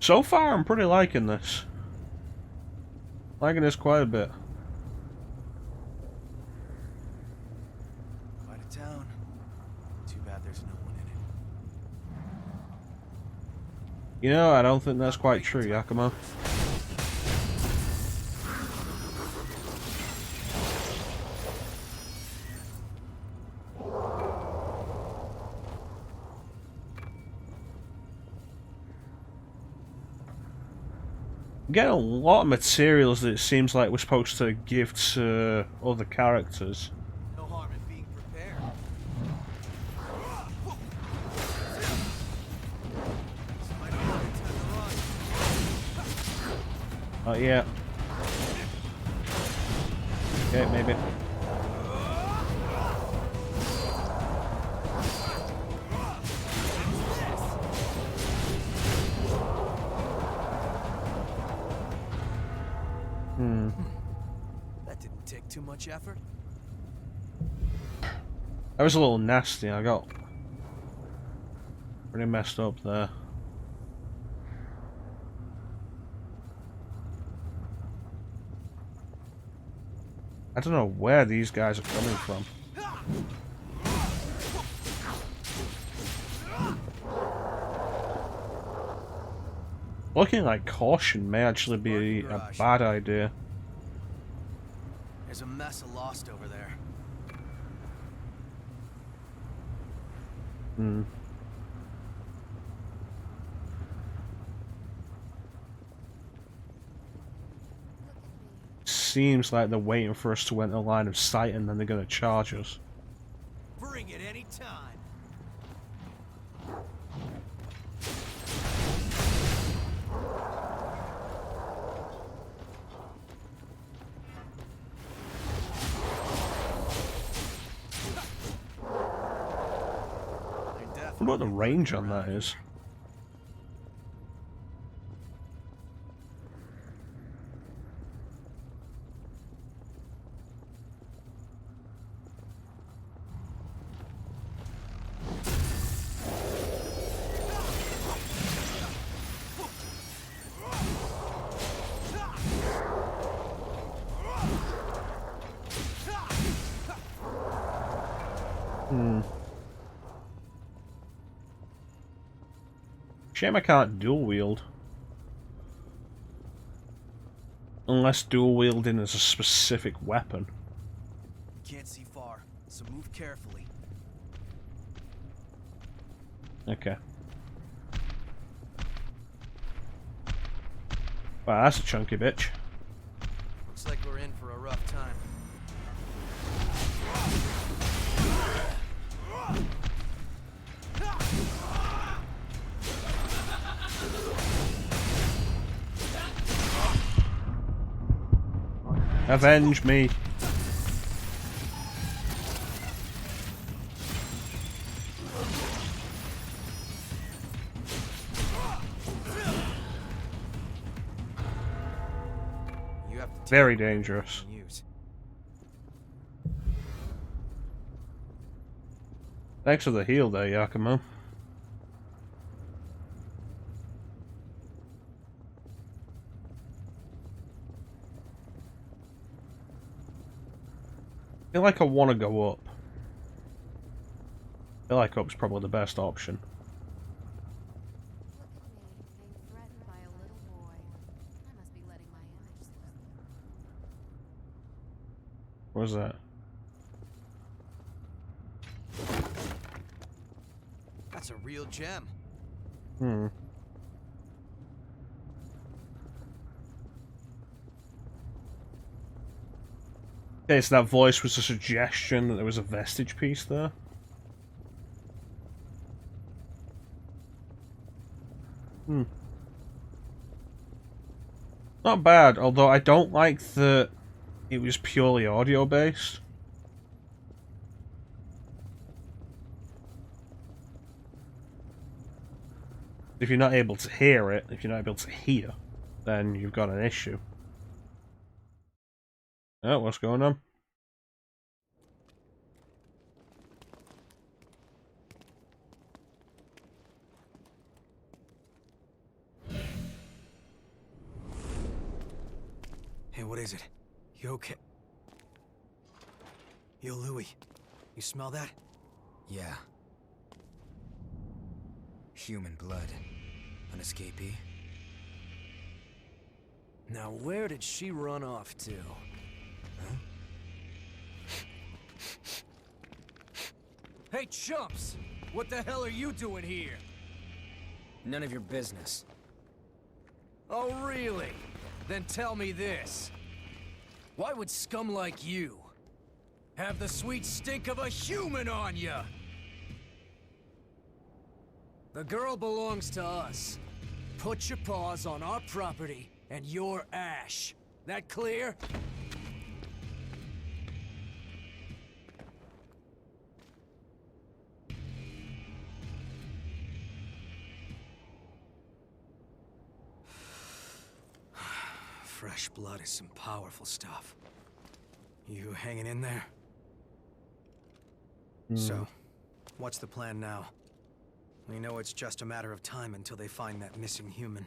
So far, I'm pretty liking this. Liking this quite a bit. Quite a town. Too bad there's no one in it. You know, I don't think that's quite true, Yakima. I'm getting a lot of materials that it seems like we're supposed to give to other characters. No harm in being prepared. Oh yeah. Okay, maybe. That didn't take too much effort. That was a little nasty. I got pretty messed up there. I don't know where these guys are coming from. Looking like caution may actually be a bad idea. There's a mess of lost over there. Seems like they're waiting for us to enter line of sight and then they're going to charge us. Bring it any time. I wonder what the range on that is. Shame I can't dual wield. Unless dual wielding is a specific weapon. Can't see far, so move carefully. Okay. Wow, that's a chunky bitch. Looks like we're in for a rough time. Avenge me. Very dangerous. Thanks for the heal there, Yakimo. I feel like I want to go up. I feel like up's probably the best option. What was that? That's a real gem. Okay, so that voice was a suggestion that there was a vestige piece there. Not bad, although I don't like that it was purely audio based. If you're not able to hear it, if you're not able to hear, then you've got an issue. Oh, what's going on? is it? You okay? Yo, Louis. You smell that? Yeah. Human blood. An escapee? Now where did she run off to? Huh? Hey, chumps! What the hell are you doing here? None of your business. Oh, really? Then tell me this. Why would scum like you have the sweet stink of a human on ya? The girl belongs to us. Put your paws on our property and your ash. That clear? Fresh blood is some powerful stuff. You hanging in there? So, what's the plan now? We know it's just a matter of time until they find that missing human.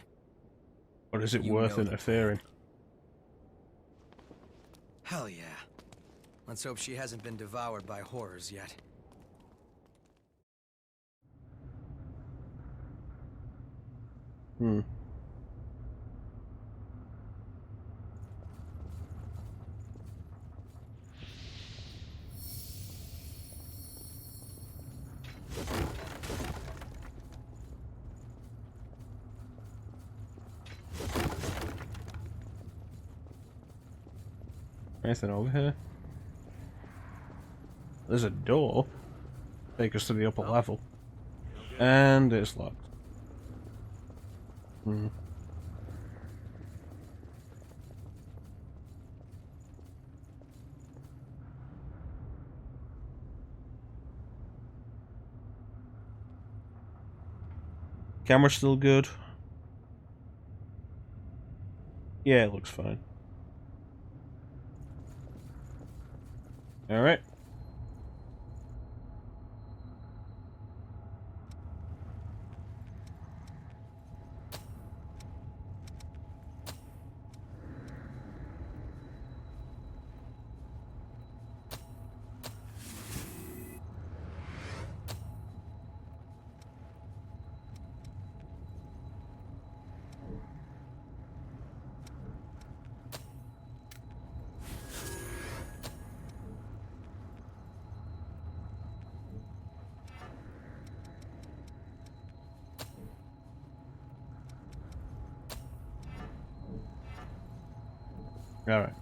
Or is it worth interfering? Hell yeah. Let's hope she hasn't been devoured by horrors yet. Anything over here? There's a door. Take us to the upper level. And it's locked. Camera's still good. Yeah, it looks fine. Alright. Alright.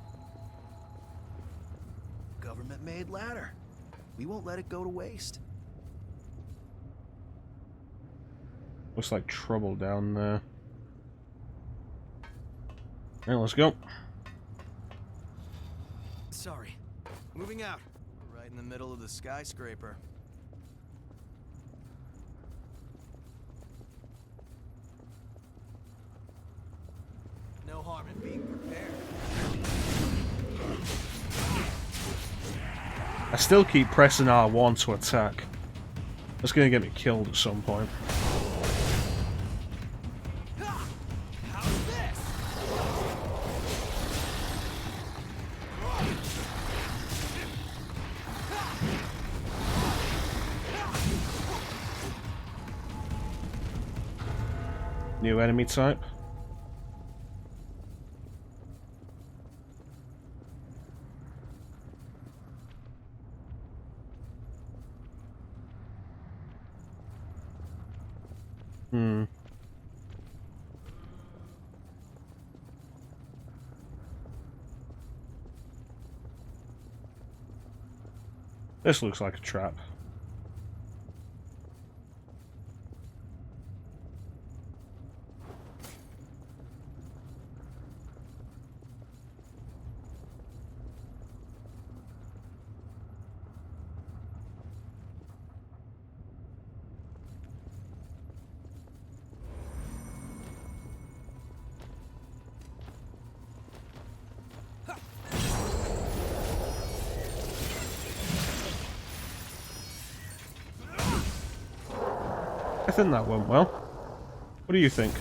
Government-made ladder. We won't let it go to waste. Looks like trouble down there. Alright, let's go. Sorry. Moving out. Right in the middle of the skyscraper. No harm in being prepared. I still keep pressing R1 to attack. That's gonna get me killed at some point. How's this? New enemy type. This looks like a trap. I think that went well. What do you think?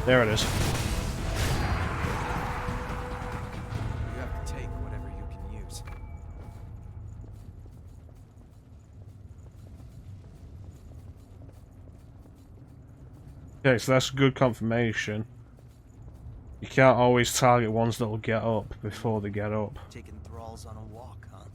There it is. You have to take whatever you can use. Okay, so that's good confirmation. You can't always target ones that'll get up before they get up. Taking thralls on a walk, huh?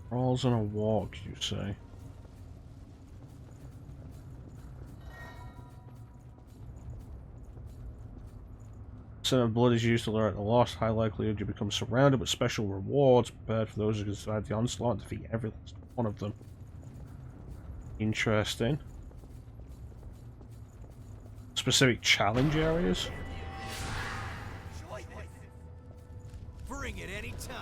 Crawls on a walk, you say? Scent of blood is used to lure out the lost. High likelihood you become surrounded with special rewards prepared for those who can survive the onslaught and defeat every last one of them. Interesting. Specific challenge areas? Bring it anytime.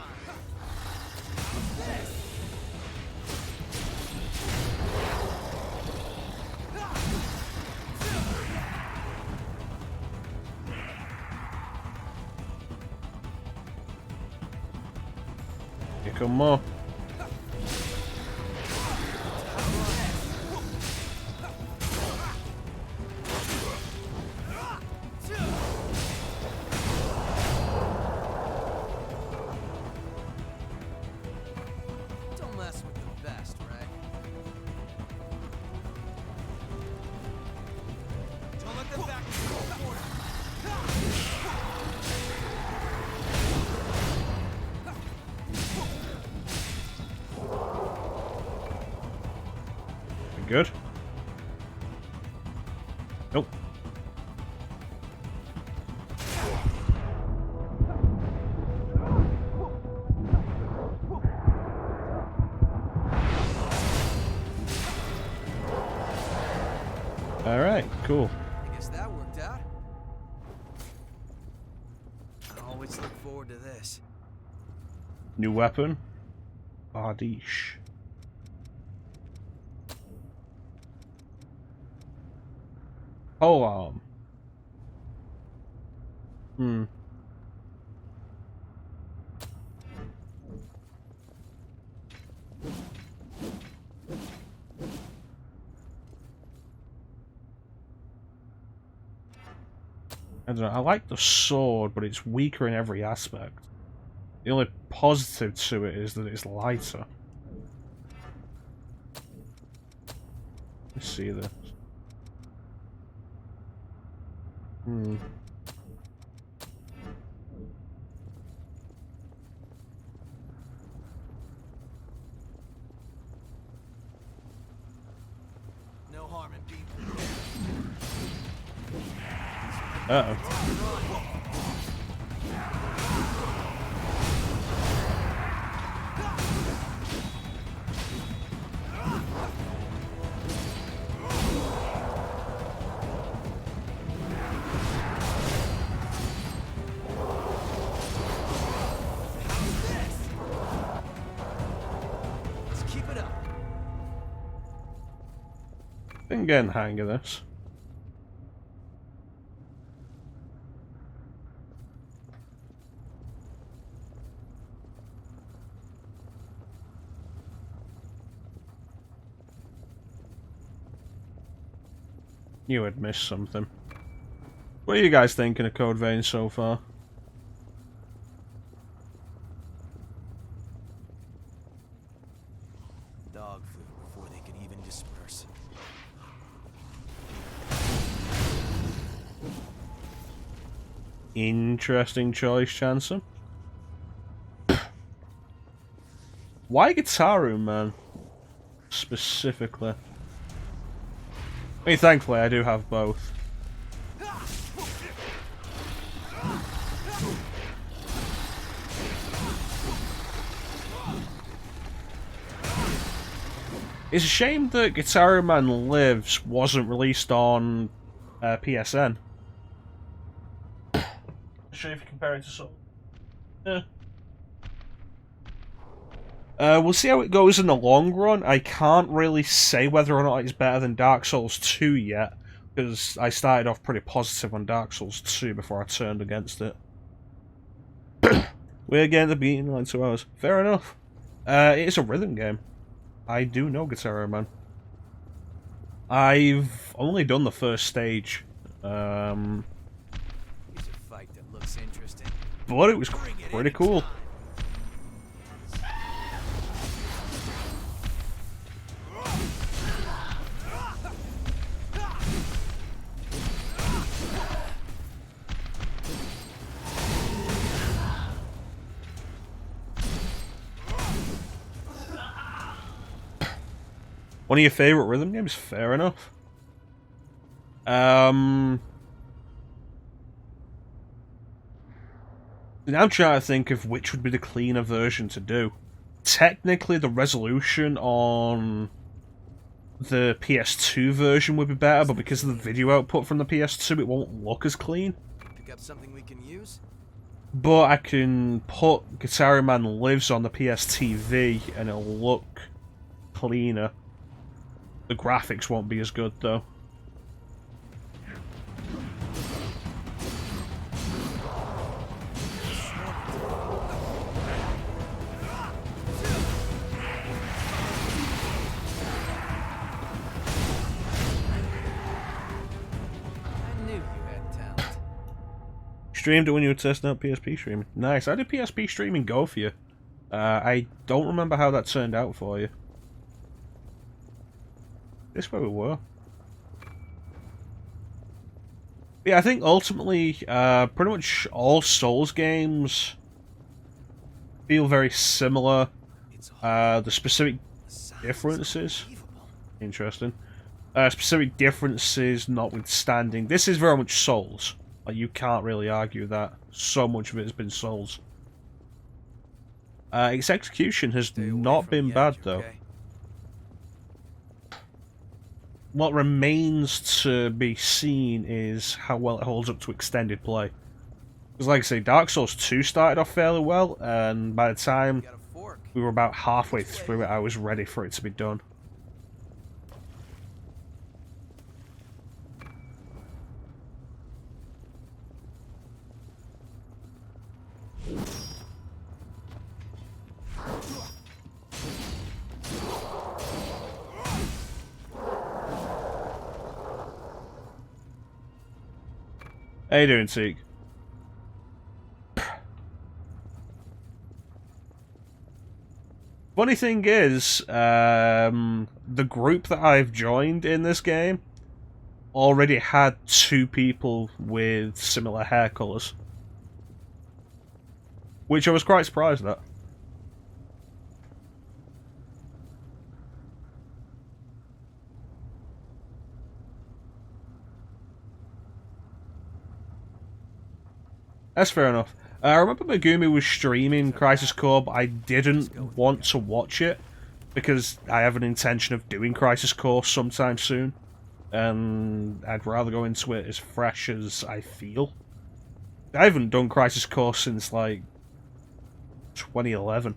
Here come more. Don't mess with the best, right? Don't let them back into the corner. Good. Nope. Alright, cool. I guess that worked out. I always look forward to this. New weapon. Bardiche. Pole arm. I don't know, I like the sword, but it's weaker in every aspect. The only positive to it is that it's lighter. Let's see this. No harm in being. Uh-oh. Been getting the hang of this. You had missed something. What are you guys thinking of Code Vein so far? Dog food before they could even disperse. Interesting choice, Chancer. Why Gitaru, man? Specifically. I mean, thankfully, I do have both. It's a shame that Gitaru Man Lives wasn't released on PSN. I'm sure if you compare it to some. We'll see how it goes in the long run. I can't really say whether or not it's better than Dark Souls 2 yet, because I started off pretty positive on Dark Souls 2 before I turned against it. We're getting the beat in like 2 hours. Fair enough. It is a rhythm game. I do know Guitar Man. I've only done the first stage. Here's a fight that looks interesting. But it was pretty cool. One of your favourite rhythm games? Fair enough. Now I'm trying to think of which would be the cleaner version to do. Technically, the resolution on the PS2 version would be better, but because of the video output from the PS2, it won't look as clean. Pick up something we can use? But I can put Guitar Man Lives on the PS TV and it'll look cleaner. The graphics won't be as good though. Streamed it when you were testing out PSP streaming. Nice. How did PSP streaming go for you? I don't remember how that turned out for you. This is where we were. Yeah, I think ultimately, pretty much all Souls games feel very similar. The specific differences. Interesting. Specific differences notwithstanding. This is very much Souls. Like, you can't really argue that. So much of it has been Souls. Its execution has not been bad, though. Okay? What remains to be seen is how well it holds up to extended play. Because, like I say, Dark Souls 2 started off fairly well, and by the time we were about halfway through it, I was ready for it to be done. How you doing, Teak? Funny thing is, the group that I've joined in this game already had 2 people with similar hair colours. Which I was quite surprised at. That's fair enough. I remember Megumi was streaming Crisis Core, but I didn't want to watch it because I have an intention of doing Crisis Core sometime soon, and I'd rather go into it as fresh as I feel. I haven't done Crisis Core since, like, 2011.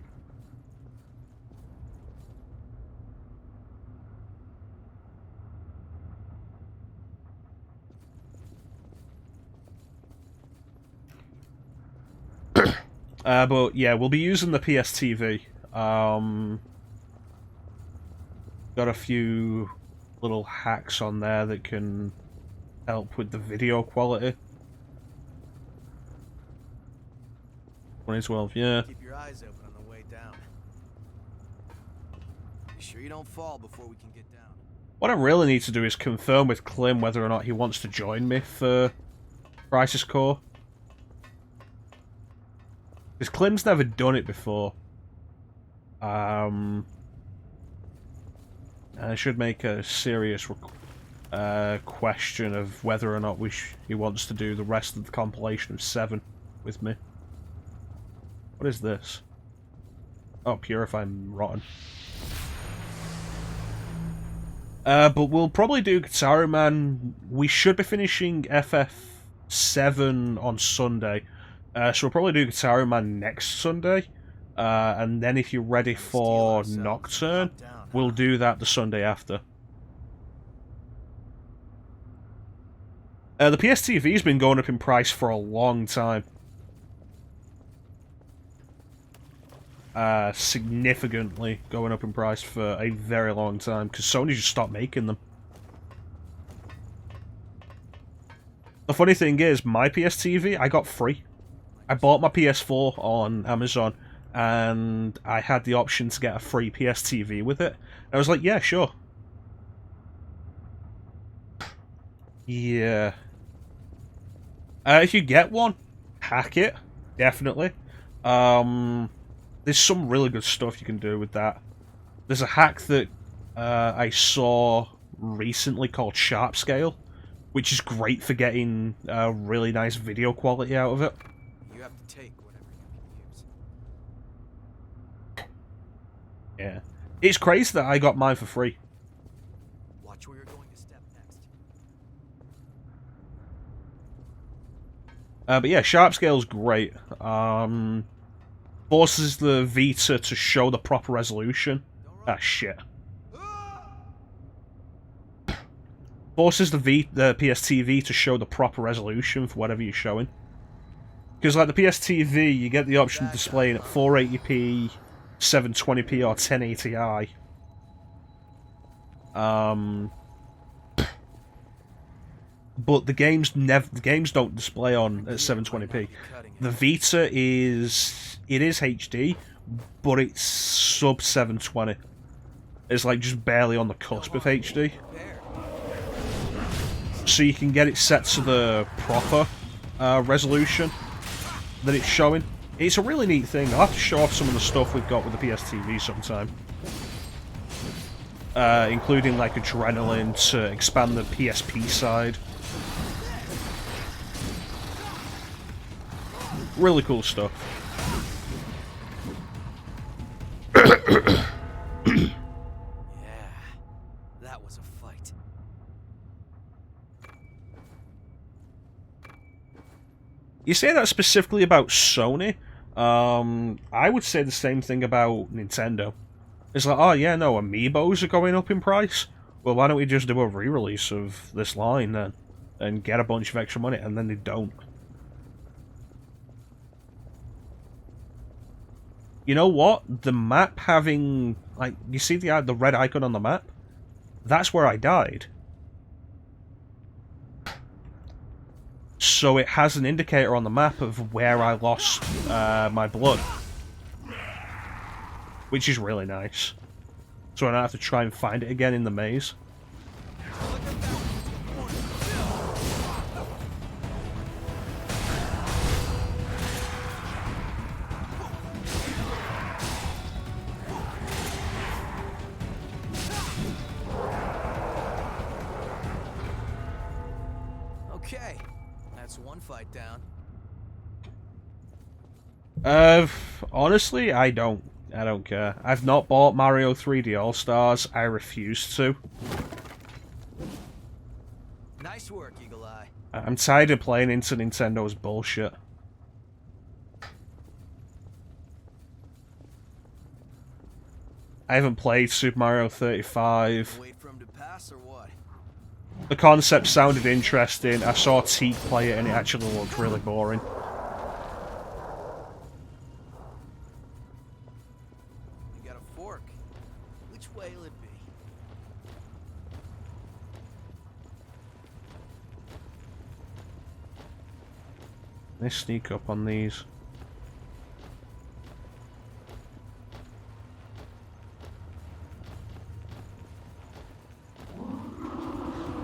But yeah, we'll be using the PSTV. Got a few little hacks on there that can help with the video quality. 2012, yeah. Keep your eyes open on the way down. Be sure you don't fall before we can get down. What I really need to do is confirm with Klim whether or not he wants to join me for Crisis Core. Because Klim's never done it before. And I should make a serious question of whether or not he wants to do the rest of the compilation of 7 with me. What is this? Oh, Purifying Rotten. But we'll probably do Guitar Man. We should be finishing FF7 on Sunday. So we'll probably do Guitar Man next Sunday. And then if you're ready for Nocturne, we'll do that the Sunday after. The PSTV's been going up in price for a long time. significantly going up in price for a very long time, because Sony just stopped making them. The funny thing is, my PS TV, I got free. I bought my PS4 on Amazon, and I had the option to get a free PS TV with it. I was like, yeah, sure. Yeah. If you get one, hack it. Definitely. There's some really good stuff you can do with that. There's a hack that I saw recently called Sharp Scale, which is great for getting really nice video quality out of it. You have to take whatever you can use. Yeah. It's crazy that I got mine for free. Watch where you're going to step next. But yeah, Sharp Scale's great. Forces the Vita to show the proper resolution. Ah, shit. Forces the PS TV to show the proper resolution for whatever you're showing. Because like the PS TV, you get the option of displaying at 480p, 720p, or 1080i. But the games don't display on at 720p. The Vita is HD, but it's sub 720. It's like just barely on the cusp of HD. So you can get it set to the proper resolution that it's showing. It's a really neat thing. I'll have to show off some of the stuff we've got with the PS TV sometime. Including like Adrenaline to expand the PSP side. Really cool stuff. Yeah, that was a fight. You say that specifically about Sony? I would say the same thing about Nintendo. It's like, oh yeah, no, amiibos are going up in price. Well, why don't we just do a re-release of this line then? And get a bunch of extra money, and then they don't. You know what? The map having, like, you see the red icon on the map? That's where I died. So it has an indicator on the map of where I lost my blood. Which is really nice. So I don't have to try and find it again in the maze. Okay, that's one fight down. Honestly, I don't care. I've not bought Mario 3D All-Stars. I refuse to. Nice work, Eagle Eye. I'm tired of playing into Nintendo's bullshit. I haven't played Super Mario 35. Wait for him to pass or what? The concept sounded interesting. I saw Teak play it and it actually looked really boring. You got a fork. Which way will it be? They sneak up on these.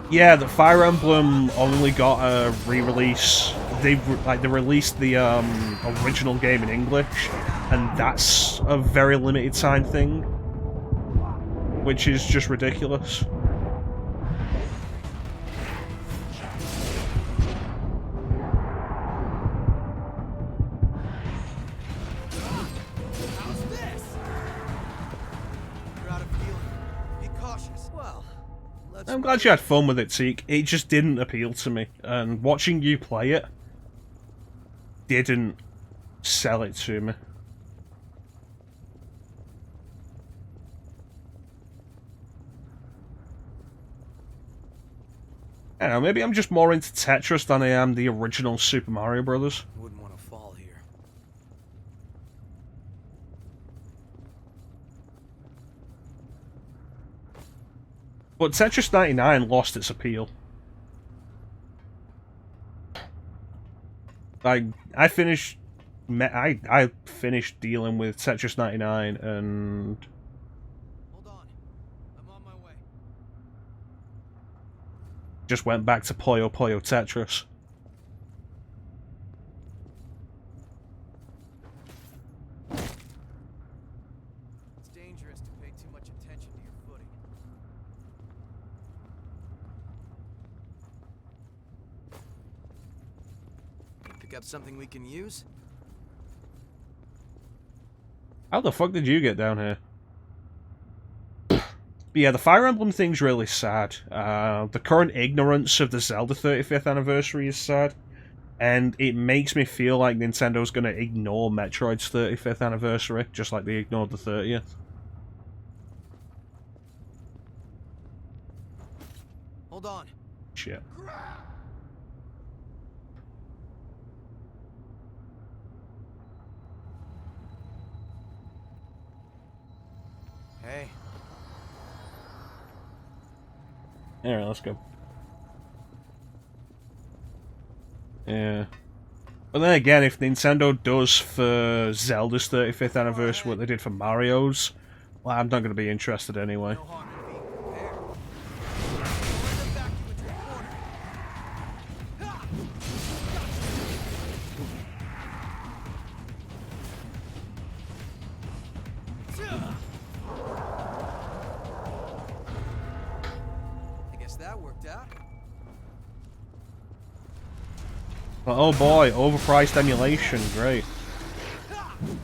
Yeah, the Fire Emblem only got a re-release. They released the original game in English, and that's a very limited time thing, which is just ridiculous. How's this? You're out of feeling. Be cautious. Well, I'm glad you had fun with it, Teak. It just didn't appeal to me, and watching you play it didn't sell it to me. I don't know, maybe I'm just more into Tetris than I am the original Super Mario Brothers. Wouldn't want to fall here. But Tetris 99 lost its appeal. I finished dealing with Tetris 99 and Hold on. I'm on my way. just went back to Puyo Puyo Tetris. It's dangerous to pay too much attention to your footing. Pick up something we can use? How the fuck did you get down here? But yeah, the Fire Emblem thing's really sad. The current ignorance of the Zelda 35th anniversary is sad. And it makes me feel like Nintendo's going to ignore Metroid's 35th anniversary, just like they ignored the 30th. Hold on. Shit. Hey. Alright, let's go. Yeah. But then again, if Nintendo does for Zelda's 35th anniversary what they did for Mario's, well, I'm not going to be interested anyway. I guess that worked out. But oh boy, overpriced emulation, great. I'm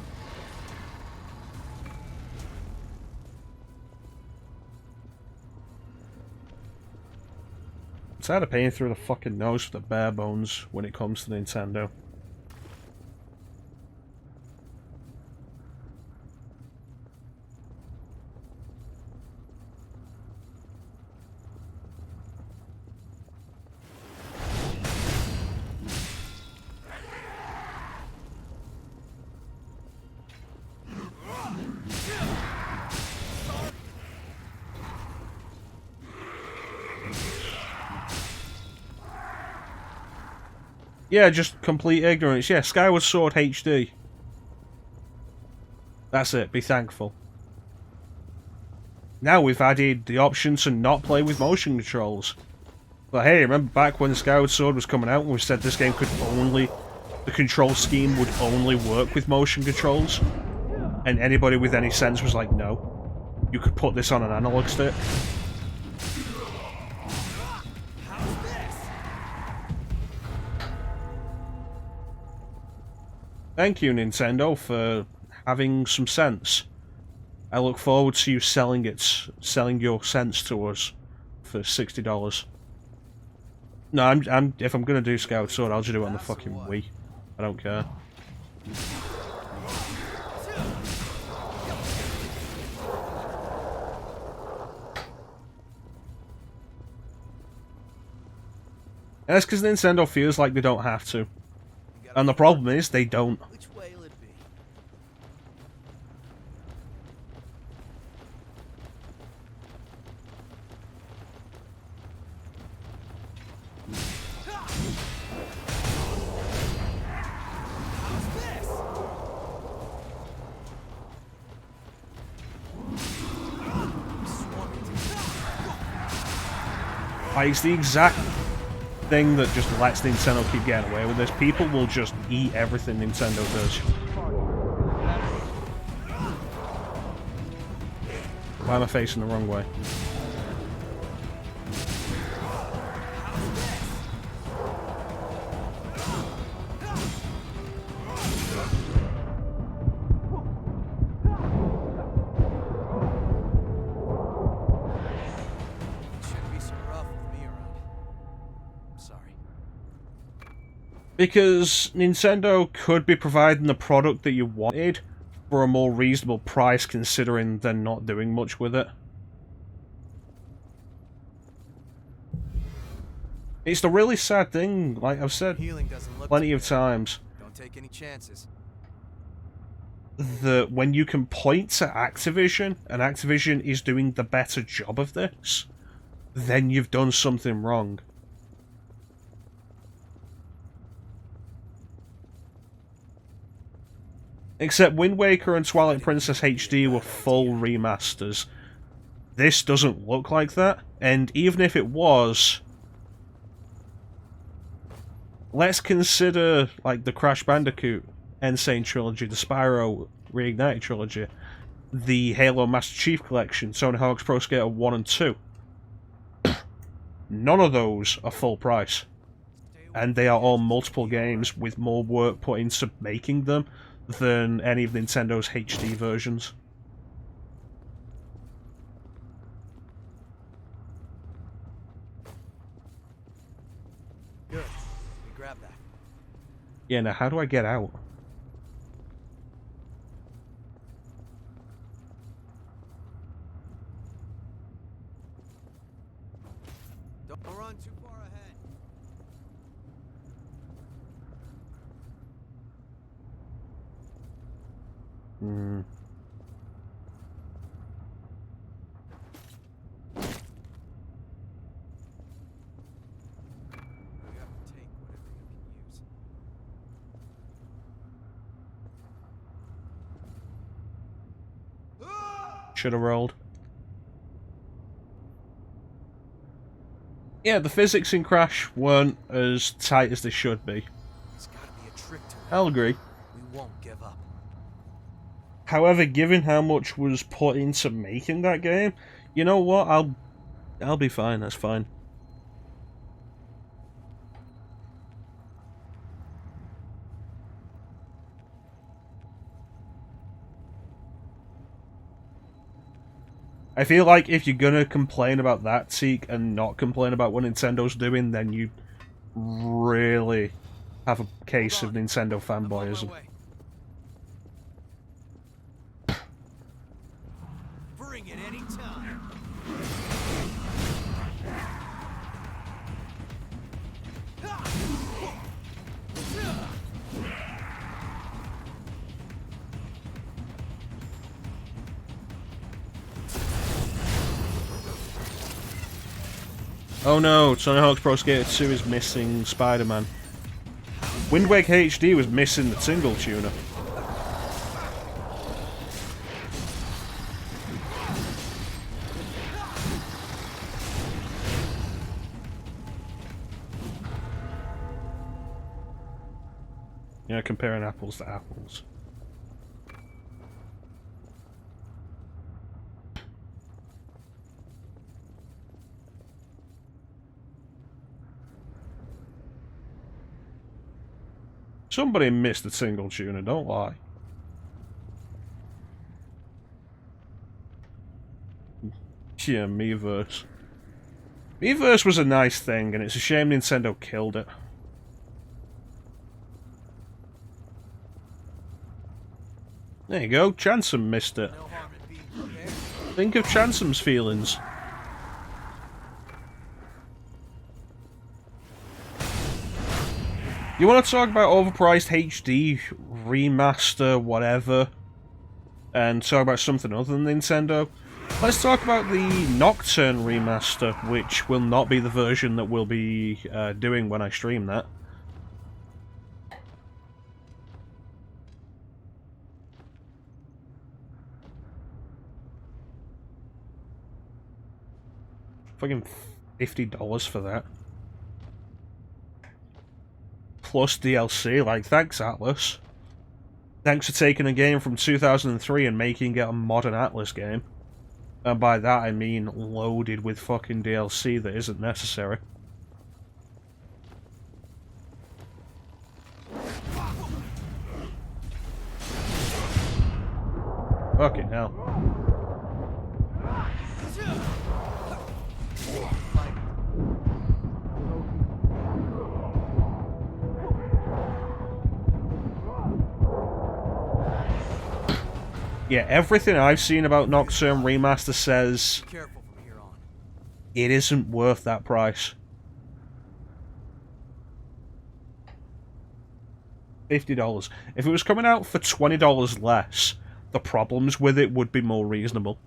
tired of paying through the fucking nose for the bare bones when it comes to Nintendo. Yeah, just complete ignorance. Yeah, Skyward Sword HD. That's it, be thankful. Now we've added the option to not play with motion controls. But hey, remember back when Skyward Sword was coming out and we said this game could only... the control scheme would only work with motion controls? And anybody with any sense was like, no. You could put this on an analog stick. Thank you, Nintendo, for having some sense. I look forward to you selling your sense to us for $60. No, if I'm gonna do Skyward Sword, I'll just do it on the fucking Wii. I don't care. And that's because Nintendo feels like they don't have to. And the problem is, they don't. Which way will it be? Like, it's the exact thing that just lets Nintendo keep getting away with this. People will just eat everything Nintendo does. Why am I facing the wrong way? Because Nintendo could be providing the product that you wanted for a more reasonable price considering they're not doing much with it. It's the really sad thing, like I've said plenty of times, Don't take any chances. that when you can point to Activision, and Activision is doing the better job of this, then you've done something wrong. Except Wind Waker and Twilight Princess HD were full remasters. This doesn't look like that, and even if it was, let's consider like the Crash Bandicoot Insane Trilogy, the Spyro Reignited Trilogy, the Halo Master Chief Collection, Tony Hawk's Pro Skater 1 and 2. None of those are full price. And they are all multiple games with more work put into making them than any of Nintendo's HD versions. Good. We grab that. Yeah, now how do I get out? Don't run too far ahead. Hmm. You have to take whatever you can use. Should have rolled. Yeah, the physics in Crash weren't as tight as they should be. There's gotta be a trick to it. I'll agree. We won't give up. However, given how much was put into making that game, you know what? I'll be fine. That's fine. I feel like if you're gonna complain about that, Teak, and not complain about what Nintendo's doing, then you really have a case of Nintendo fanboyism. Bring it anytime. Oh no, Tony Hawk's Pro Skater 2 is missing Spider-Man. Wind Waker HD was missing the single tuner. Yeah, comparing apples to apples. Somebody missed the single tuner, don't lie. Yeah, Miiverse. Miiverse was a nice thing, and it's a shame Nintendo killed it. There you go, Chansom missed it. Think of Chansom's feelings. You want to talk about overpriced HD, remaster, whatever, and talk about something other than Nintendo? Let's talk about the Nocturne remaster, which will not be the version that we'll be doing when I stream that. Fucking $50 for that. Plus DLC, like, thanks Atlas. Thanks for taking a game from 2003 and making it a modern Atlas game. And by that I mean loaded with fucking DLC that isn't necessary. Fucking hell. Yeah, everything I've seen about Nocturne Remaster says it isn't worth that price. $50. If it was coming out for $20 less, the problems with it would be more reasonable.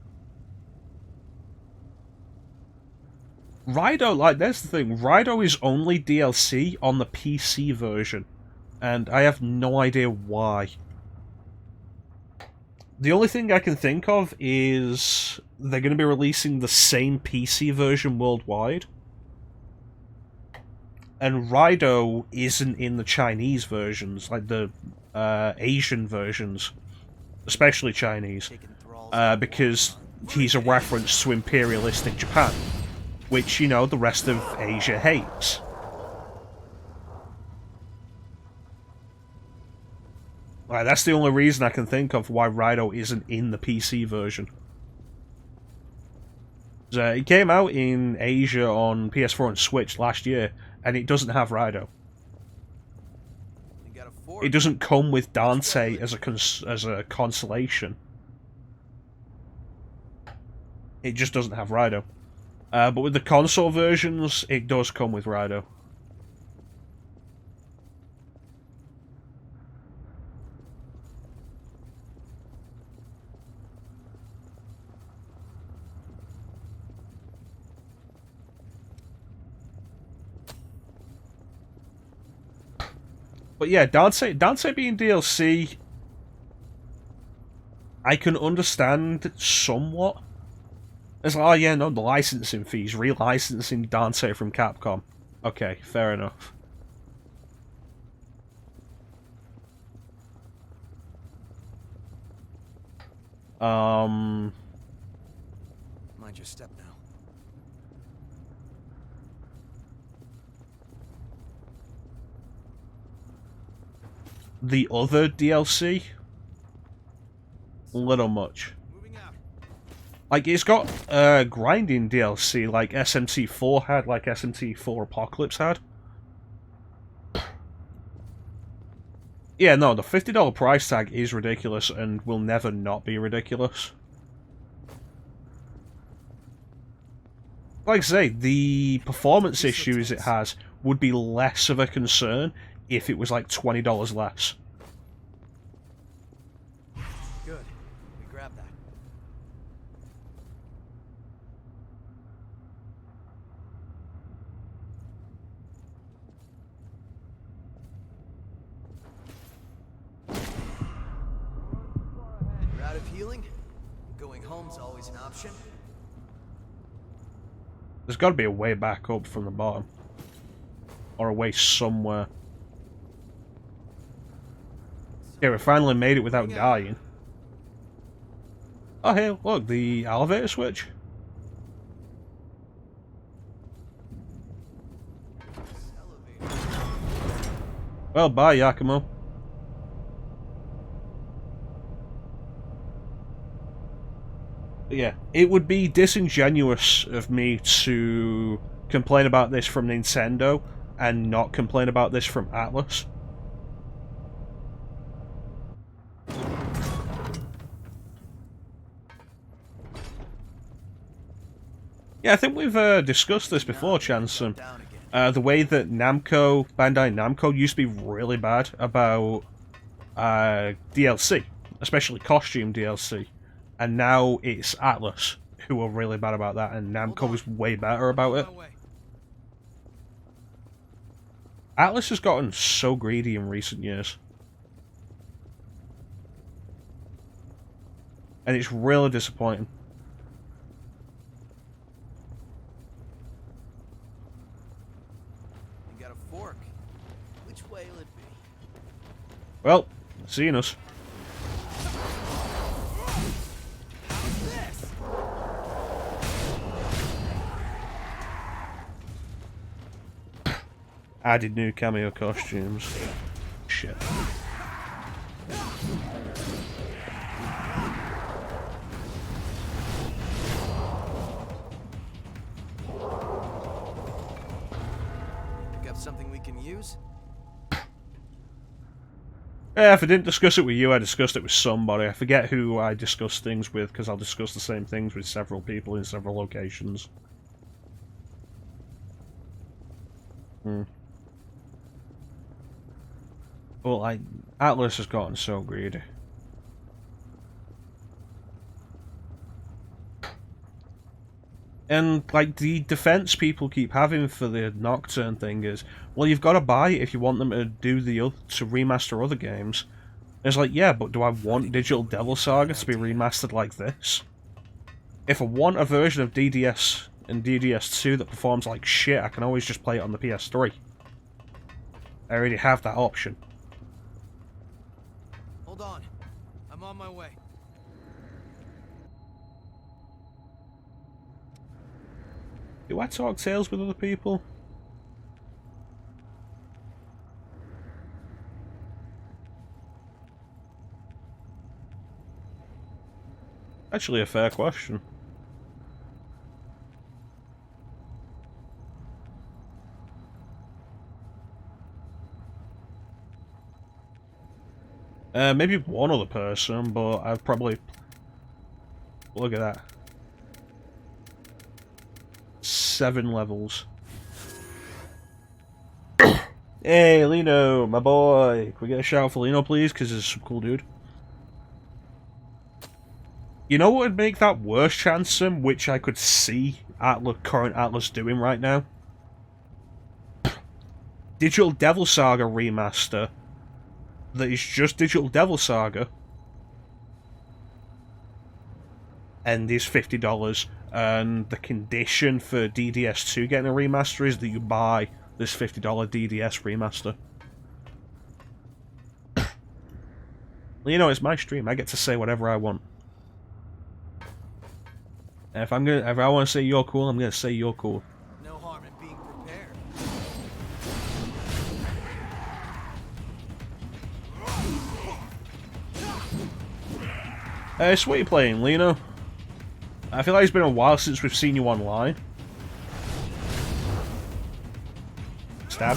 Rido, like, that's the thing. Rido is only DLC on the PC version, and I have no idea why. The only thing I can think of is they're going to be releasing the same PC version worldwide. And Rido isn't in the Chinese versions, like the Asian versions, especially Chinese, because he's a reference to imperialistic Japan, which, you know, the rest of Asia hates. Like, that's the only reason I can think of why Rido isn't in the PC version. It came out in Asia on PS4 and Switch last year, and it doesn't have Rido. It doesn't come with Dante as a consolation. It just doesn't have Rido. But with the console versions, it does come with Rido. But yeah, Dante being DLC, I can understand somewhat. It's like, oh yeah, no, the licensing fees, re-licensing Dante from Capcom. Okay, fair enough. Mind your step now. The other DLC? A little much. Like, it's got grinding DLC like SMT4 had, like SMT4 Apocalypse had. Yeah, no, the $50 price tag is ridiculous and will never not be ridiculous. Like I say, the performance issues it has would be less of a concern if it was like $20 less. Good. We grabbed that. You're out of healing? Going home's always an option. There's got to be a way back up from the bottom. Or a way somewhere. Okay, we finally made it without dying. Oh hey, look, the elevator switch. Well, bye, Yakumo. But yeah, it would be disingenuous of me to complain about this from Nintendo and not complain about this from Atlas. Yeah, I think we've discussed this before, Chanson. The way that Bandai Namco used to be really bad about DLC, especially costume DLC, and now it's Atlas who are really bad about that, and Namco is way better about it. Atlas has gotten so greedy in recent years. And it's really disappointing. You got a fork. Which way will it be? Well, seeing us. Added new cameo costumes. Shit. Got something we can use? Yeah, if I didn't discuss it with you, I discussed it with somebody. I forget who I discuss things with, because I'll discuss the same things with several people in several locations. Well, Atlas has gotten so greedy. And, like, the defense people keep having for the Nocturne thing is, well, you've got to buy it if you want them to do to remaster other games. And it's like, yeah, but do I want Digital Devil Saga to be remastered like this? If I want a version of DDS and DDS2 that performs like shit, I can always just play it on the PS3. I already have that option. Hold on. I'm on my way. Do I talk tales with other people? Actually, a fair question. Maybe one other person, but I've probably... Look at that. 7 levels. Hey, Lino, my boy. Can we get a shout out for Lino, please? Because he's a cool dude. You know what would make that worse, Chansom, which I could see current Atlas doing right now? Digital Devil Saga remaster that is just Digital Devil Saga and is $50, and the condition for DDS2 getting a remaster is that you buy this $50 DDS remaster. Well, you know, it's my stream. I get to say whatever I want. And if I want to say you're cool, I'm gonna say you're cool. No harm in being prepared. Hey, so what are you playing, Lino? I feel like it's been a while since we've seen you online. Stab.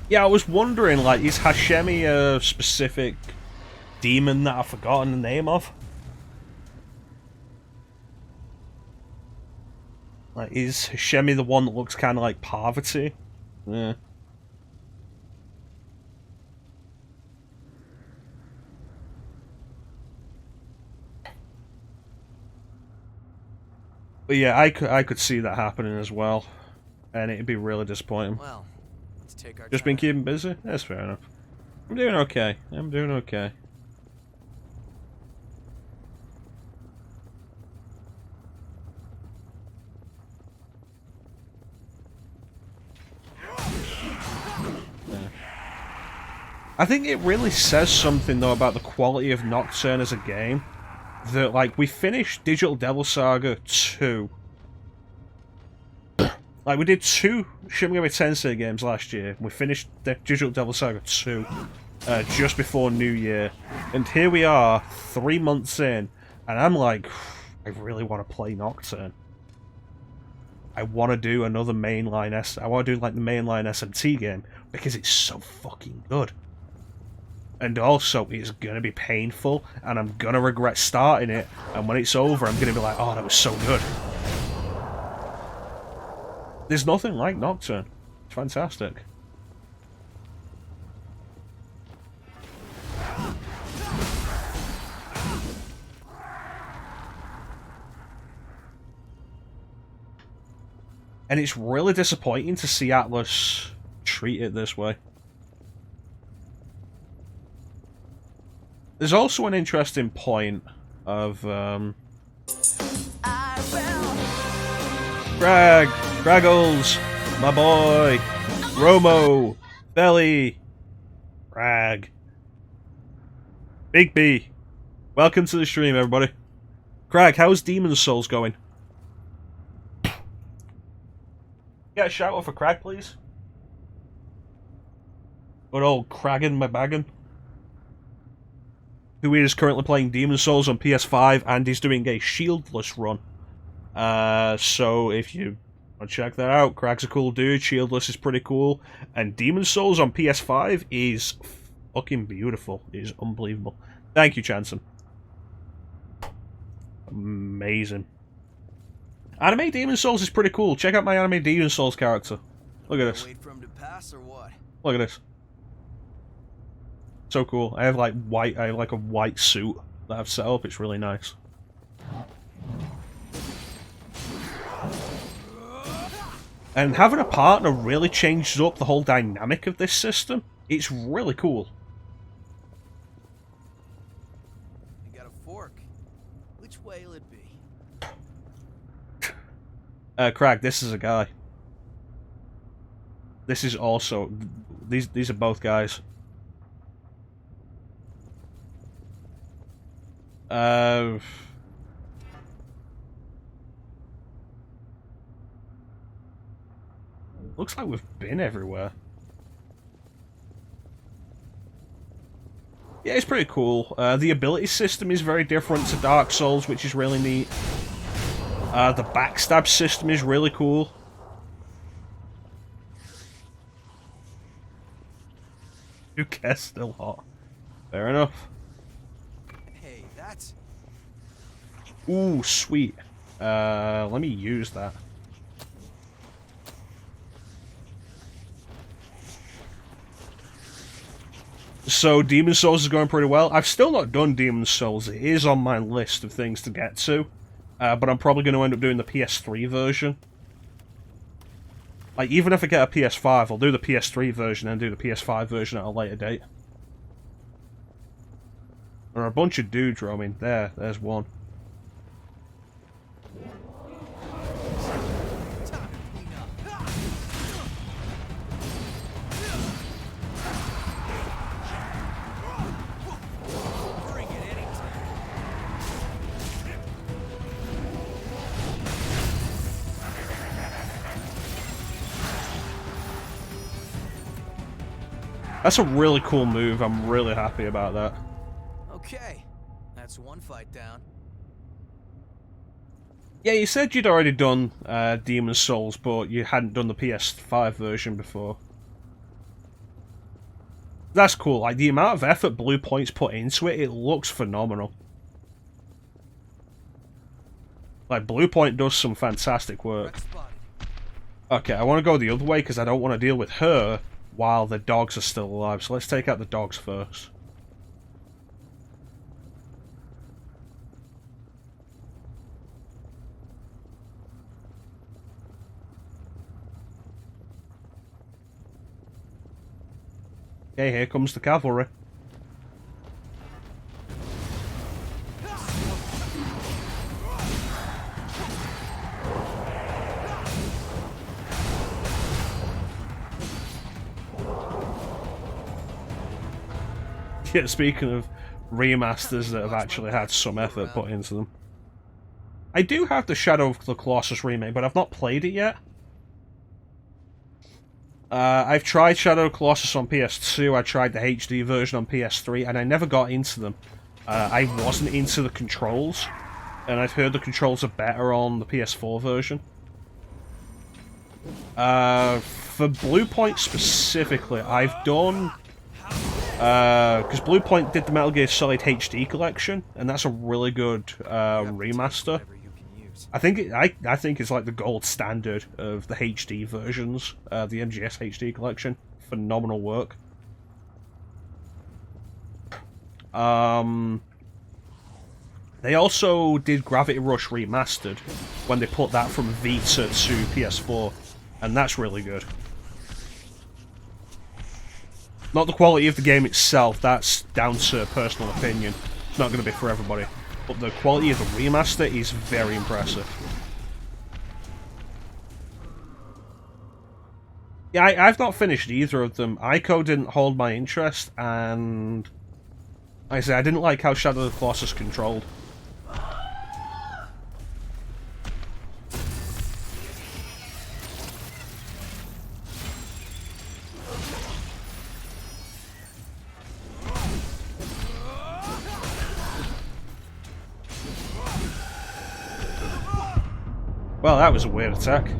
Yeah, I was wondering, like, is Hashemi a specific demon that I've forgotten the name of? Like, is Hashemi the one that looks kind of like Parvati? Yeah. But yeah, I could see that happening as well, and it'd be really disappointing. Well, let's take our Just been keeping busy? That's fair enough. I'm doing okay. I'm doing okay. I think it really says something, though, about the quality of Nocturne as a game. That, like, we finished Digital Devil Saga 2. Like, we did 2 Shin Megami Tensei games last year. We finished Digital Devil Saga 2 just before New Year. And here we are, 3 months in, and I'm like, I really want to play Nocturne. I want to do another mainline I want to do, like, the mainline SMT game, because it's so fucking good. And also, it's gonna be painful, and I'm gonna regret starting it, and when it's over, I'm gonna be like, oh, that was so good. There's nothing like Nocturne. It's fantastic. And it's really disappointing to see Atlas treat it this way. There's also an interesting point of, Graggles, my boy, Romo, Belly, Crag, Big B. Welcome to the stream, everybody. Crag, how's Demon's Souls going? Get a shout out for Crag, please. Good old Craggin' my baggin'. Who is currently playing Demon's Souls on PS5, and he's doing a shieldless run. So if you want to check that out, Crag's a cool dude, shieldless is pretty cool, and Demon's Souls on PS5 is fucking beautiful. It is unbelievable. Thank you, Chanson. Amazing. Anime Demon Souls is pretty cool. Check out my Anime Demon Souls character. Look at this. Wait for him to pass or what? Look at this. So cool. I have like a white suit that I've set up. It's really nice. And having a partner really changes up the whole dynamic of this system. It's really cool. You got a fork. Which way'll it be? Crag, this is a guy. This is also... These are both guys. Looks like we've been everywhere. Yeah, it's pretty cool. The ability system is very different to Dark Souls, which is really neat. The backstab system is really cool. Who cares? Still hot. Fair enough. Hey, that's... Ooh, sweet. Let me use that. So, Demon Souls is going pretty well. I've still not done Demon Souls. It is on my list of things to get to. But I'm probably going to end up doing the PS3 version. Like, even if I get a PS5, I'll do the PS3 version and do the PS5 version at a later date. There are a bunch of dudes roaming. There's one. That's a really cool move. I'm really happy about that. Okay, that's one fight down. Yeah, you said you'd already done Demon Souls, but you hadn't done the PS5 version before. That's cool. Like, the amount of effort Blue Point's put into it, it looks phenomenal. Like, Blue Point does some fantastic work. Okay, I want to go the other way because I don't want to deal with her while the dogs are still alive. So let's take out the dogs first. Okay, here comes the cavalry. Yeah, speaking of remasters that have actually had some effort put into them. I do have the Shadow of the Colossus remake, but I've not played it yet. I've tried Shadow of the Colossus on PS2, I tried the HD version on PS3, and I never got into them. I wasn't into the controls, and I've heard the controls are better on the PS4 version. For Blue Point specifically, I've done... because Blue Point did the Metal Gear Solid HD collection, and that's a really good remaster. I think it's like the gold standard of the HD versions, the MGS HD collection. Phenomenal work. They also did Gravity Rush Remastered when they put that from Vita to PS4, and that's really good. Not the quality of the game itself, that's down to personal opinion. It's not going to be for everybody. But the quality of the remaster is very impressive. Yeah, I've not finished either of them. Ico didn't hold my interest, and... like I say, I didn't like how Shadow of the Colossus controlled. Well, that was a weird attack.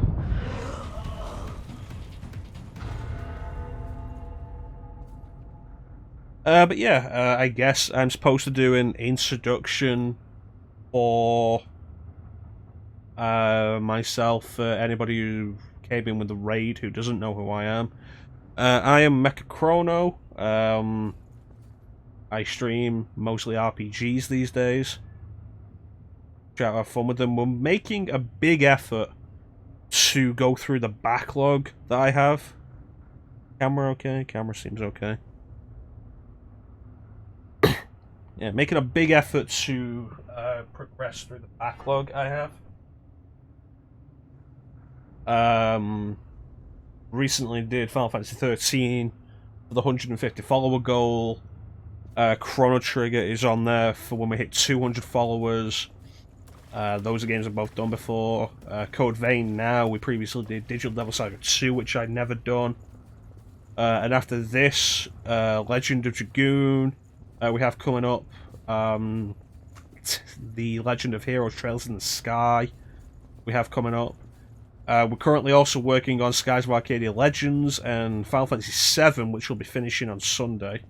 But yeah, I guess I'm supposed to do an introduction for myself, anybody who came in with the raid who doesn't know who I am. I am Mecha Chrono. I stream mostly RPGs these days. Try to have fun with them. We're making a big effort to go through the backlog that I have. Camera okay? Camera seems okay. Yeah, making a big effort to progress through the backlog I have. Recently did Final Fantasy 13 for the 150 follower goal. Chrono Trigger is on there for when we hit 200 followers. Those are games I've both done before. Code Vein now, we previously did Digital Devil Saga 2, which I'd never done. And after this, Legend of Dragoon, we have coming up. The Legend of Heroes Trails in the Sky, we have coming up. We're currently also working on Skies of Arcadia Legends and Final Fantasy VII, which we'll be finishing on Sunday.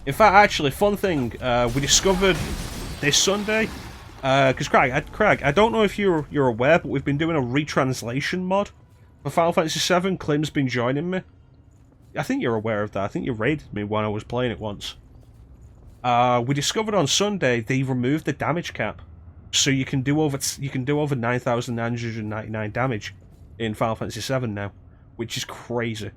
In fact, actually, fun thing, we discovered this Sunday, because Craig, I don't know if you're aware, but we've been doing a retranslation mod for Final Fantasy VII. Klim's been joining me. I think you're aware of that. I think you raided me when I was playing it once. We discovered on Sunday they removed the damage cap, so you can do over 9,999 damage in Final Fantasy VII now, which is crazy.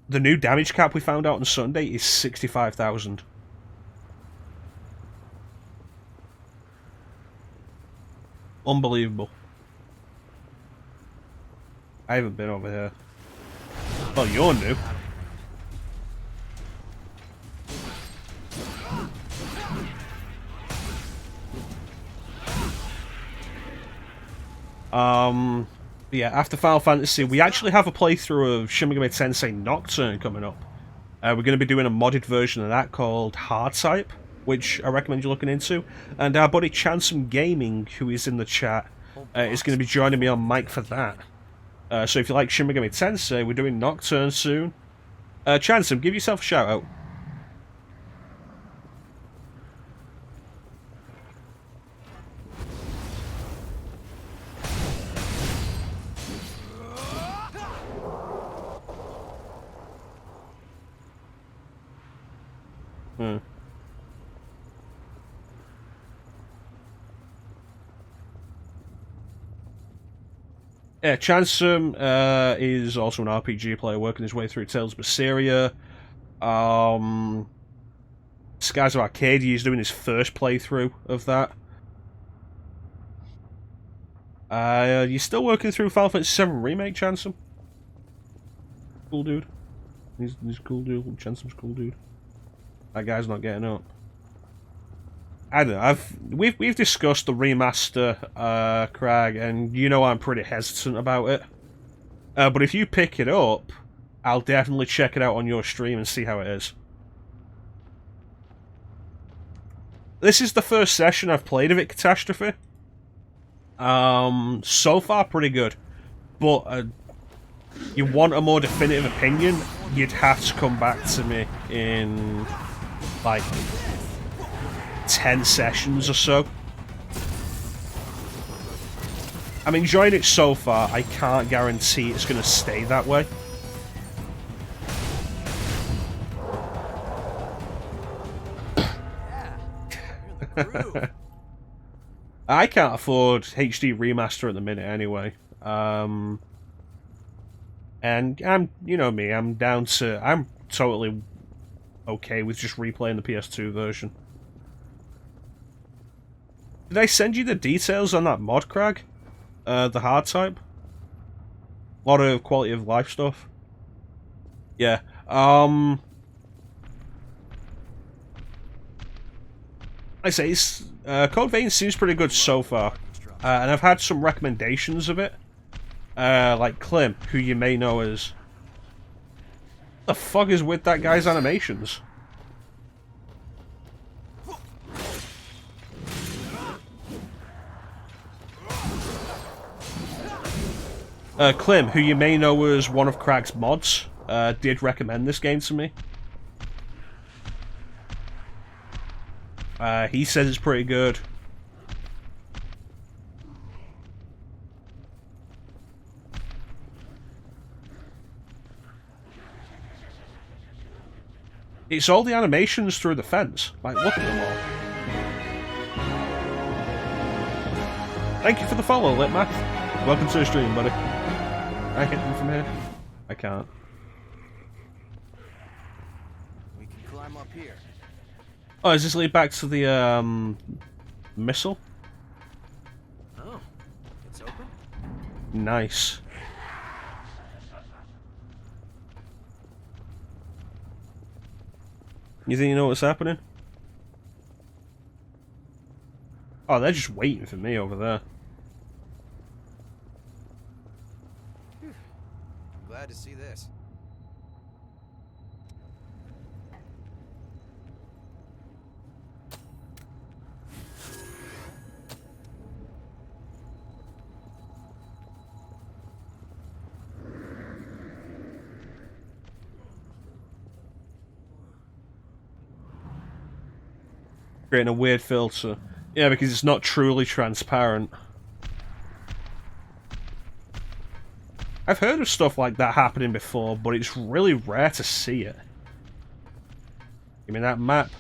The new damage cap we found out on Sunday is 65,000. Unbelievable. I haven't been over here. Well, you're new. Yeah, after Final Fantasy, we actually have a playthrough of Shin Megami Tensei Nocturne coming up. We're going to be doing a modded version of that called Hard Type, which I recommend you looking into. And our buddy Chansum Gaming, who is in the chat, is going to be joining me on mic for that. So if you like Shin Megami Tensei, we're doing Nocturne soon. Chansum, give yourself a shout out. Yeah, Chansum is also an RPG player working his way through Tales of Berseria. Skies of Arcadia is doing his first playthrough of that. You're still working through Final Fantasy VII Remake, Chansum? Cool dude. He's cool dude. Chansum's cool dude. That guy's not getting up. I don't know. We've discussed the remaster, Craig, and you know I'm pretty hesitant about it. But if you pick it up, I'll definitely check it out on your stream and see how it is. This is the first session I've played of it, Catastrophe. So far, pretty good. But you want a more definitive opinion, you'd have to come back to me in, like, 10 sessions or so. I'm enjoying it so far. I can't guarantee it's going to stay that way. I can't afford HD remaster at the minute anyway. And you know me, I'm totally okay with just replaying the PS2 version. Did I send you the details on that mod, Craig? The hard type? A lot of quality of life stuff. Yeah. I say, Code Vein seems pretty good so far. And I've had some recommendations of it. Like Klim, who you may know as... What the fuck is with that guy's animations? Klim, who you may know as one of Craig's mods, did recommend this game to me. He says it's pretty good. It's all the animations through the fence. Like, look at them all. Thank you for the follow, Litmath. Welcome to the stream, buddy. Can I hit them from here? I can't. We can climb up here. Oh, does this lead back to the, missile? Oh, it's open? Nice. You think you know what's happening? Oh, they're just waiting for me over there. Glad to see this. Creating a weird filter. Yeah, because it's not truly transparent. I've heard of stuff like that happening before, but it's really rare to see it. Give me that map.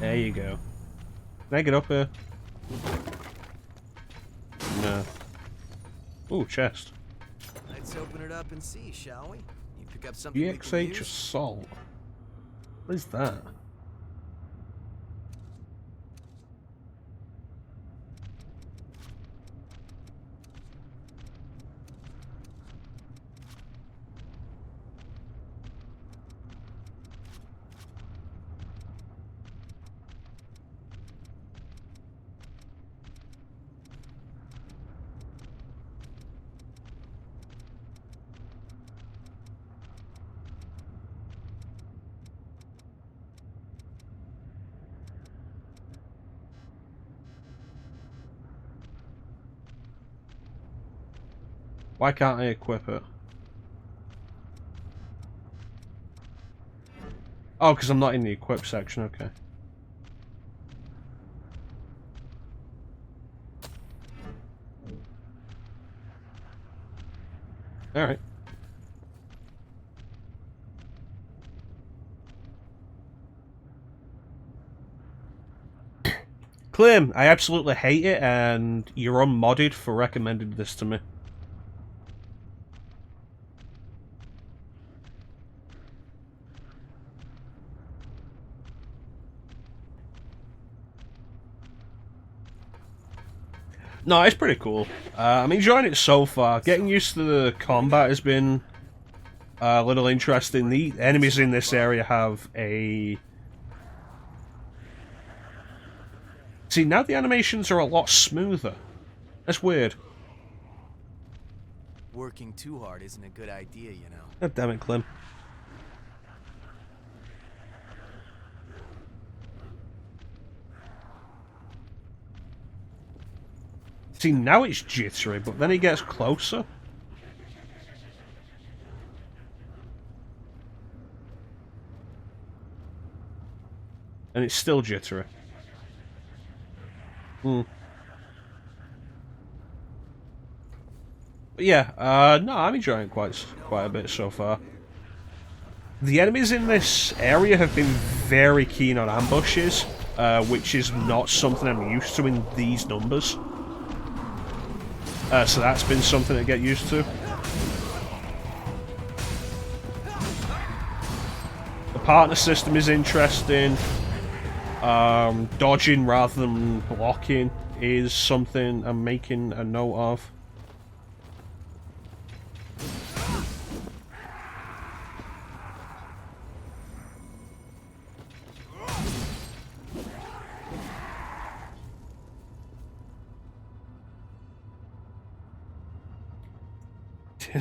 There you go. Can I get up here? No. Ooh, chest. Let's open it up and see, shall we? You pick up something we can EXH use? Assault. What is that? Why can't I equip it? Oh, because I'm not in the equip section, okay. Alright. Clem, I absolutely hate it, and you're unmodded for recommending this to me. No, it's pretty cool. I'm enjoying it so far. Getting used to the combat has been a little interesting. The enemies in this area have a... See, now the animations are a lot smoother. That's weird. Working too hard isn't a good idea, you know. God damn it, Clem. See, now it's jittery, but then he gets closer. And it's still jittery. But yeah, no, I'm enjoying it quite a bit so far. The enemies in this area have been very keen on ambushes, which is not something I'm used to in these numbers. So that's been something to get used to. The partner system is interesting. Dodging rather than blocking is something I'm making a note of.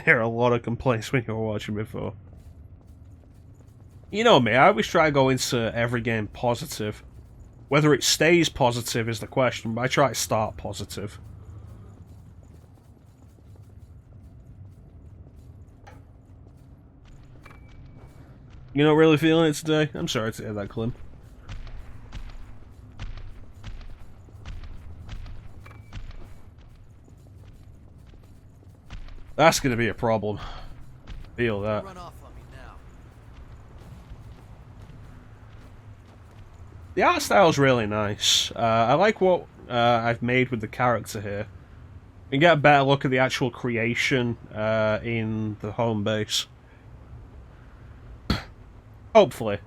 There are a lot of complaints when you were watching before. You know me, I always try to go into every game positive. Whether it stays positive is the question, but I try to start positive. You're not really feeling it today? I'm sorry to hear that, Clem. That's going to be a problem. Feel that. Run off on me now. The art style's really nice. I like what I've made with the character here. You can get a better look at the actual creation in the home base. Hopefully.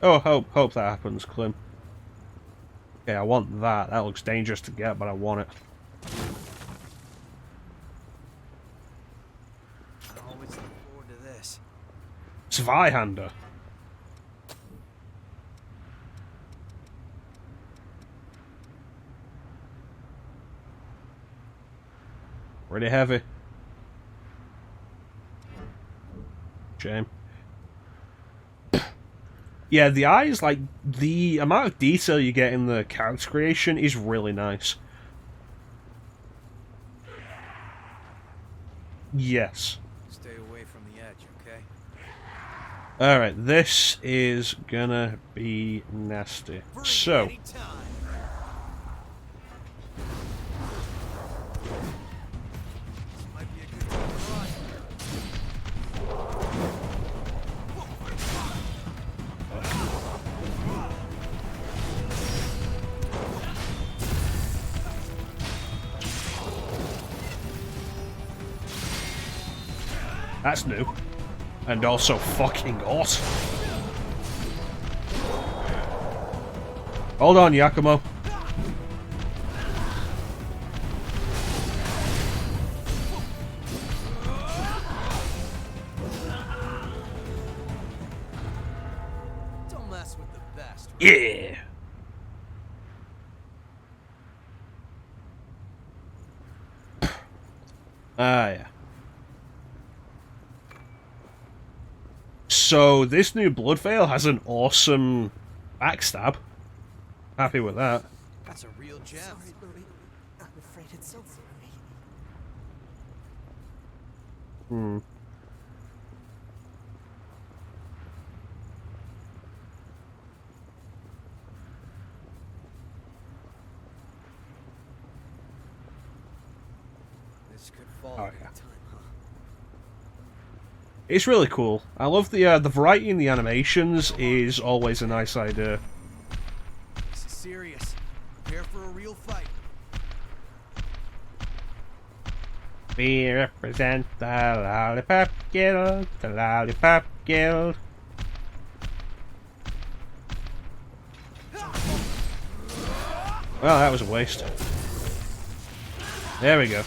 Oh, hope that happens, Clem. Okay, I want that. That looks dangerous to get, but I want it. I always look forward to this. Zweihander. Pretty heavy. Shame. Yeah, the eyes, like, the amount of detail you get in the character creation is really nice. Yes. Stay away from the edge, okay? Alright, this is gonna be nasty. So. That's new. And also fucking awesome. Hold on, Yakumo. Don't mess with the best. Right? Yeah. Yeah. So, this new Blood Veil has an awesome backstab. Happy with that. That's a real gem. Sorry, Louis. I'm afraid it's over. Hmm. This could fall Oh, any yeah. time, huh? It's really cool. I love the variety in the animations is always a nice idea. This is serious. Prepare for a real fight. We represent the Lollipop Guild, the Lollipop Guild. Well, that was a waste. There we go.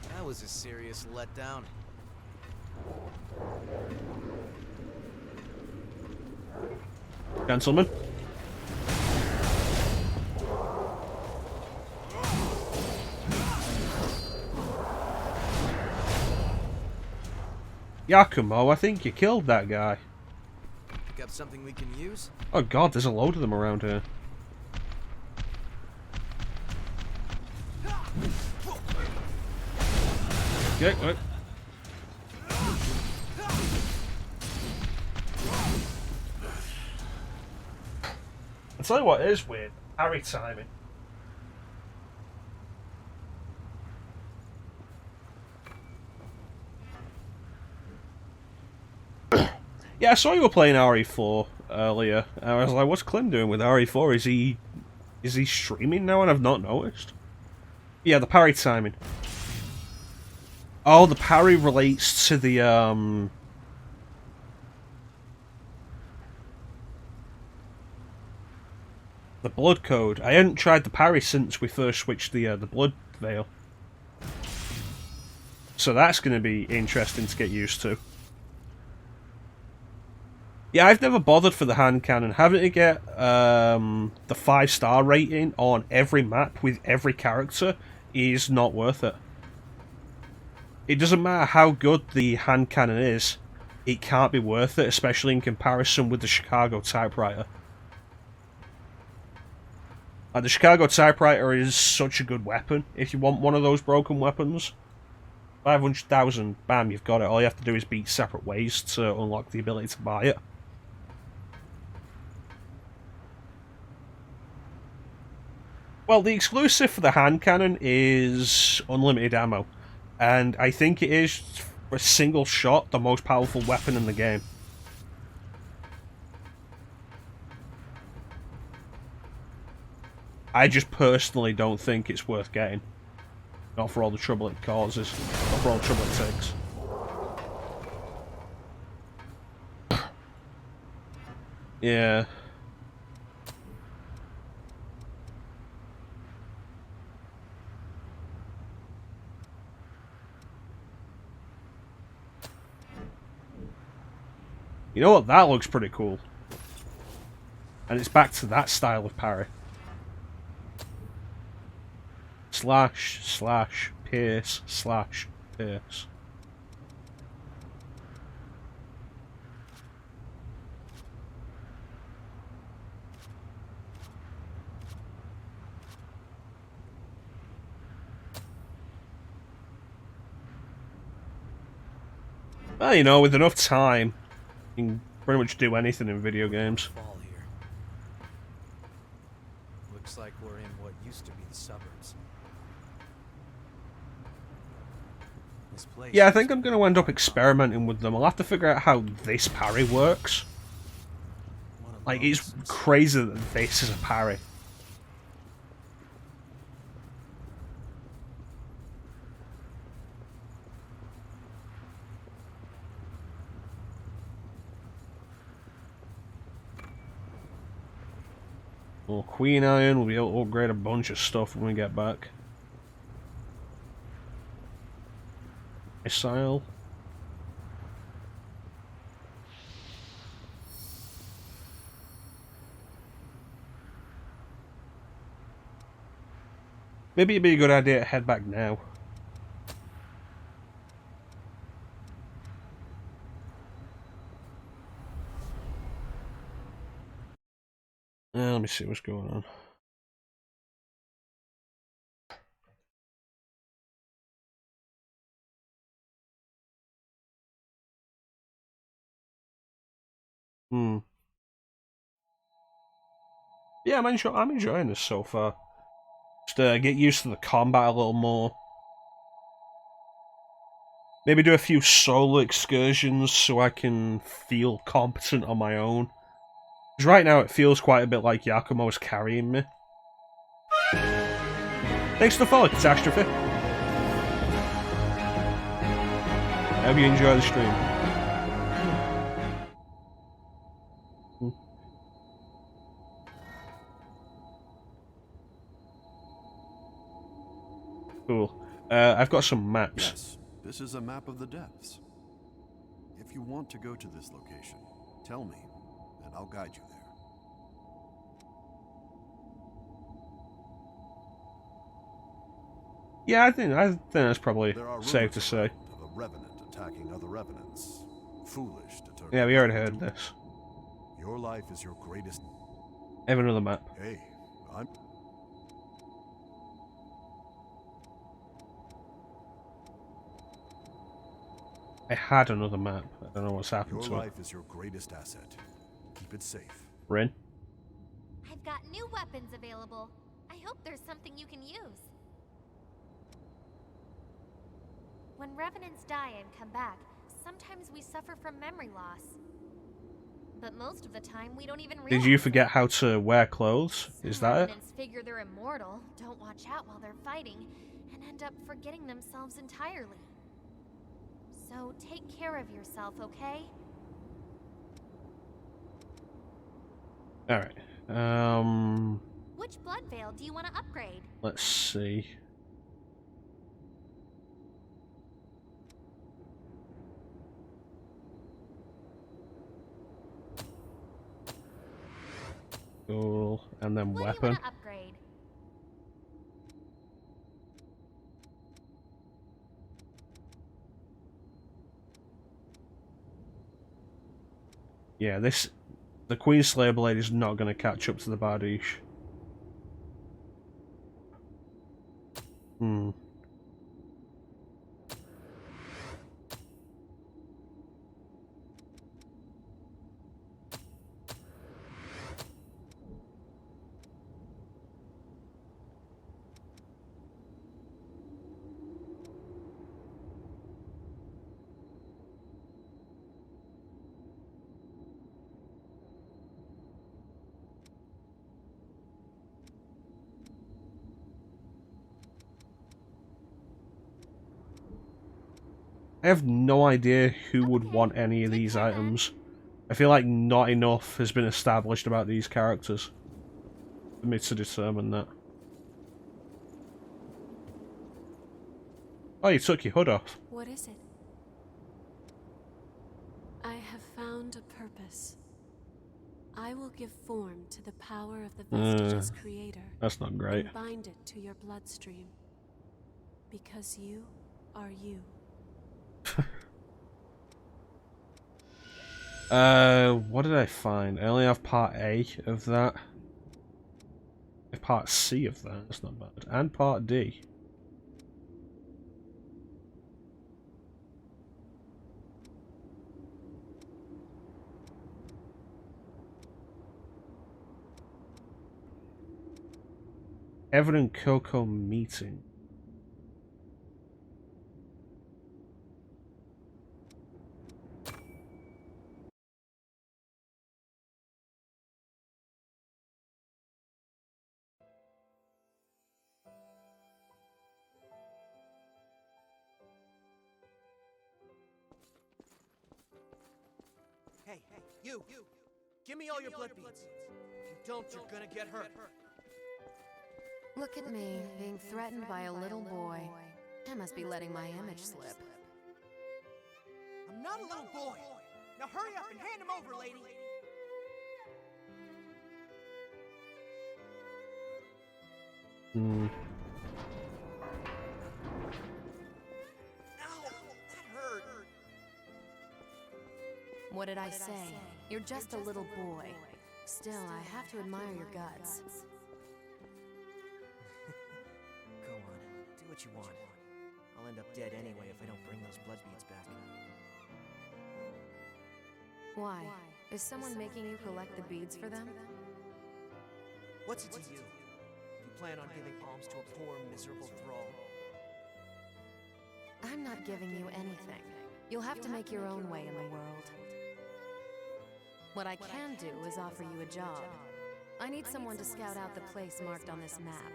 That was a serious letdown. Gentlemen. Yakumo, I think you killed that guy. Pick up something we can use? Oh god, there's a load of them around here. Okay, right. I'll tell you what is weird. Parry timing. Yeah, I saw you were playing RE4 earlier. I was like, what's Clem doing with RE4? Is he streaming now and I've not noticed? Yeah, the parry timing. Oh, the parry relates to the blood code. I hadn't tried the parry since we first switched the blood veil. So that's going to be interesting to get used to. Yeah, I've never bothered for the hand cannon. Having to get the 5-star rating on every map with every character is not worth it. It doesn't matter how good the hand cannon is, it can't be worth it, especially in comparison with the Chicago typewriter. The Chicago typewriter is such a good weapon. If you want one of those broken weapons, 500,000, bam, you've got it. All you have to do is beat separate ways to unlock the ability to buy it. Well, the exclusive for the hand cannon is unlimited ammo, and I think it is, for a single shot, the most powerful weapon in the game. I just personally don't think it's worth getting. Not for all the trouble it causes, not for all the trouble it takes. Yeah. You know what? That looks pretty cool. And it's back to that style of parry. Slash, slash, pierce, slash, pierce. Well, you know, with enough time, you can pretty much do anything in video games. Fall here. Looks like we're in what used to be the suburbs. This place. Yeah, I think I'm going to end up experimenting with them. I'll have to figure out how this parry works. Like, it's crazy that this is a parry. Well, Queen Iron, we'll be able to upgrade a bunch of stuff when we get back. Missile. Maybe it'd be a good idea to head back now. Let me see what's going on. Yeah, I'm enjoying this so far. Just get used to the combat a little more. Maybe do a few solo excursions so I can feel competent on my own. Because right now it feels quite a bit like Yakumo's carrying me. Thanks for the follow, Catastrophe. I hope you enjoy the stream. Cool. I've got some maps. Yes, this is a map of the depths. If you want to go to this location, tell me, and I'll guide you there. Yeah, I think that's probably safe to say. Of a revenant attacking other revenants. Foolish to turn. Yeah, we already heard this. Your life is your greatest. I have another map. Hey, I had another map. I don't know what's happened to it. Your life is your greatest asset. Keep it safe. Rin? I've got new weapons available. I hope there's something you can use. When revenants die and come back, sometimes we suffer from memory loss. But most of the time, we don't even realize. Did you forget how to wear clothes? Is that it? Revenants figure they're immortal, don't watch out while they're fighting, and end up forgetting themselves entirely. So take care of yourself, okay? Alright. Which blood veil do you want to upgrade? Let's see. Cool. And then what weapon. Do you want to upgrade? Yeah, the Queen Slayer Blade is not going to catch up to the Bardiche. I have no idea who would want any of these items. I feel like not enough has been established about these characters for me to determine that. Oh, you took your hood off. What is it? I have found a purpose. I will give form to the power of the Vestige's creator. That's not great. And bind it to your bloodstream. Because you are you. What did I find? I only have part A of that. I have part C of that, that's not bad. And part D. Evan and Coco meeting. Hey, you! Give me all your blood beads. If you don't, you're gonna get hurt. Look at me, being threatened by a little boy. I must be letting my image slip. I'm not a little boy. Now hurry up and hand him over, lady. Ow, that hurt. What did I say? You're just a little boy. Still, I have to admire your guts. Go on, do what you want. I'll end up dead anyway if I don't bring those blood beads back. Why? Is someone making you collect the beads for them? What's it to you? You plan on giving alms to a poor, miserable thrall? I'm not giving you anything. You'll have to make your own way in the world. What I can do is offer you a job. I need someone to scout out the place marked on this map.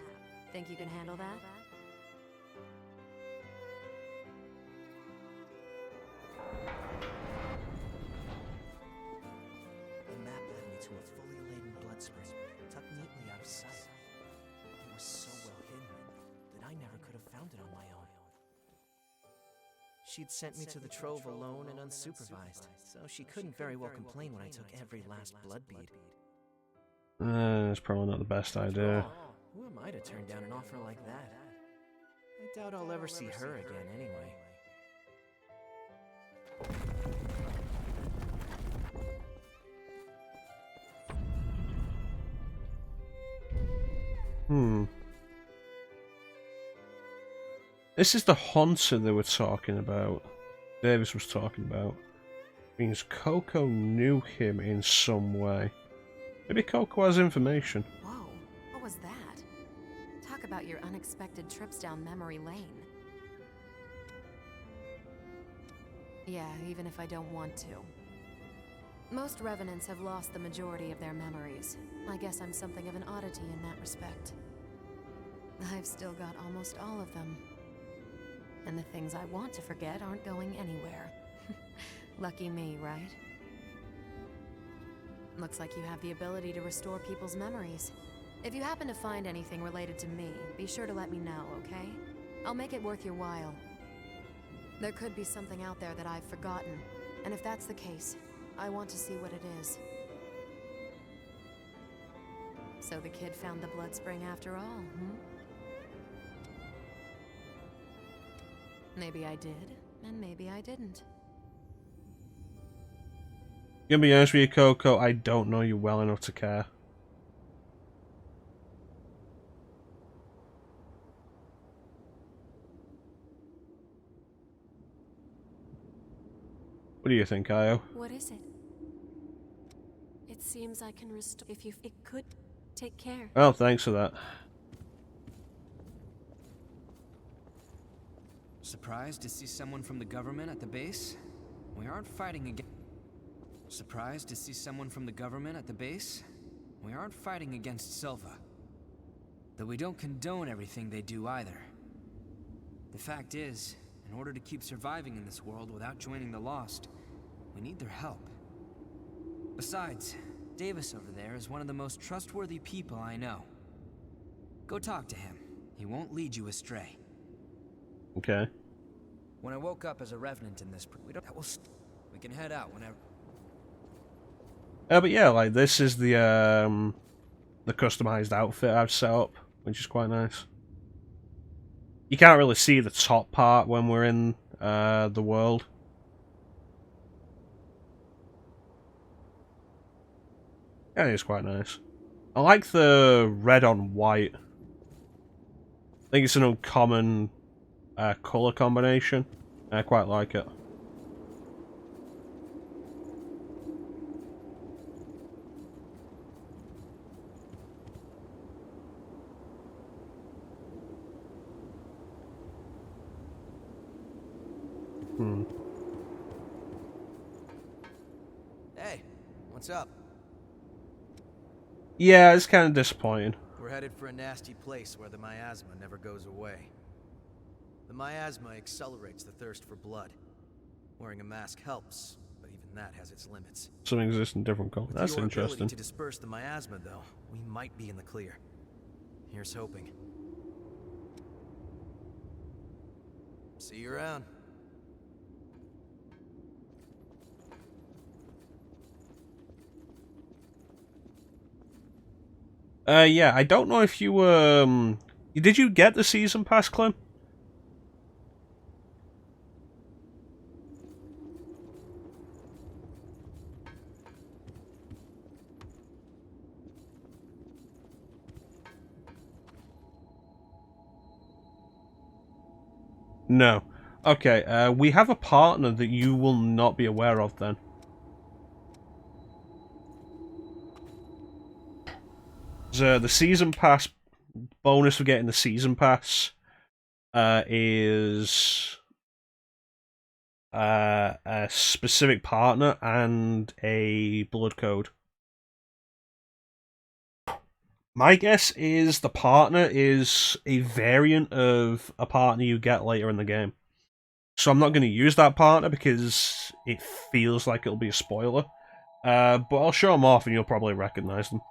Think you can handle that? The map led me to a fully laden blood spring, tucked neatly out of sight. It was so well hidden that I never could have found it on my own. She'd sent me to the trove alone and unsupervised, so she couldn't very well complain when I took every last blood bead. That's probably not the best idea. Who am I to turn down an offer like that? I doubt I'll ever see her again anyway. This is the Haunter they were talking about. Davis was talking about. Means Coco knew him in some way. Maybe Coco has information. Whoa, what was that? Talk about your unexpected trips down memory lane. Yeah, even if I don't want to. Most Revenants have lost the majority of their memories. I guess I'm something of an oddity in that respect. I've still got almost all of them. And the things I want to forget aren't going anywhere. Lucky me, right? Looks like you have the ability to restore people's memories. If you happen to find anything related to me, be sure to let me know, okay? I'll make it worth your while. There could be something out there that I've forgotten, and if that's the case, I want to see what it is. So the kid found the blood spring after all, Maybe I did, and maybe I didn't. Gonna be honest with you, Coco, I don't know you well enough to care. What do you think, Io? What is it? It seems I can restore. If you. It could. Take care. Oh, thanks for that. Surprised to see someone from the government at the base? We aren't fighting against... Surprised to see someone from the government at the base? We aren't fighting against Silva. Though we don't condone everything they do either. The fact is, In order to keep surviving in this world without joining the Lost, we need their help. Besides, Davis over there is one of the most trustworthy people I know. Go talk to him. He won't lead you astray. Okay. When I woke up as a Revenant in this, we can head out whenever. But yeah, like this is the customized outfit I've set up, which is quite nice. You can't really see the top part when we're in the world. Yeah, it's quite nice. I like the red on white. I think it's an uncommon colour combination. I quite like it. Hey, what's up? Yeah, it's kind of disappointing. We're headed for a nasty place where the miasma never goes away. The miasma accelerates the thirst for blood. Wearing a mask helps, but even that has its limits. Some exist in different colors. That's With your interesting. ability to disperse the miasma, though, we might be in the clear. Here's hoping. See you around. Yeah, I don't know if you did you get the season pass, Clem? No. Okay, we have a partner that you will not be aware of then. The season pass bonus for getting the season pass is a specific partner and a blood code. My guess is the partner is a variant of a partner you get later in the game. So I'm not going to use that partner because it feels like it'll be a spoiler. But I'll show them off and you'll probably recognize them.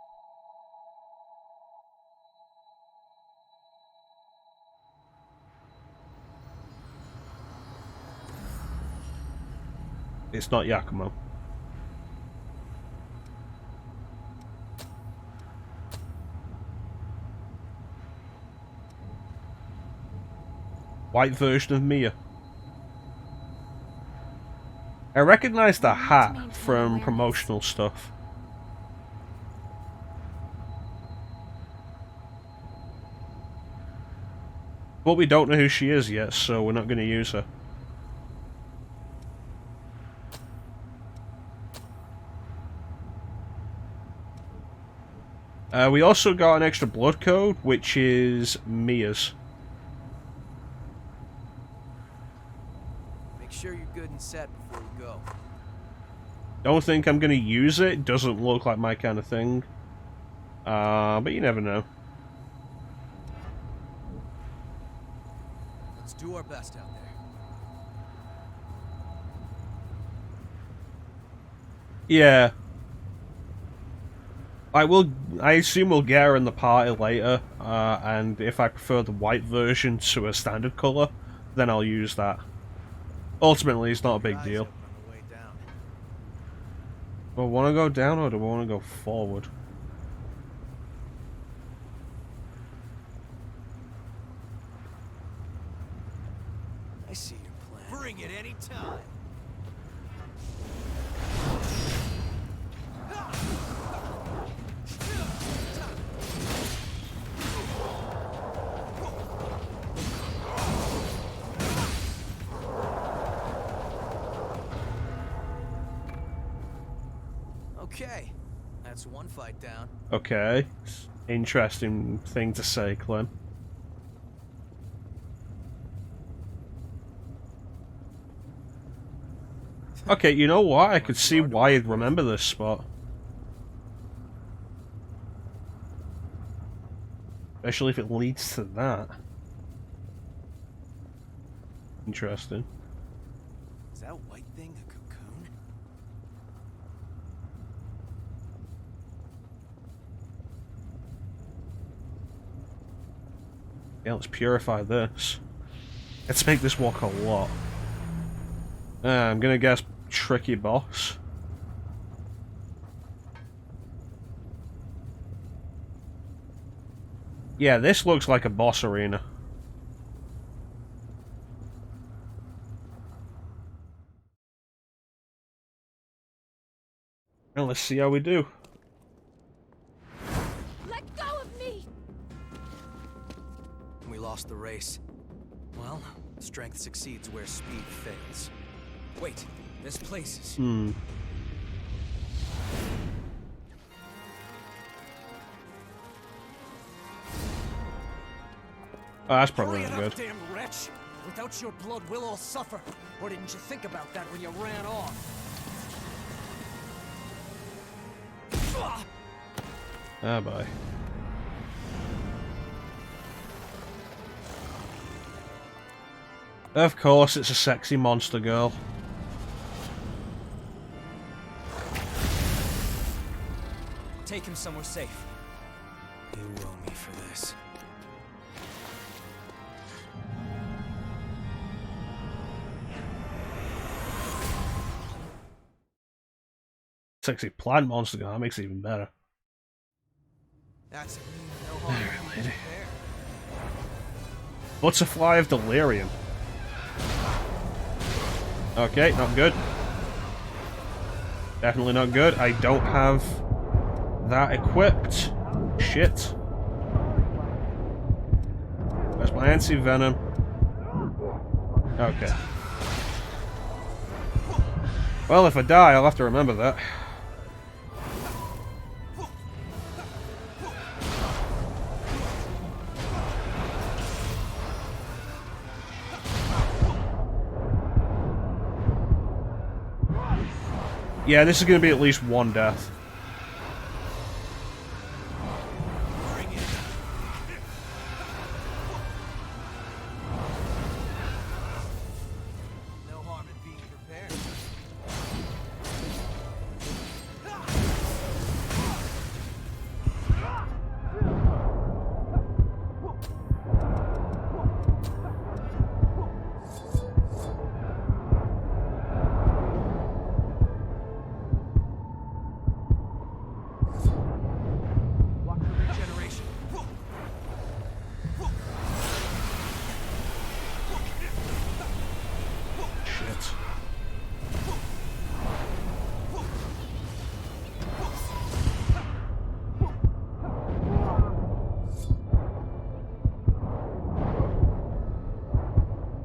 It's not Yakumo. White version of Mia. I recognize the hat from promotional stuff. But we don't know who she is yet, so we're not going to use her. We also got an extra blood code, which is Mia's. Make sure you're good and set before we go. Don't think I'm going to use it. Doesn't look like my kind of thing. But you never know. Let's do our best out there. Yeah. I assume we'll get her in the party later, and if I prefer the white version to a standard colour, then I'll use that. Ultimately, it's not a big deal. Do I want to go down or do I want to go forward? I see your plan. Bring it any time. Okay, that's one fight down. Okay. Interesting thing to say, Clem. Okay, you know what? I could see why you'd remember this spot. Especially if it leads to that. Interesting. Is that white thing a cocoon? Yeah, let's purify this. Let's make this walk a lot. I'm gonna guess tricky boss. Yeah, this looks like a boss arena. Well, let's see how we do. Let go of me! We lost the race. Well, strength succeeds where speed fails. Wait, this place is... Oh, that's probably Hurry not it up, good. damn wretch! Without your blood, we'll all suffer. Or didn't you think about that when you ran off? Ah, boy. Of course, it's a sexy monster girl. Take him somewhere safe. You owe me for this. Sexy plant monster girl, that makes it even better. That's no harm. Lady. Butterfly of Delirium. Okay, not good. Definitely not good. I don't have that equipped. Shit. Where's my anti-venom? Okay. Well, if I die, I'll have to remember that. Yeah, this is going to be at least one death. No harm in being prepared. Watch the regeneration. Shit.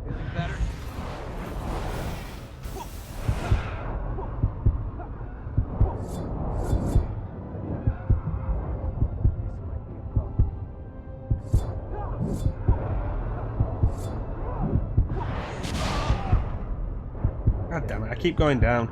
Feeling better? God damn it, I keep going down.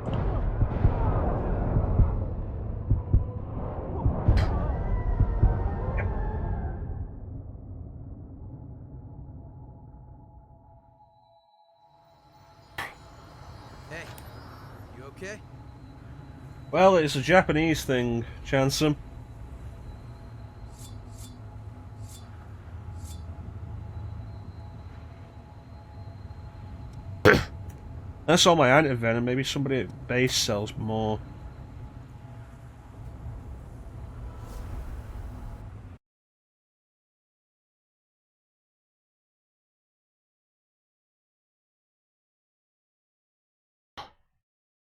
Hey, you okay? Well, it's a Japanese thing, Chansum. That's all my anti-venom. Maybe somebody at base sells more.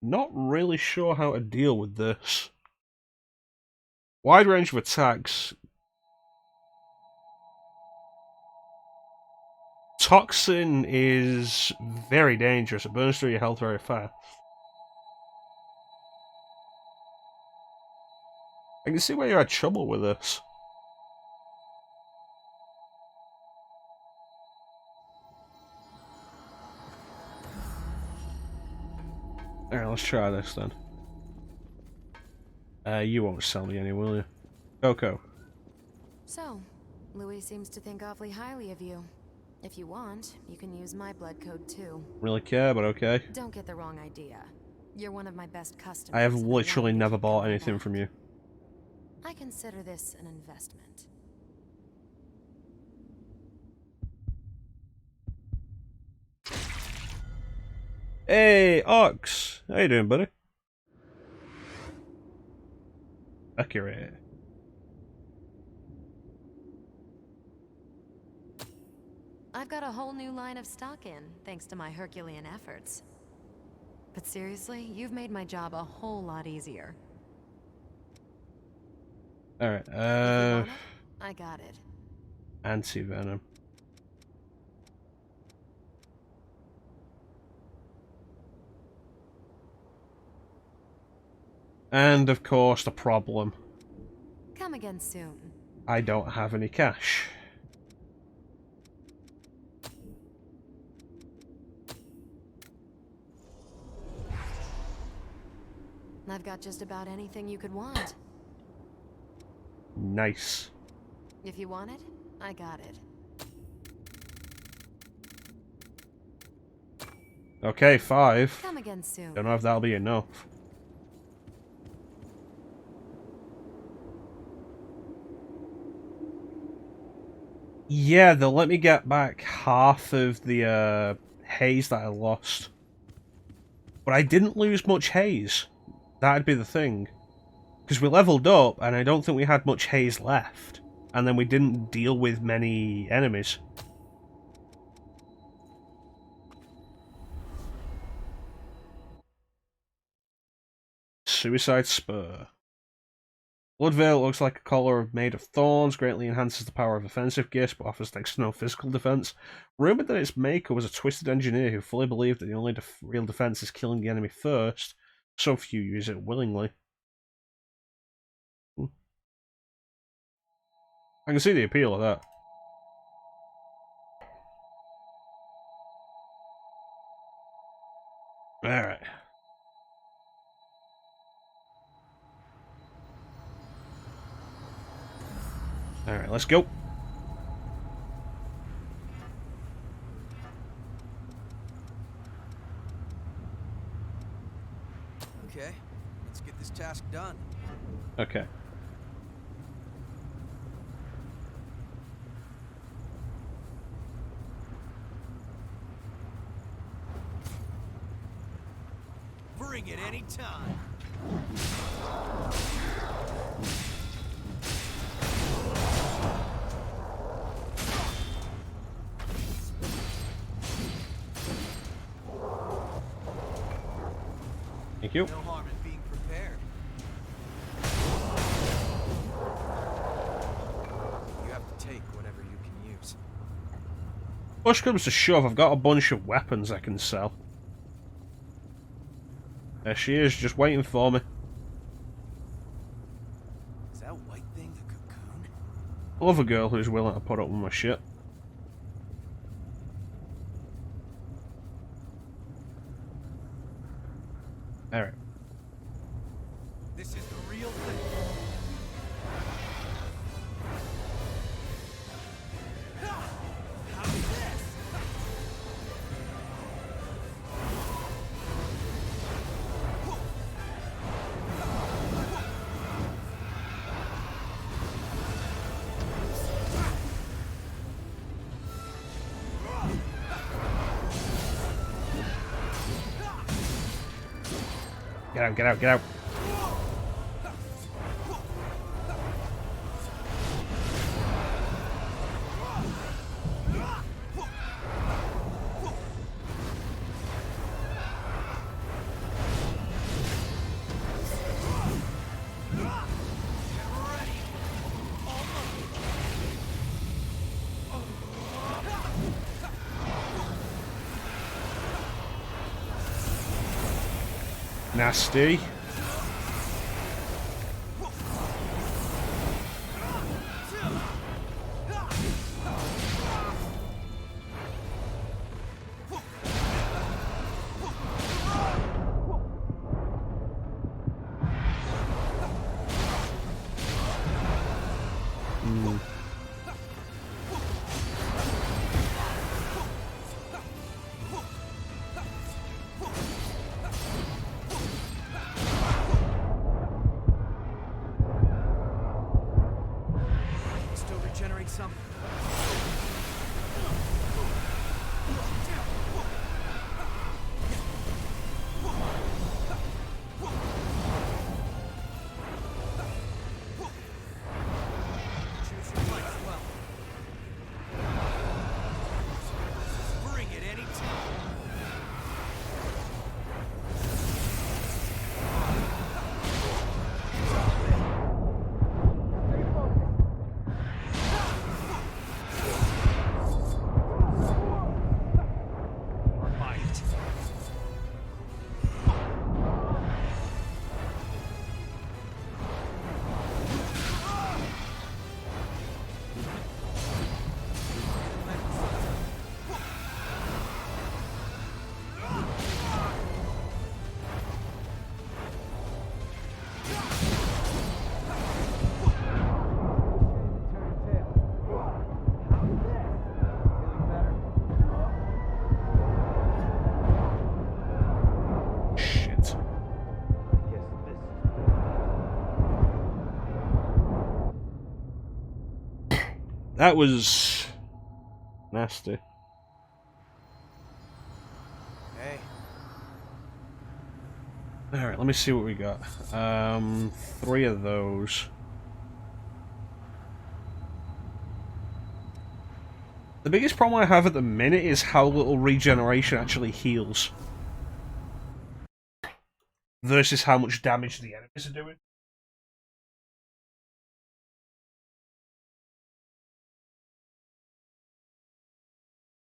Not really sure how to deal with this. Wide range of attacks. Toxin is very dangerous. It burns through your health very fast. I can see where you had trouble with this. Alright, let's try this then. You won't sell me any, will you? Coco. So, Louis seems to think awfully highly of you. If you want, you can use my blood code too. Really care, but okay. Don't get the wrong idea. You're one of my best customers. I have and I want literally you to never keep bought coming anything back. from you. I consider this an investment. Hey, Ox! How you doing, buddy? Accurate. I've got a whole new line of stock in, thanks to my Herculean efforts. But seriously, you've made my job a whole lot easier. Alright, If you want it, I got it. anti-venom. And of course the problem. Come again soon. I don't have any cash. I've got just about anything you could want. Nice. If you want it, I got it. Okay, 5. Come again soon. Don't know if that'll be enough. Yeah, they'll let me get back half of the haze that I lost. But I didn't lose much haze. That'd be the thing. Because we leveled up, and I don't think we had much haze left. And then we didn't deal with many enemies. Suicide Spur. Blood Veil looks like a collar made of thorns, greatly enhances the power of offensive gifts, but offers next to no physical defense. Rumored that its maker was a twisted engineer who fully believed that the only real defense is killing the enemy first, so few use it willingly. I can see the appeal of that. Alright. Alright, let's go. Okay, let's get this task done. Okay. Bring it any time. Thank you. No harm in being prepared. You have to take whatever you can use. Push comes to shove, I've got a bunch of weapons I can sell. There she is, just waiting for me. Is that white thing the cocoon? I love a girl who's willing to put up with my shit. Alright. This is the real thing. How's this? Get out, get out, get out. Nasty. something. Choose your fights well. Bring it anytime. Shit. That was nasty. Hey. Alright, let me see what we got. 3 of those. The biggest problem I have at the minute is how little regeneration actually heals. Versus how much damage the enemies are doing.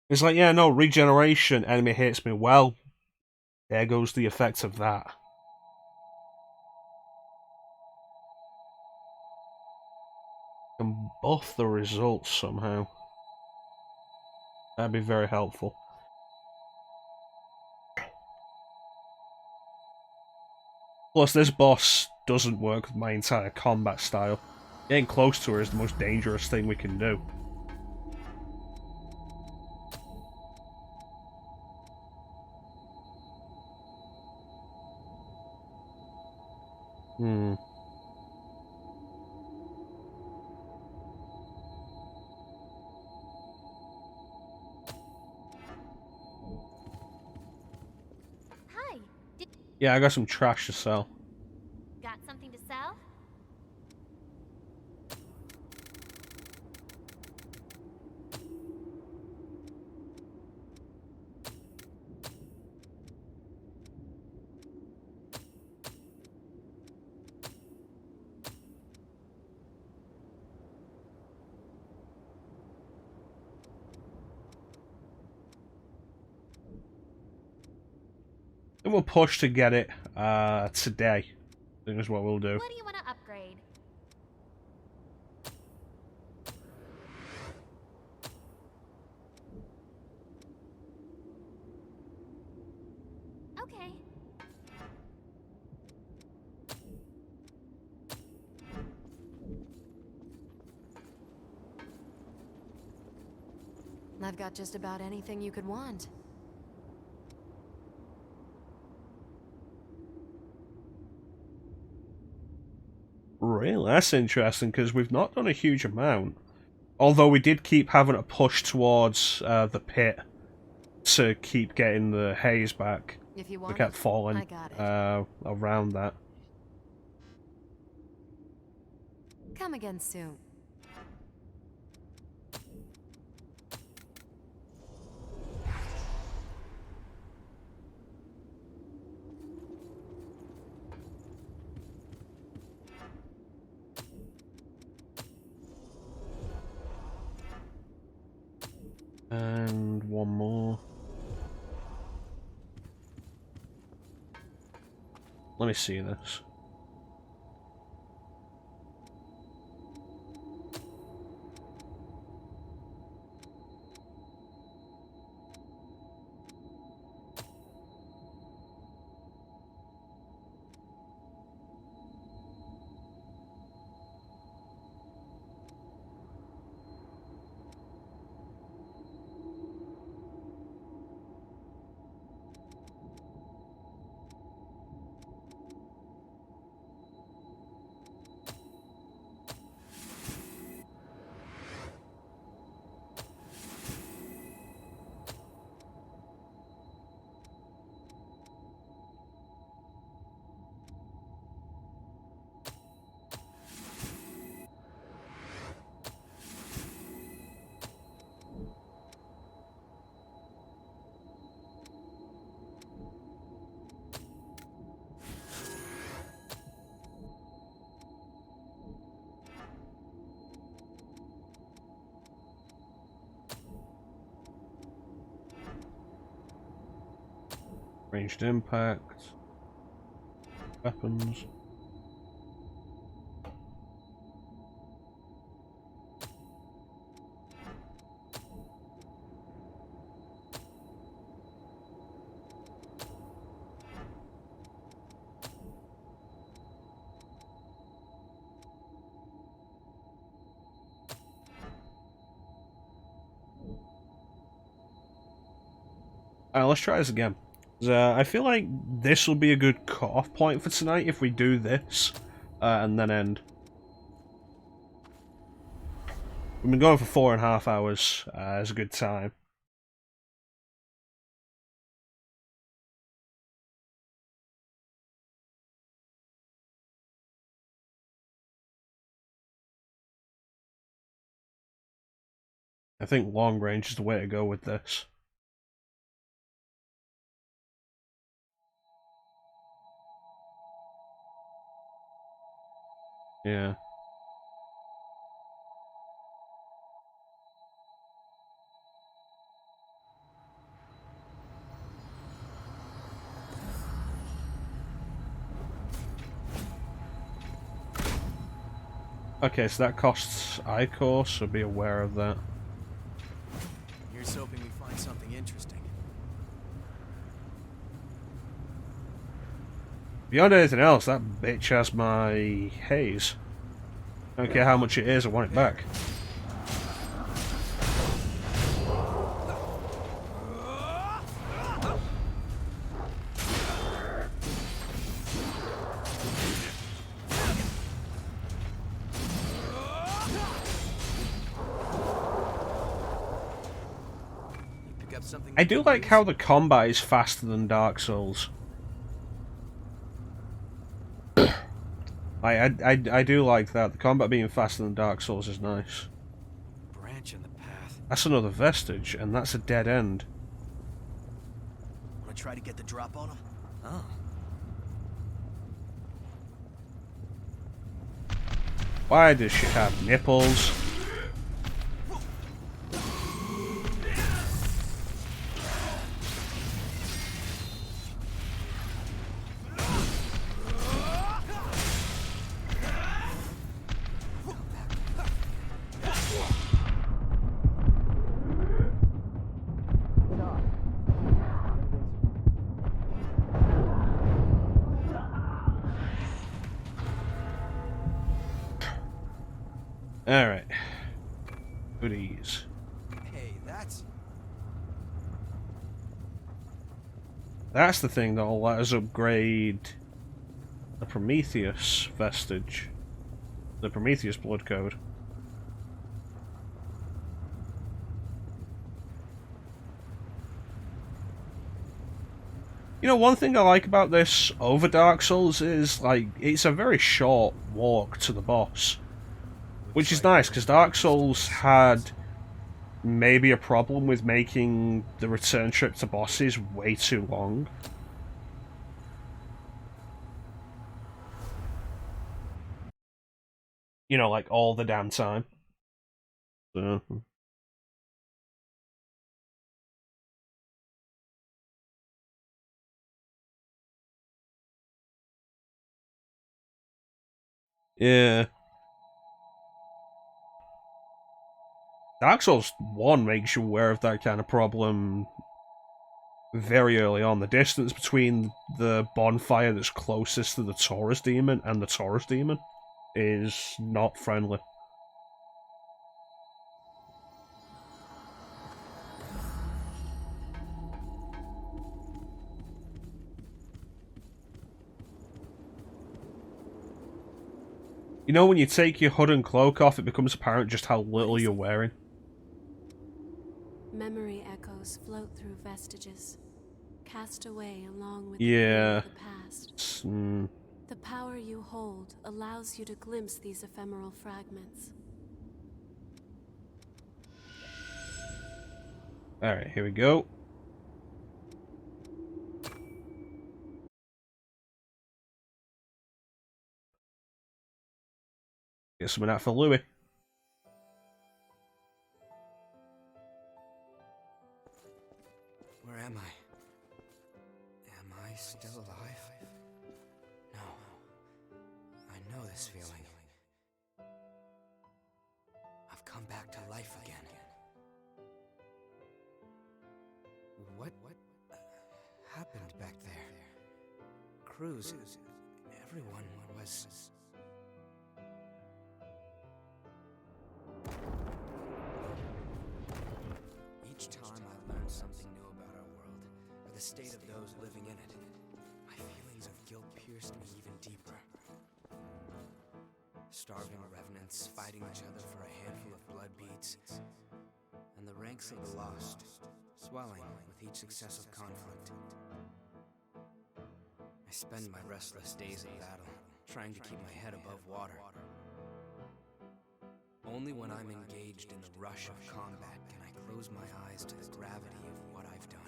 It's like, yeah, no, regeneration, enemy hits me. Well, there goes the effect of that. Can buff the results somehow. That'd be very helpful. Plus, this boss doesn't work with my entire combat style. Getting close to her is the most dangerous thing we can do. Hi. Yeah, I got some trash to sell. Got something to sell? And we'll push to get it today. I think is what we'll do. What do you want to upgrade? Okay. I've got just about anything you could want. Really? That's interesting, because we've not done a huge amount. Although we did keep having to push towards the pit to keep getting the haze back. If you We want kept it, falling I got it. around that. Come again soon. And one more. Let me see this. Ranged impact. Weapons. Alright, let's try this again. I feel like this will be a good cut-off point for tonight if we do this, and then end. We've been going for 4.5 hours. It's a good time. I think long range is the way to go with this. Yeah. Okay, so that costs Icor, so be aware of that. Here's hoping we find something interesting. Beyond anything else, that bitch has my haze. I don't care how much it is, I want it back. I do like how the combat is faster than Dark Souls. I do like that. The combat being faster than Dark Souls is nice. Branch in the path. That's another vestige, and that's a dead end. Wanna try to get the drop on him? Oh. Why does she have nipples? Alright. Goodies. Hey, That's the thing that'll let us upgrade the Prometheus vestige. The Prometheus blood code. You know, one thing I like about this over Dark Souls is, like, it's a very short walk to the boss. Which is nice, because Dark Souls had maybe a problem with making the return trip to bosses way too long. You know, like, all the damn time. So... yeah. Dark Souls 1 makes you aware of that kind of problem very early on. The distance between the bonfire that's closest to the Taurus demon and the Taurus demon is not friendly. You know, when you take your hood and cloak off, it becomes apparent just how little you're wearing. Memory echoes float through vestiges, cast away along with Yeah. the past. Mm. The power you hold allows you to glimpse these ephemeral fragments. Alright, here we go. Get something out for Louis. Where am I? Am this feeling. I've come back to life again. What happened back there? Cruz, everyone was... Each time I learned something new about our world, or the state of those living in it, my feelings of guilt pierced me even deeper. Starving revenants fighting each other for a handful of blood beads, and the ranks of the lost swelling with each successive conflict. I spend my restless days in battle, trying to keep my head above water. Only when I'm engaged in the rush of combat can I close my eyes to the gravity of what I've done.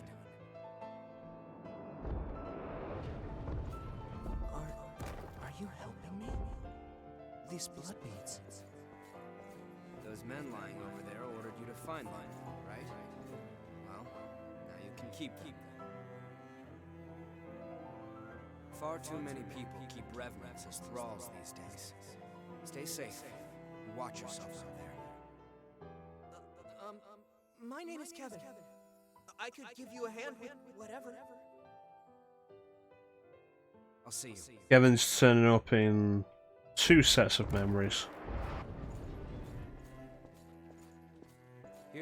Are you helping me? These blood beads. Those men lying over there ordered you to find them, right? Well, now you can keep them. Far too many people keep Revenants as thralls these days. Stay safe. And watch yourself out there. My name is Kevin. I could give you a hand with whatever. I'll see you. Kevin's turning up in 2 sets of memories.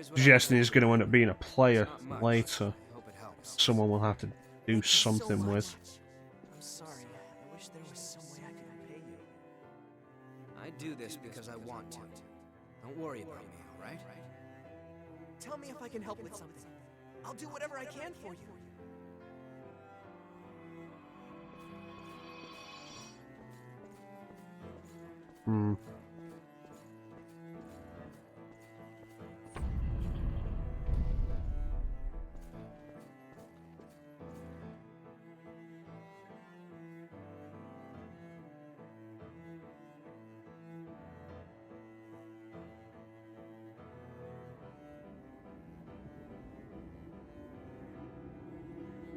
Suggesting he's going to end up being a player later. Someone will have to do something with. I'm sorry. I wish there was some way I could repay you. I do this because I want to. Don't worry about me, alright? Tell me if I can help with something. I'll do whatever I can for you.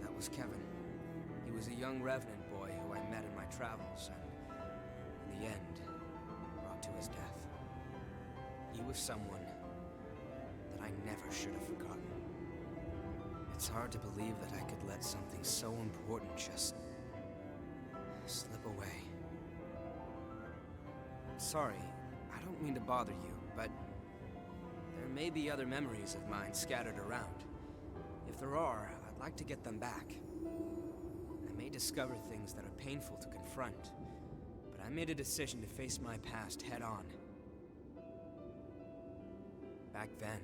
That was Kevin. He was a young Revenant boy who I met in my travels, and in the end, brought to his death. He was someone that I never should have forgotten. It's hard to believe that I could let something so important just slip away. Sorry, I don't mean to bother you, but there may be other memories of mine scattered around. If there are, I'd like to get them back. I may discover things that are painful to confront, but I made a decision to face my past head on. Back then,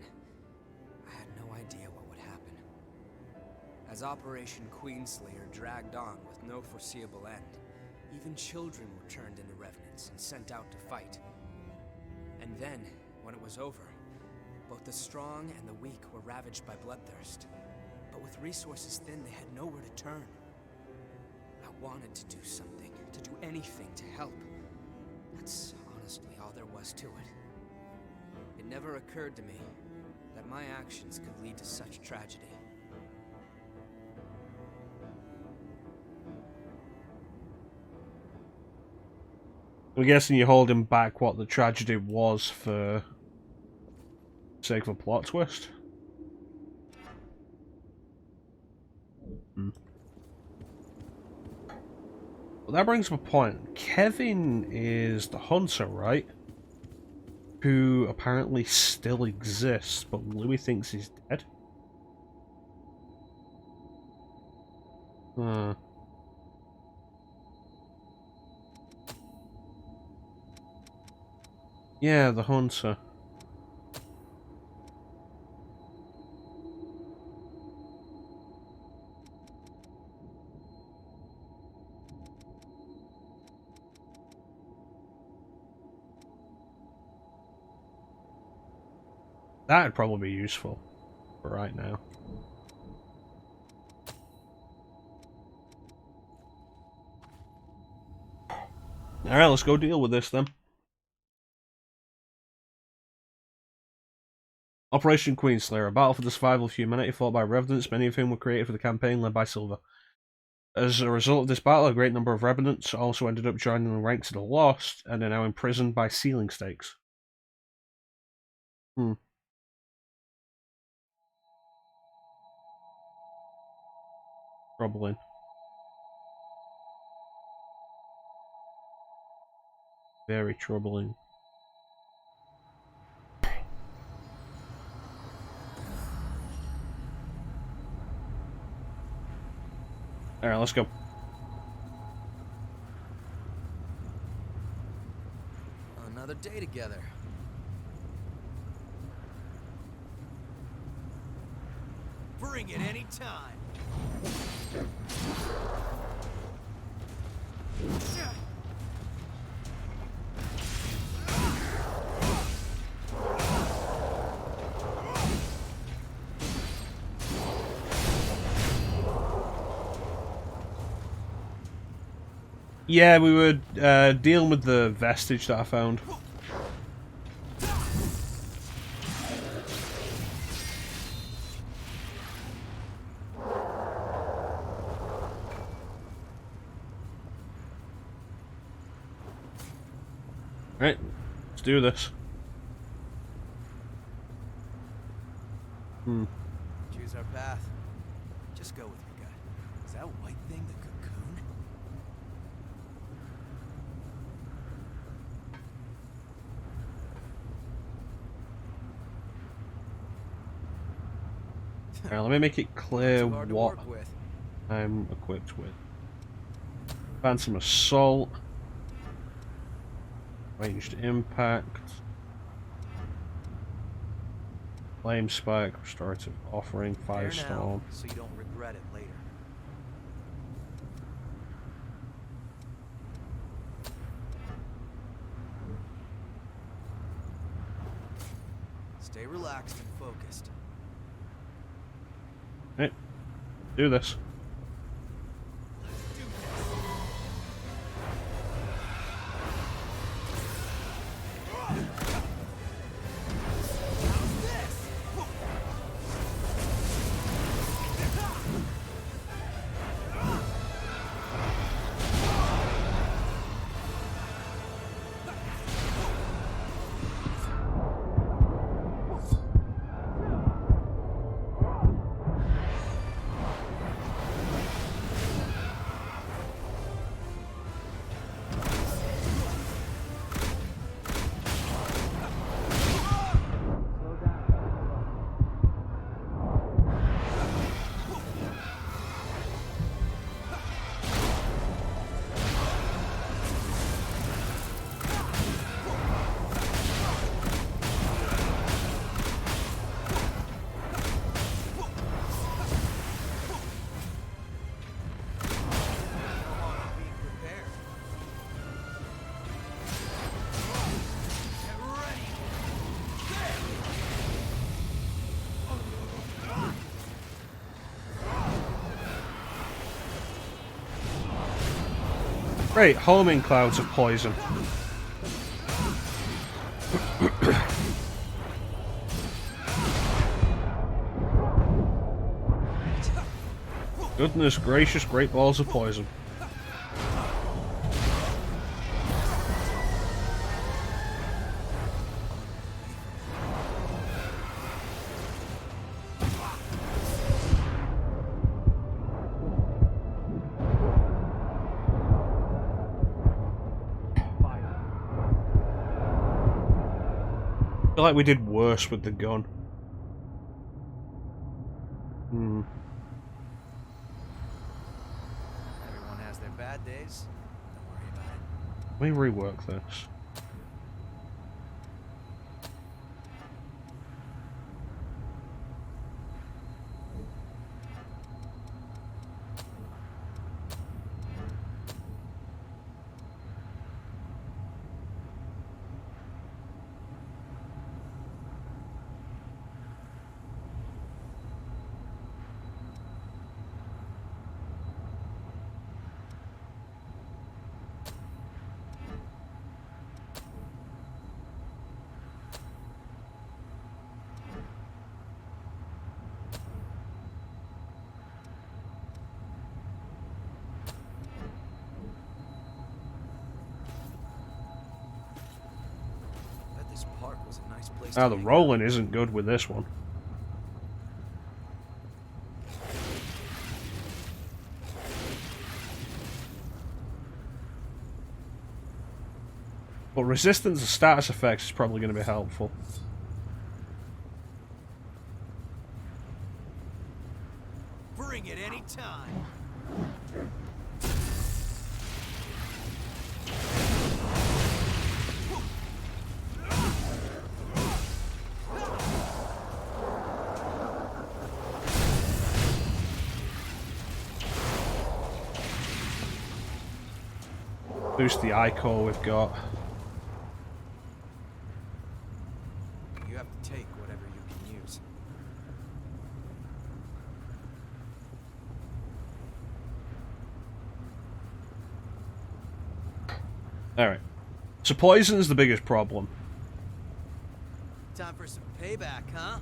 I had no idea what would happen. As Operation Queenslayer dragged on with no foreseeable end, even children were turned into Revenants and sent out to fight. And then, when it was over, both the strong and the weak were ravaged by bloodthirst. But with resources thin, they had nowhere to turn. I wanted to do something, to do anything to help. That's honestly all there was to it. It never occurred to me that my actions could lead to such tragedy. I'm guessing you're holding back what the tragedy was for sake of a plot twist. Well, that brings up a point. Kevin is the hunter, right? Who apparently still exists, but Louis thinks he's dead. Yeah, the hunter. That'd probably be useful for right now. Alright, let's go deal with this then. Operation Queenslayer, a battle for the survival of humanity fought by Revenants, many of whom were created for the campaign led by Silver. As a result of this battle, a great number of Revenants also ended up joining the ranks of the Lost and are now imprisoned by ceiling stakes. Troubling. Very troubling. Alright, let's go. Another day together. Bring it anytime. Yeah, we were dealing with the vestige that I found. Right, let's do this. Choose our path. Just go with your gut. Is that white thing the cocoon? Alright, let me make it clear Hard to what work with. I'm equipped with. Phantom Assault. Ranged Impact. Flame Spike, Restorative Offering, There Firestorm. now, so you don't regret it later. Stay relaxed and focused. Right, do this. Great, homing clouds of poison. Goodness gracious, great balls of poison. I feel like we did worse with the gun. Everyone has their bad days. Don't worry about it. Let me rework this. Nice place Now to the hang rolling isn't good with this one. But resistance to status effects is probably going to be helpful. Bring it any time. Boost the icon we've got. You have to take whatever you can use. Alright. So poison's the biggest problem. Time for some payback, huh?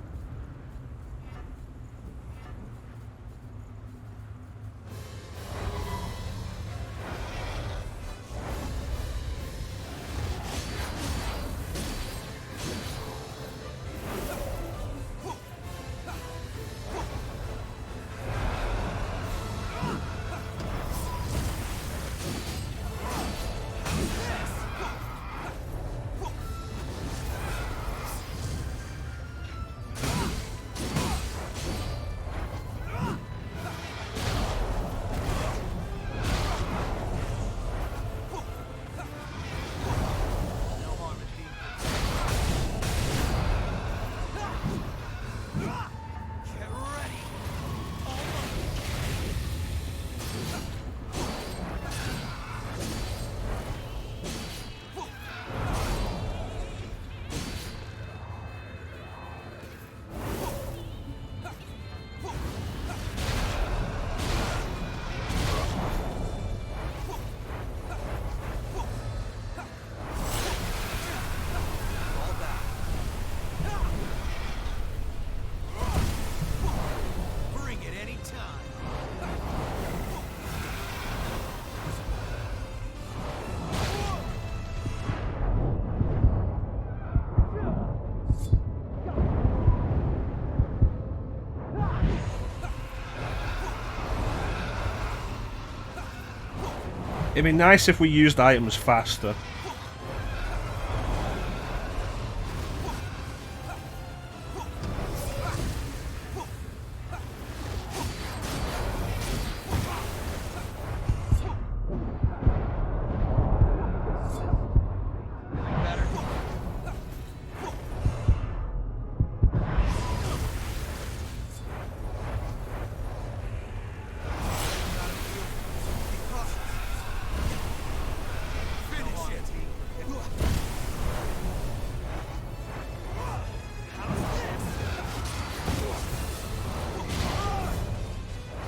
It'd be nice if we used items faster.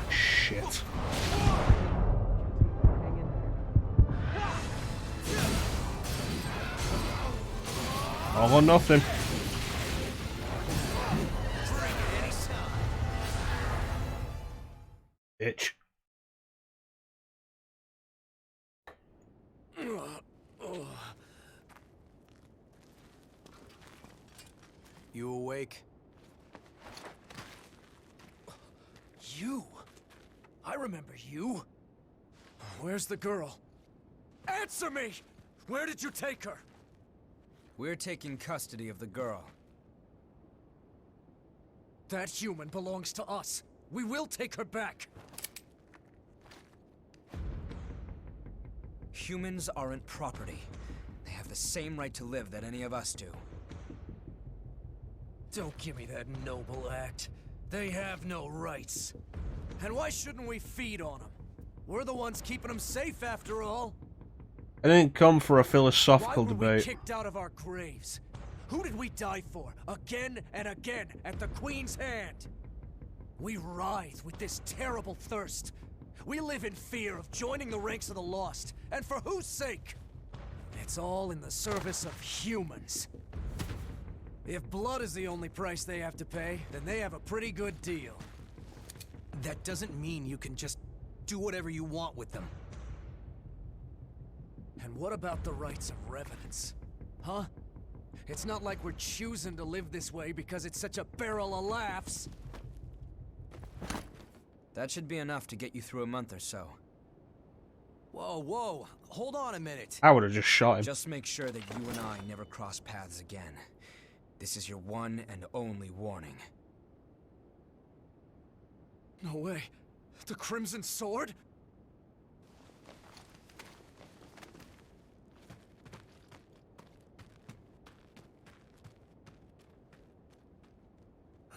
Shit. All or nothing. Bitch. You awake? You? I remember you. Where's the girl? Answer me! Where did you take her? We're taking custody of the girl. That human belongs to us. We will take her back. Humans aren't property. They have the same right to live that any of us do. Don't give me that noble act. They have no rights. And why shouldn't we feed on them? We're the ones keeping them safe after all. I didn't come for a philosophical Why were we debate. kicked out of our graves? Who did we die for? Again and again at the Queen's hand. We writhe with this terrible thirst. We live in fear of joining the ranks of the lost. And for whose sake? It's all in the service of humans. If blood is the only price they have to pay, then they have a pretty good deal. That doesn't mean you can just do whatever you want with them. And what about the rights of Revenants? Huh? It's not like we're choosing to live this way because it's such a barrel of laughs. That should be enough to get you through a month or so. Whoa, whoa, hold on a minute. I would have just shot him. Just make sure that you and I never cross paths again. This is your one and only warning. No way. The Crimson Sword?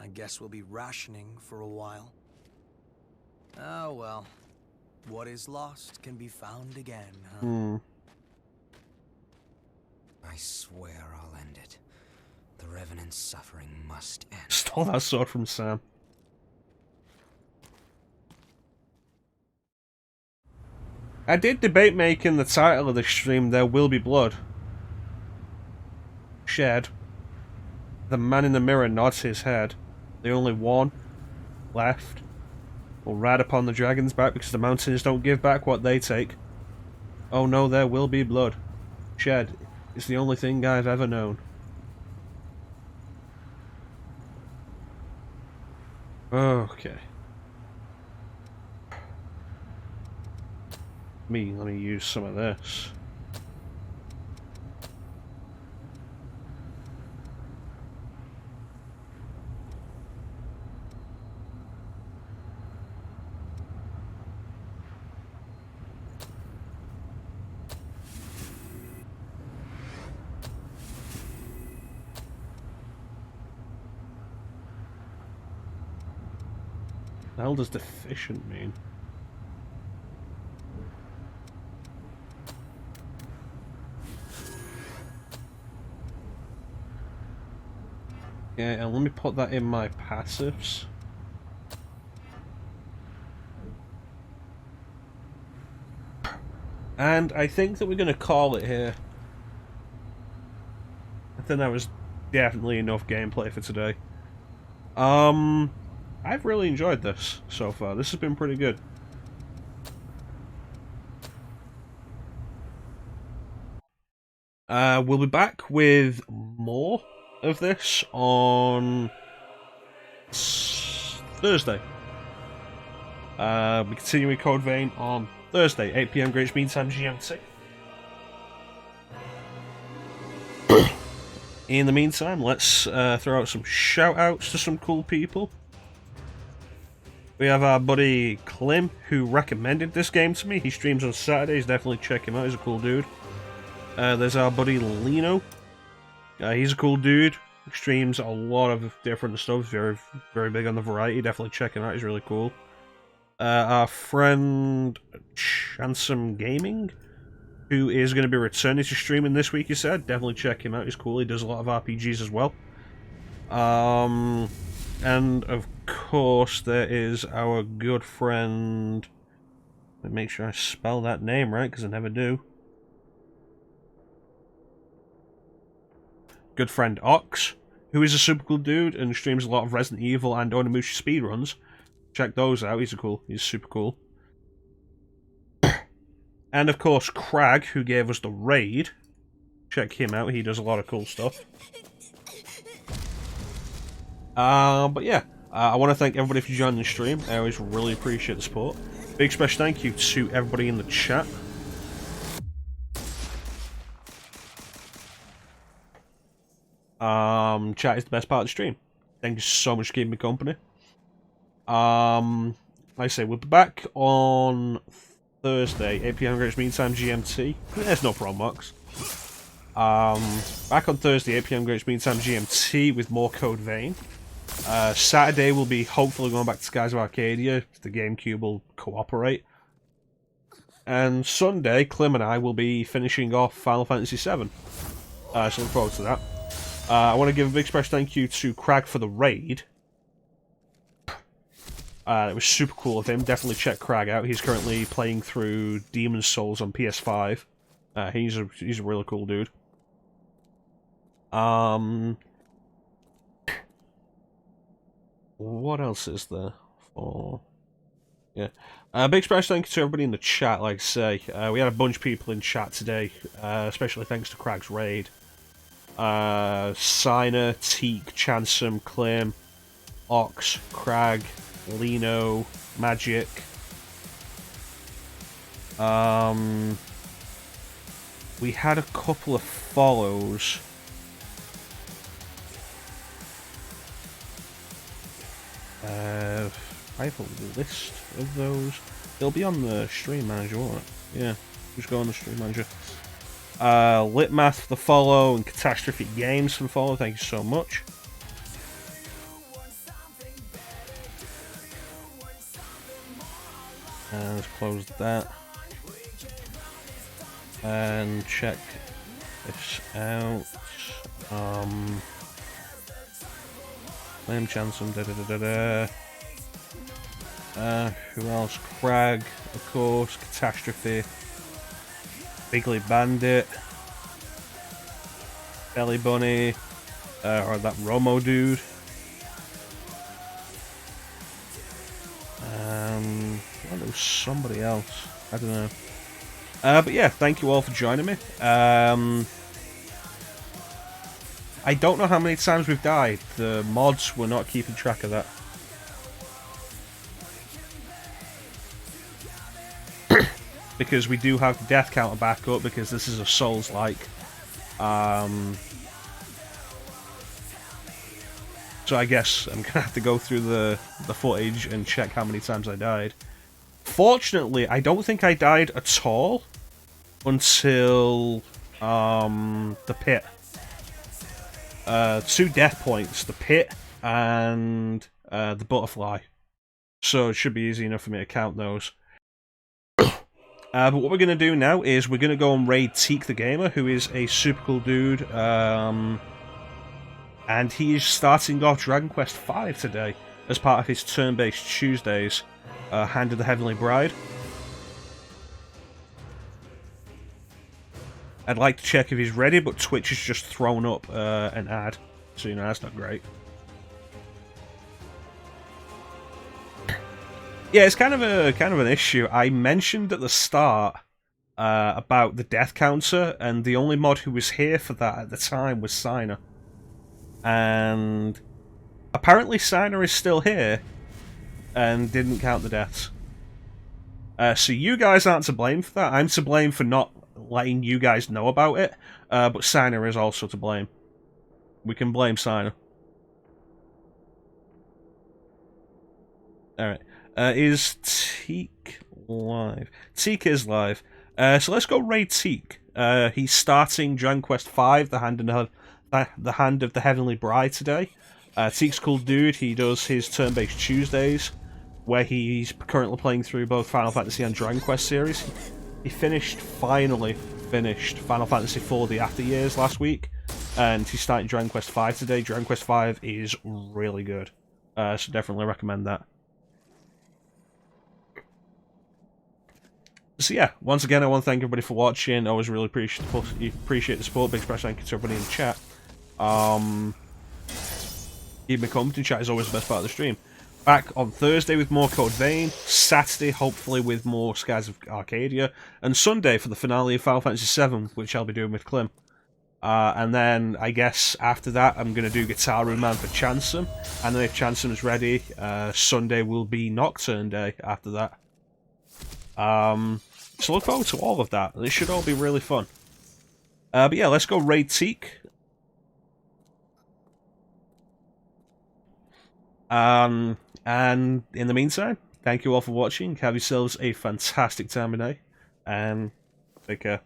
I guess we'll be rationing for a while. Oh well. What is lost can be found again, huh? I swear I'll end it. The Revenant's suffering must end. Stole that sword from Sam. I did debate making the title of this stream There Will Be Blood. Shed. The man in the mirror nods his head. The only one left will ride upon the dragon's back because the mountains don't give back what they take. Oh no, there will be blood. Shed is the only thing I've ever known. Okay. Let me use some of this. The hell does deficient mean? Yeah, and let me put that in my passives. And I think that we're going to call it here. I think that was definitely enough gameplay for today. I've really enjoyed this so far. This has been pretty good. We'll be back with more of this on Thursday. We continue with Code Vein on Thursday, 8 PM Greenwich Mean Time GMT. In the meantime, let's throw out some shout-outs to some cool people. We have our buddy Clem, who recommended this game to me. He streams on Saturdays, definitely check him out, he's a cool dude. There's our buddy Lino. He's a cool dude. Streams a lot of different stuff. Very, very big on the variety. Definitely check him out. He's really cool. Our friend Chansome Gaming, who is going to be returning to streaming this week, he said. Definitely check him out. He's cool. He does a lot of RPGs as well. And of course, there is our good friend. Let me make sure I spell that name right, because I never do. Good friend Ox, who is a super cool dude and streams a lot of Resident Evil and Onimusha speedruns. Check those out, he's super cool. And of course Crag, who gave us the raid. Check him out, he does a lot of cool stuff. But yeah, I want to thank everybody for joining the stream. I always really appreciate the support. Big special thank you to everybody in the chat. Chat is the best part of the stream. Thank you so much for keeping me company. Like I say, we'll be back on Thursday, 8 PM Greenwich Mean Time GMT. There's no problem, Mox. Back on Thursday, 8 PM Greenwich Mean Time GMT with more Code Vein. Saturday we'll be hopefully going back to Skies of Arcadia. The GameCube will cooperate. And Sunday, Clem and I will be finishing off Final Fantasy VII. So look forward to that. I want to give a big special thank you to Crag for the raid. It was super cool of him. Definitely check Crag out. He's currently playing through Demon's Souls on PS5. He's a really cool dude. What else is there for? Yeah. Big special thank you to everybody in the chat, like I say. We had a bunch of people in chat today, especially thanks to Crag's raid. Signer, Teak, Chansum, Clim, Ox, Crag, Lino, Magic. We had a couple of follows. I have a list of those. They'll be on the stream manager, won't it? Yeah, just go on the stream manager. Litmath for the follow and Catastrophe Games for the follow. Thank you so much. And let's close that. And check this out. Flame Chansum, who else? Crag, of course, Catastrophe, Bigly Bandit, Belly Bunny, or that Romo dude. I know somebody else. I don't know. But yeah, thank you all for joining me. I don't know how many times we've died. The mods were not keeping track of that. Because we do have the death counter back up, because this is a Souls-like. So I guess I'm going to have to go through the footage and check how many times I died. Fortunately, I don't think I died at all until the pit. 2 death points, the pit and the butterfly. So it should be easy enough for me to count those. But what we're going to do now is we're going to go and raid Teak the Gamer, who is a super cool dude. And he is starting off Dragon Quest V today as part of his turn-based Tuesdays. Hand of the Heavenly Bride. I'd like to check if he's ready, but Twitch has just thrown up an ad, so you know that's not great. Yeah, it's kind of an issue. I mentioned at the start about the death counter, and the only mod who was here for that at the time was Signer. And apparently Signer is still here and didn't count the deaths. So you guys aren't to blame for that. I'm to blame for not letting you guys know about it, but Signer is also to blame. We can blame Signer. Alright. Is Teak live? Teak is live. So let's go raid Teak. He's starting Dragon Quest V, the Hand of the Heavenly Bride today. Teak's cool dude. He does his turn-based Tuesdays, where he's currently playing through both Final Fantasy and Dragon Quest series. He finally finished Final Fantasy IV The After Years last week, and he's starting Dragon Quest V today. Dragon Quest V is really good, so definitely recommend that. So yeah, once again, I want to thank everybody for watching. I always really appreciate the support. Big special thank you to everybody in the chat. Keep me commenting. Chat is always the best part of the stream. Back on Thursday with more Code Vein, Saturday hopefully with more Skies of Arcadia, and Sunday for the finale of Final Fantasy VII, which I'll be doing with Clim. And then I guess after that I'm going to do Guitar Room Man for Chansum, and then if Chansum is ready, Sunday will be Nocturne Day after that. So look forward to all of that. This should all be really fun. But yeah, let's go raid Teak. And in the meantime, thank you all for watching. Have yourselves a fantastic time today, and take care.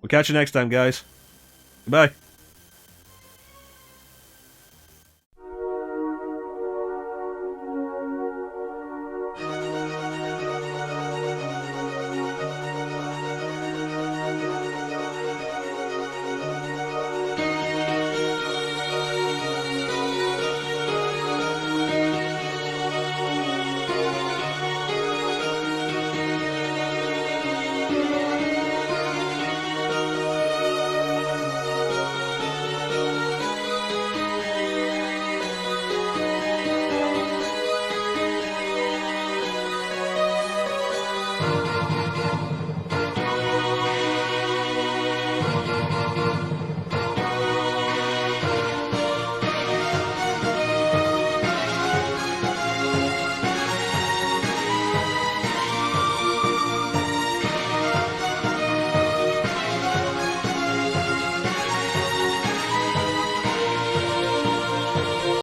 We'll catch you next time, guys. Goodbye.